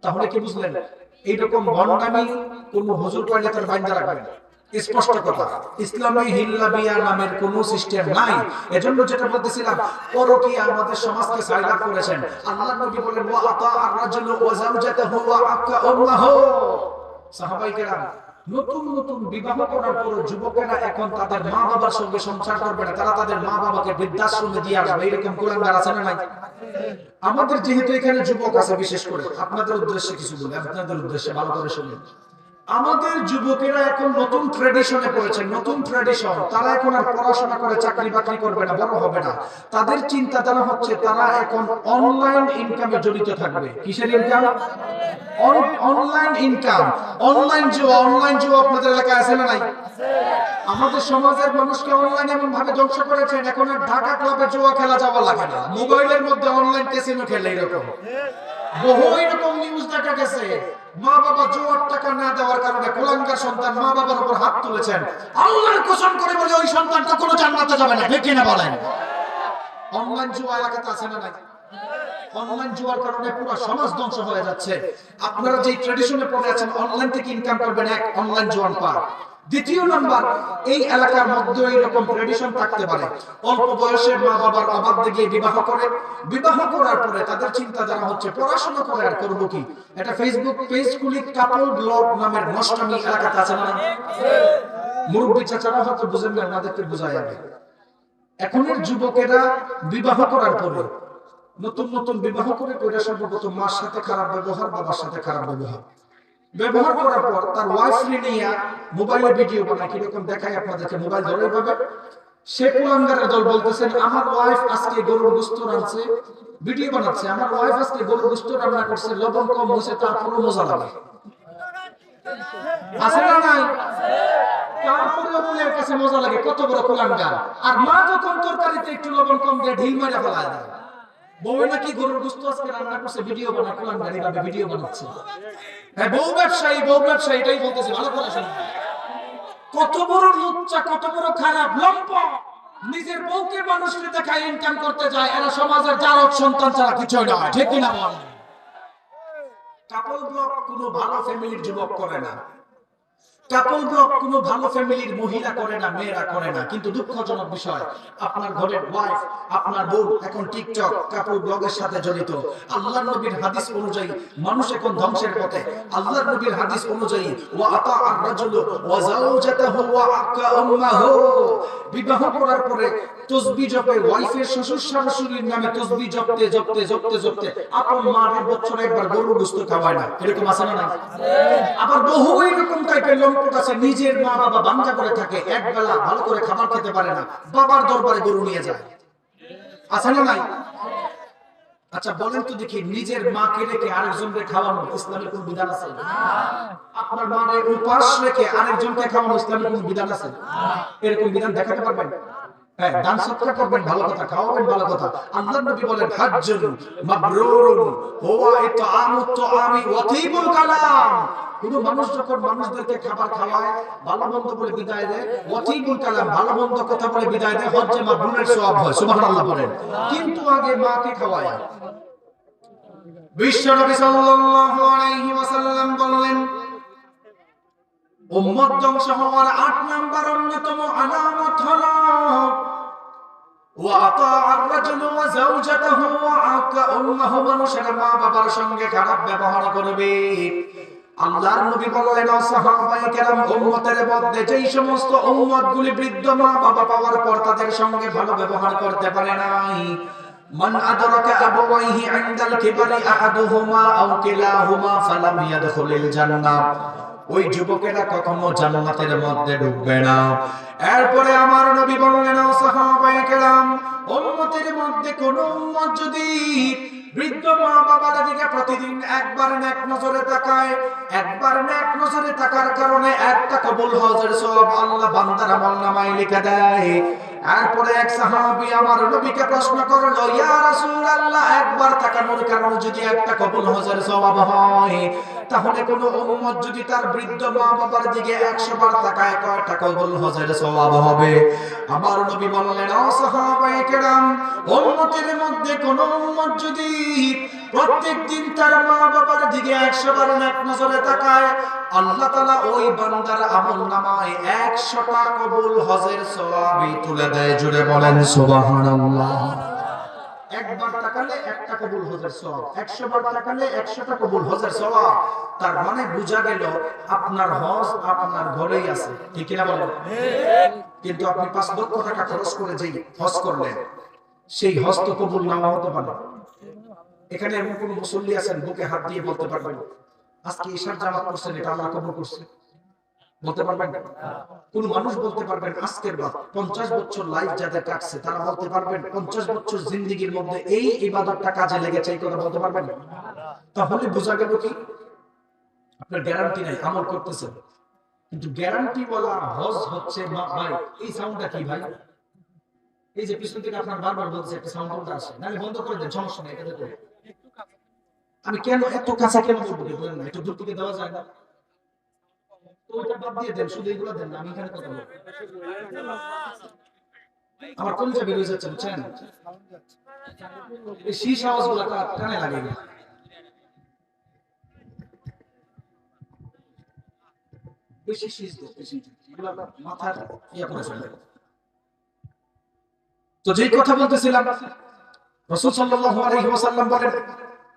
তাহলে কি বুঝলেন? এইরকম ভণ্ডামি কোন হুজুর পাইলে তার বাইন্দা রাখবেন। স্পষ্ট কথা, ইসলামে হিল্লা বিয়া নামের কোনো সিস্টেম নাই। এজন্য যেটা বলতেছিলাম, পরকীয়া আমাদের সমাজকে সাইলাপ করেছেন। আল্লাহর নবী বলেন ওয়া আতা আর-রাজুলু ওয়া যাওজাতাহু ওয়া আক্কা উম্মাহু। সাহাবায়ে কেরাম, নতুন নতুন বিবাহ করার পর যুবকেরা এখন তাদের মা বাবার সঙ্গে সংসার করবে না, তারা তাদের মা বাবাকে বৃদ্ধাশ্রমে দিয়ে আসবে। এরকম কুলাঙ্গার আছে না নাই? আমাদের যেহেতু এখানে যুবক আছে, বিশেষ করে আপনাদের উদ্দেশ্যে কিছু বলি, আপনাদের উদ্দেশ্যে ভালো করে শুনুন। আমাদের যুবকেরা এখন নতুন ট্র্যাডিশনে পড়েছে, নতুন ট্র্যাডিশন। তারা এখন আর পড়াশোনা করে চাকরি বাকরি করবে না, বড় হবে না। তাদের চিন্তাধারা হচ্ছে তারা এখন অনলাইন ইনকামে জড়িত থাকবে। কিসের ইনকাম? Online income. অনলাইন জুয়া আপনাদের এলাকায় আছে না নাই? আমাদের সমাজের মানুষকে অনলাইন এমন ভাবে ধ্বংস করেছেন, এখন আর ঢাকা ক্লাবে জুয়া খেলা যাওয়া লাগে না, মোবাইলের মধ্যে অনলাইন ক্যাসিনো খেলে। এরকম বহু এরকম নিউজ দেখা গেছে। মা বাবা জুয়ার টাকা না দেওয়ার কারণে কুলাঙ্গার সন্তান মা বাবার উপর হাত তুলেছেন। আল্লাহর কসম করে বলে ওই সন্তানটা কোনো জান্নাতে যাবে না। ঠিক কিনা বলেন? অনলাইন জুয়া এলাকাতে আছে না নাই? অনলাইন জুয়ার কারণে পুরো সমাজ ধ্বংস হয়ে যাচ্ছে। আপনারা যে ট্র্যাডিশনে পড়ে আছেন অনলাইন থেকে ইনকাম করবেন, এক অনলাইন জুয়ান পার। দ্বিতীয় নাম্বার, এই এলাকার মধ্যে এইরকম ট্র্যাডিশন থাকতে পারে, অল্প বয়সে মা বাবার অবাধ দিয়ে বিবাহ করে, বিবাহ করার পরে তাদের চিন্তাধারা হচ্ছে পড়াশোনা করে আর করবো কি। এটা ফেসবুক পেজ খুলি কাপল ব্লগ নামের নষ্টামি এলাকাতে আছে না? মুরব্বী চাচারা হয়তো বুঝেন না, আমাদেরকে বোঝায় যাবে। এখনের যুবকেরা বিবাহ করার পরে নতুন নতুন বিবাহ করে সর্বপ্রথম মার সাথে খারাপ ব্যবহার, বাবার সাথে খারাপ ব্যবহার করার পর তার ওয়াইফ নিয়ে মোবাইলে ভিডিও বানায়। কিরকম দেখায় আপনাদেরকে? মোবাইল ধরে পাবে। সে কুলাঙ্গারের দল বলতেছেন আমার ওয়াইফ আজকে গরুর গোশত রাঁধছে, ভিডিও বানাচ্ছে। আমার ওয়াইফ আজকে গরুর গোশত রান্না করছে, লবণ কম হয়েছে, তারপরও মজা লাগে। আছে না নাই? তারপরেও বউয়ের কাছে মজা লাগে। কত বড় কুলাঙ্গার! আর মা যখন তরকারিতে একটু লবণ কম দিয়ে ঢিল মারা ফেলায় দেয়। বউ নাকি গরুর গোশত আজকে রান্না করছে, ভিডিও বানায়। কুলাঙ্গার এইভাবে ভিডিও বানাচ্ছে। হ্যাঁ, বউ ব্যবসায়ী, বউ ব্যবসায়ী, এটাই বলতেছে। ভালো করে শুনুন। কত বড় লুচ্চা, কত বড় খারাপ লম্পট! নিজের বউকে মানুষকে দেখায় ইনকাম করতে যায়। এরা সমাজের জারদ সন্তান ছাড়া কিছুই নয়। ঠিক কিনা বলেন? কাপল ব্লগ কোনো ভালো ফ্যামিলির যুবক করে না। কাপল ব্লগ কোনো ভালো ফ্যামিলির মহিলা করে না, মেয়েরা করে না। কিন্তু দুঃখজনক বিষয়, আপনার ঘরের ওয়াইফ, আপনার বউ এখন টিকটক কাপল ব্লগের সাথে জড়িত। আল্লাহর নবীর হাদিস অনুযায়ী মানুষ এখন ধ্বংসের পথে। আল্লাহর নবীর হাদিস অনুযায়ী ওয়া আতা আর-রাজুলু ওয়া যাওজাতাহু ওয়া আক্কা উম্মাহু। বিবাহ করার পরে তাসবিহ জপে, ওয়াইফের শ্বশুর শাশুড়ির নামে তাসবিহ জপতে জপতে জপতে জপতে আপন মায়ের বছরে একবার গরুর গোশত খাওয়ায় না। এরকম আছে না? আবার বহু এরকম টাইপের লম্পট আছে, নিজের মা বাবা বাঞ্ছা করে থাকে, একবেলা ভালো করে খাবার খেতে পারে না, বাবার দরবারে গরু নিয়ে যায়। আছে না নাই? আচ্ছা বলেন তো দেখি, নিজের মাকে রেখে আরেকজনকে খাওয়ানো ইসলামের কোন বিধান আছে? আপনার মায়ের উপাস রেখে আরেকজনকে খাওয়ানো ইসলামের কোন বিধান আছে? এরকম বিধান দেখাতে পারবেন? হ্যাঁ, দান সৎকার করবেন, ভালো কথা, খাওয়াবেন, ভালো কথা। আল্লাহর নবী বলেন হাজ্জুন মাবরুরুন হুয়া ইতআমুত তুআমি ওয়া তিবুল কালাম। কোন মানুষ যখন মানুষদেরকে খাবার খাওয়ায়, ভালো মন্দ বলে বিদায় দেয়, ওয়া তিবুল কালাম, ভালো মন্দ কথা বলে বিদায় দেয়, হজ্জে মাবরুরের সওয়াব হয়। সুবহানাল্লাহ বলেন। কিন্তু আগে মাকে খাওয়ায়। বিশ্বনবী সাল্লাল্লাহু আলাইহি ওয়াসাল্লাম বললেন উম্মত ধ্বংস হওয়ার ৮ নাম্বার অন্যতম আলামত হলো ওয়া আতা আর-রাজুলু ওয়া যাওজাতাহু ওয়া আকা উম্মাহু। মানুষের মা বাবার সঙ্গে খারাপ ব্যবহার করবে। আল্লাহর নবী বললেন ও সাহাবায়ে কেরাম, উম্মতের মধ্যে যেই সমস্ত উম্মতগুলি বৃদ্ধ মা বাবা পাওয়ার পর তাদের সঙ্গে ভালো ব্যবহার করতে পারে নাই, মান আদরাকা আবাওয়াইহি ইনদাল কিবারি আহাদুহুমা আও কিলাহুমা ফালাম ইয়াদখুলিল জান্নাহ। ওই যুবকেরা কখনো জান্নাতের মধ্যে ঢুকবে না। এরপরে আমার নবী বললেন ও সাহাবায়ে কেরাম, উম্মতের মধ্যে কোন উম্মত যদি বৃদ্ধ মা বাবার দিকে প্রতিদিন একবার নেক নজরে তাকায়, একবার নেক নজরে তাকার কারণে একটা কবুল হজের সওয়াব আল্লাহ বান্দার আমলনামায় লিখে দেয়। এরপরে এক সাহাবী আমার নবীকে প্রশ্ন করলো, ইয়া রাসূলুল্লাহ, একবার তাকানোর কারণে যদি একটা কবুল হজের সওয়াব হয়, তাহলে কোন উম্মত যদি তার বৃদ্ধ মা বাবার দিকে 100 বার তাকায়, কয়টা কবুল হজের সওয়াব হবে? আমার নবী বললেন, ও সাহাবায়ে কেরাম, উম্মতের মধ্যে কোন উম্মত যদি প্রত্যেকদিন তার মা বাবার দিকে 100 বার নেক নজরে তাকায়, আল্লাহ তাআলা ওই বান্দার আমলনামায় 100টা কবুল হজের সওয়াবই তুলে দেয়। জুড়ে বলেন সুবহানাল্লাহ। একবার তাকালে একটা কবুল হজের সওয়াব, 100 বার তাকালে 100টা কবুল হজের সওয়াব। তার মানে বোঝা গেল আপনার হজ আপনার ঘরেই আছে, ঠিক কি না বলেন? কিন্তু আপনি 5 লক্ষ টাকা খরচ করে যেই হজ করলেন, সেই হজ তো কবুল নাও হতে পারে। এখানে এমন কোন মুসল্লি আছেন বুকে হাত দিয়ে বলতে পারবেন আজকে ঈশার জামাত করছেন এটা আল্লাহ কবুল করছে? বলতে পারবেন? কোন মানুষ বলতে পারবেন আজকের বাদ 50 বছর লাইফ যাদের কাটছে তারা বলতে পারবেন 50 বছর জিন্দেগীর মধ্যে এই ইবাদতটা কাজে লেগেছে, এই কথা বলতে পারবেন? তাহলে বোঝা গেল কি আপনার গ্যারান্টি নাই, আমল করতেছেন, কিন্তু গ্যারান্টি বলা হজ হচ্ছে ভাই। এই সাউন্ডটা কি ভাই? এই যে পিছন থেকে আপনার বারবার বলছে একটা সাউন্ড আসে, নালে বন্ধ করে দেন, সমস্যা নেই, এটা দেখুন। আমি কেন এত কাছে কেন বলবো বলেন না, একটু দূর থেকে দেওয়া যায় না? তো ওটা বাদ দিয়ে দেন, শুধু এগুলো দেন না, আমি এখানে কথা বলবো। আমার কলিজা বের হয়ে যাচ্ছে, বুঝছেন? এই শীষ আওয়াজগুলো কানে লাগে না। বেশি শীষ দেন, বেশি এগুলো মাথার ইয়া করে ফেলে। তো যেই কথা বলতেছিলাম, রাসূল সাল্লাল্লাহু আলাইহি ওয়াসাল্লাম বলেন,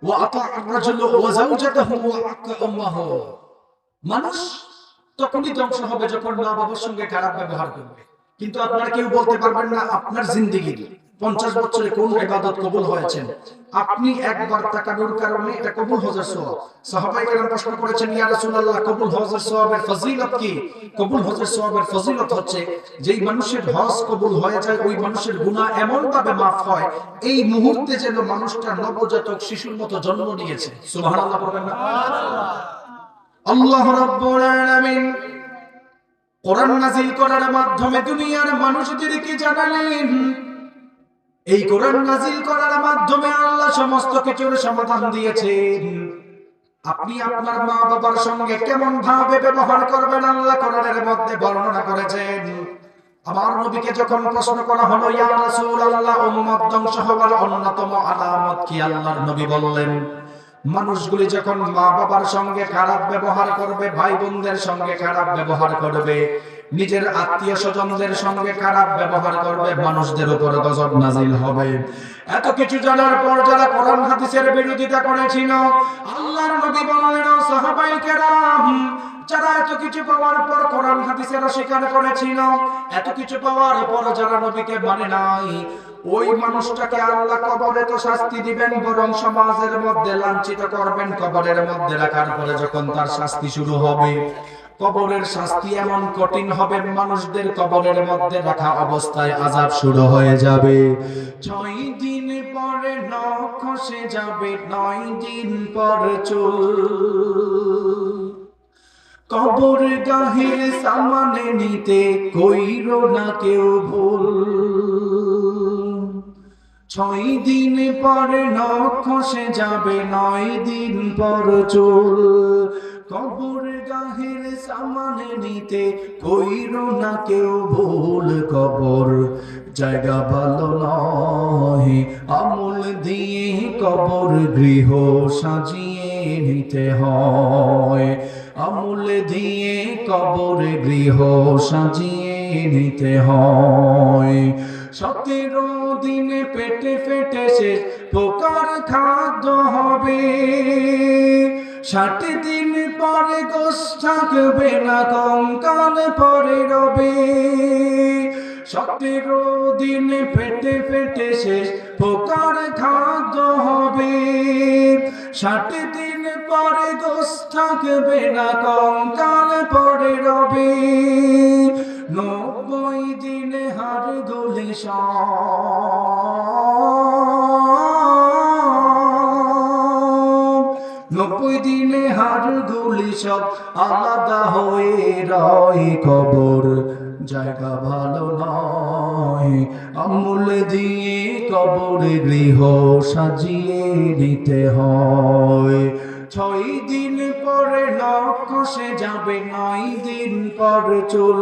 ওয়া আতা আর-রাজুলু ওয়া যাওজাতাহু ওয়া আক্কা উম্মাহু। মানুষ তখনই ধ্বংস হবে যখন মা বাবার সঙ্গে খারাপ ব্যবহার করবে। কিন্তু আপনারা কেউ বলতে পারবেন না আপনার জিন্দেগির 50 বছরে কোন ইবাদত কবুল হয়েছে। আপনি একবার তাকানোর কারণে এটা কবুল হজের সওয়াব। সাহাবায়ে কেরাম প্রশ্ন করেছেন, ইয়া রাসূলুল্লাহ, কবুল হজের সওয়াবের ফজিলত কি? কবুল হজের সওয়াবের ফজিলত হচ্ছে যেই মানুষের হজ কবুল হয়ে যায় ওই মানুষের গুনাহ এমন ভাবে মাফ হয় এই মুহূর্তে যেন মানুষটা নবজাতক শিশুর মতো জন্ম নিয়েছে। সুবহানাল্লাহ বলবেন না? আল্লাহ রাব্বুল আলামিন কোরআন নাযিল করার মাধ্যমে দুনিয়ার মানুষদেরকে জানালেন, এই কোরআন নাযিল করার মাধ্যমে আল্লাহ সমস্ত কিছুর সমাধান দিয়েছেন। আপনি আপনার মা বাবার সঙ্গে কেমন ভাবে ব্যবহার করবেন আল্লাহ কোরআনের মধ্যে বর্ণনা করেছেন। আমার নবীকে যখন প্রশ্ন করা হলো, ইয়া রাসূলুল্লাহ, উম্মত ধ্বংস হওয়ার অন্যতম আলামত কি? আল্লাহর নবী বললেন, মানুষগুলি যখন মা বাবার সঙ্গে খারাপ ব্যবহার করবে, ভাই বোনদের সঙ্গে খারাপ ব্যবহার করবে, নিজের আত্মীয় স্বজনদের সঙ্গে খারাপ ব্যবহার করবে, মানুষদের উপর গজব নাজিল হবে। এত কিছু জানার পর যারা কোরআন হাদিসের বিরোধিতা করেছিল, আল্লাহর নবী বললেন, সাহাবায়ে কেরাম, যারা এত কিছু পাওয়ার পর কোরআন হাদিসের অস্বীকার করেছিল, এত কিছু পাওয়ার পর যারা নবীকে মানে নাই, ওই মানুষটাকে আল্লাহ কবরে তো শাস্তি দিবেন, বরং সমাজের মধ্যে লাঞ্ছিত করবেন। কবরের মধ্যে রাখার পরে যখন তার শাস্তি শুরু হবে, কবরের শাস্তি এমন কঠিন হবে, মানুষদের কবরের মধ্যে রাখা অবস্থায় আযাব শুরু হয়ে যাবে। 6 দিন পরে নখ খসে যাবে, 9 দিন পর চুল, কবর গাহের সামানে নিতে কইরো না কেউ ভুল। 6 দিন পরে নখ খসে যাবে, 9 দিন পর চুল, কবর গাহের সামানে নিতে কইরো না কেউ ভুল। কবর জায়গা ভালো নয়, আমল দিয়ে কবর গৃহ সাজিয়ে নিতে হয়। আমল দিয়ে কবর গৃহ সাজিয়ে নিতে হয়। 17 দিন পেটে পেটে শেষ পোকার খাদ্য হবে, 60 দিন পরে গোশ থাকবে না, কঙ্কাল পরে রবে। 17 দিন পেটে পেটে শেষ পোকার খাদ্য হবে, 60 দিন পরে গোশ থাকবে না, কঙ্কাল পরে রবে। 90 দিনে হাড়গুলি সব, 90 দিনে হাড়গুলি সব আলাদা হয়ে রয়। কবর জায়গা ভালো নয়, আমল দিয়ে কবর গৃহ সাজিয়ে নিতে হয়। 6 দিন পরে নখ খসে যাবে, 9 দিন পর চুল।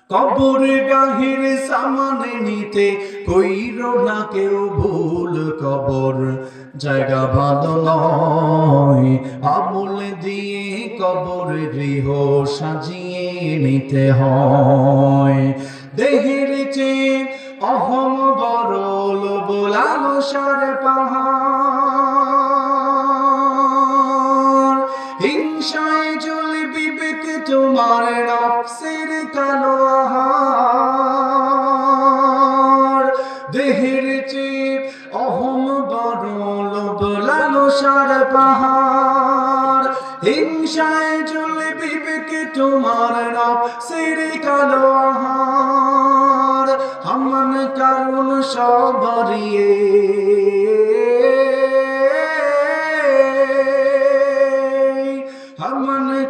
কবর গাহির সামানে নিতে কইরো না কেউ ভুল, কবর জায়গা ভালো নয়, আমল দিয়ে কবর গৃহ সাজিয়ে নিতে হয়। দেহের চেয়ে অহম বড়, লোভ লালসার পাহাড়, হিংসায় জ্বলে বিবেক তোমার, নফসের কালো আহার। দেহের চেয়ে অহম বড়, লোভ লালসার পাহাড়, হিংসায় জ্বলে বিবেক তোমার, নফসের কালো আহার। হামান কারণ সব হারিয়ে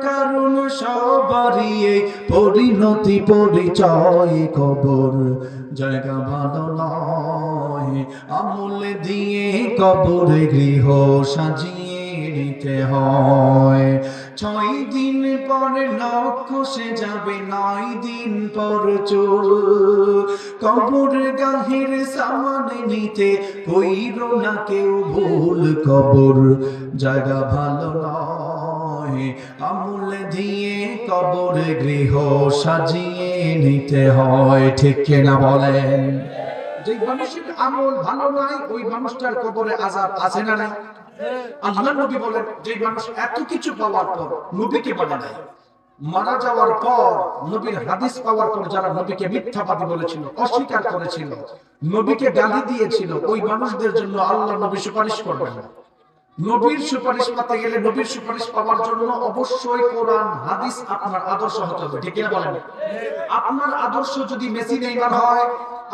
কারণ সব হারিয়ে, পরিণতি পরিচয় কবর জায়গা ভালো নয়, আমল দিয়ে কবর গৃহ সাজিয়ে নিতে হয়। 6 দিন পরে নখ খসে যাবে, 9 দিন পর চুল। কবর গাহির সামানে নিতে কইরো না কেউ ভুল, কবর জায়গা ভালো নয়, আমল দিয়ে কবর গৃহ সাজিয়ে নিতে হয়। ঠিক কিনা বলেন? যে মানুষের আমল ভালো নাই, ওই মানুষটার কবরে আযাব আছে না নাই? আল্লাহর নবী বলেন, যে মানুষ এত কিছু পাওয়ার পর নবীকে মানে নাই, মারা যাওয়ার পর নবীর হাদিস পাওয়ার পর যারা নবীকে মিথ্যাবাদী বলেছিল, অস্বীকার করেছিল, নবীকে গালি দিয়েছিল, ওই মানুষদের জন্য আল্লাহ নবী সুপারিশ করবেন না। নবীর সুপারিশ পেতে গেলে, নবীর সুপারিশ পাওয়ার জন্য অবশ্যই কোরআন হাদিস আপনার আদর্শ হতে হবে। ঠিক কিনা বলেন? আপনার আদর্শ যদি মেসি নেইমার হয়,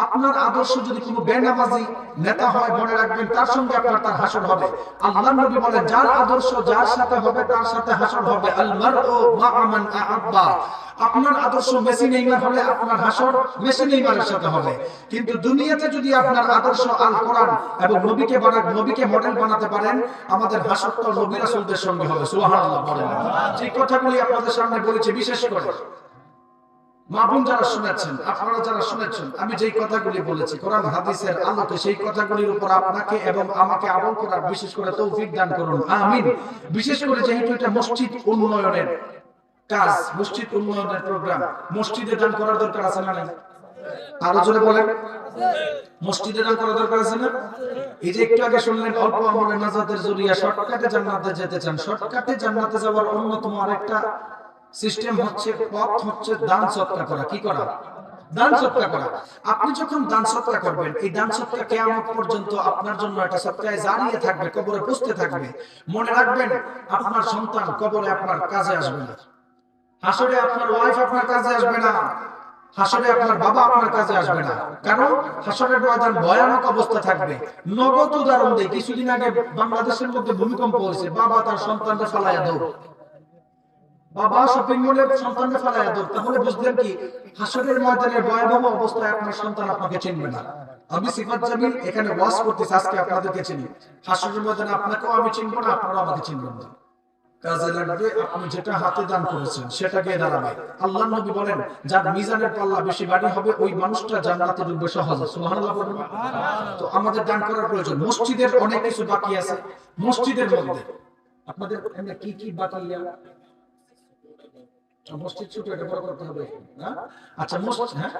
আপনার আদর্শ যদি কোনো বেনামাজি নেতা হয়, মনে রাখবেন তার সঙ্গে আপনার তার হাসর হবে। আল্লাহর নবী বলেন, যার আদর্শ যার সাথে হবে তার সাথে হাসর হবে। আল মারউ মা'a মান আহাব্বা। আপনার আদর্শ মেসি নেইমার হলে আপনার হাসর মেসি নেইমারের সাথে হবে। কিন্তু দুনিয়াতে যদি আপনার আদর্শ আল কোরআন এবং নবীকে মডেল বানাতে পারেন, আমাদের হাসরটা নবী রাসূলদের সঙ্গে হবে। সুবহানাল্লাহ বলেন। যে কথাগুলি আপনাদের সামনে বলেছি, বিশেষ করে মা বোন যারা শুনেছেন, আপনারা যারা শুনেছেন, আমি যেই কথাগুলি বলেছি কোরআন হাদিসের আলোকে, সেই কথাগুলির উপর আপনাকে এবং আমাকে আমল করার বিশেষ করে তৌফিক দান করুন, আমিন। বিশেষ করে যেহেতু এটা মসজিদ উন্নয়নের কাজ, মসজিদ উন্নয়নের প্রোগ্রাম, মসজিদে দান করার দরকার আছে না নাই? আরো জোরে বলেন, মসজিদে দান করার দরকার আছে না? এই যে একটু আগে শুনলেন, অল্প আমলে নাজাতের জরিয়া, শর্টকাটে জান্নাতে যেতে চান, শর্টকাটে জান্নাতে যাওয়ার অন্যতম আরেকটা সিস্টেম হচ্ছে, পথ হচ্ছে দান সদকা করা। কি করা? দান সদকা করা। আপনি যখন দান সদকা করবেন, এই দান সদকা কিয়ামত পর্যন্ত আপনার জন্য একটা সদকায়ে জারিয়া থাকবে, কবরে পুষতে থাকবে। মনে রাখবেন, আপনার সন্তান কবরে আপনার কাজে আসবে না, হাসরে আপনার ওয়াইফ আপনার কাজে আসবে না, হাসরে আপনার বাবা আপনার কাজে আসবে না। কারণ হাসরের ময়দান ভয়ানক অবস্থা থাকবে। নগদ উদাহরণ দেই, কিছুদিন আগে বাংলাদেশের মধ্যে ভূমিকম্প হয়েছে, বাবা তার সন্তানকে ফালাইয়া দৌড়, বাবা শপিং মলে সন্তানকে ফালাইয়া দৌড়। তাহলে বুঝলেন কি, হাসরের ময়দানের ভয়াবহ অবস্থায় আপনার সন্তান আপনাকে চিনবে না। আমি সিফাত জামিল এখানে ওয়াজ করতেছি, আজকে আপনাদেরকে চিনি, হাসরের ময়দানে আপনাকেও আমি চিনবো না, আপনারাও আমাকে চিনবেন না। কাজে লাগবে আপনি যেটা হাতে দান করেছেন সেটাকে দাঁড়াবে। আল্লাহর নবী বলেন, যার মিজানের পাল্লা বেশি ভারী হবে, ওই মানুষটা জান্নাতে ঢুকবে সহজে। সুবহানাল্লাহ বলুন। তো আমাদের দান করার প্রয়োজন। মসজিদের অনেক কিছু বাকি আছে। মসজিদের মধ্যে আপনাদের কি কি বাকি? মসজিদ ছোট, এটা বড় করতে হবে না? আচ্ছা, মসজিদ, হ্যাঁ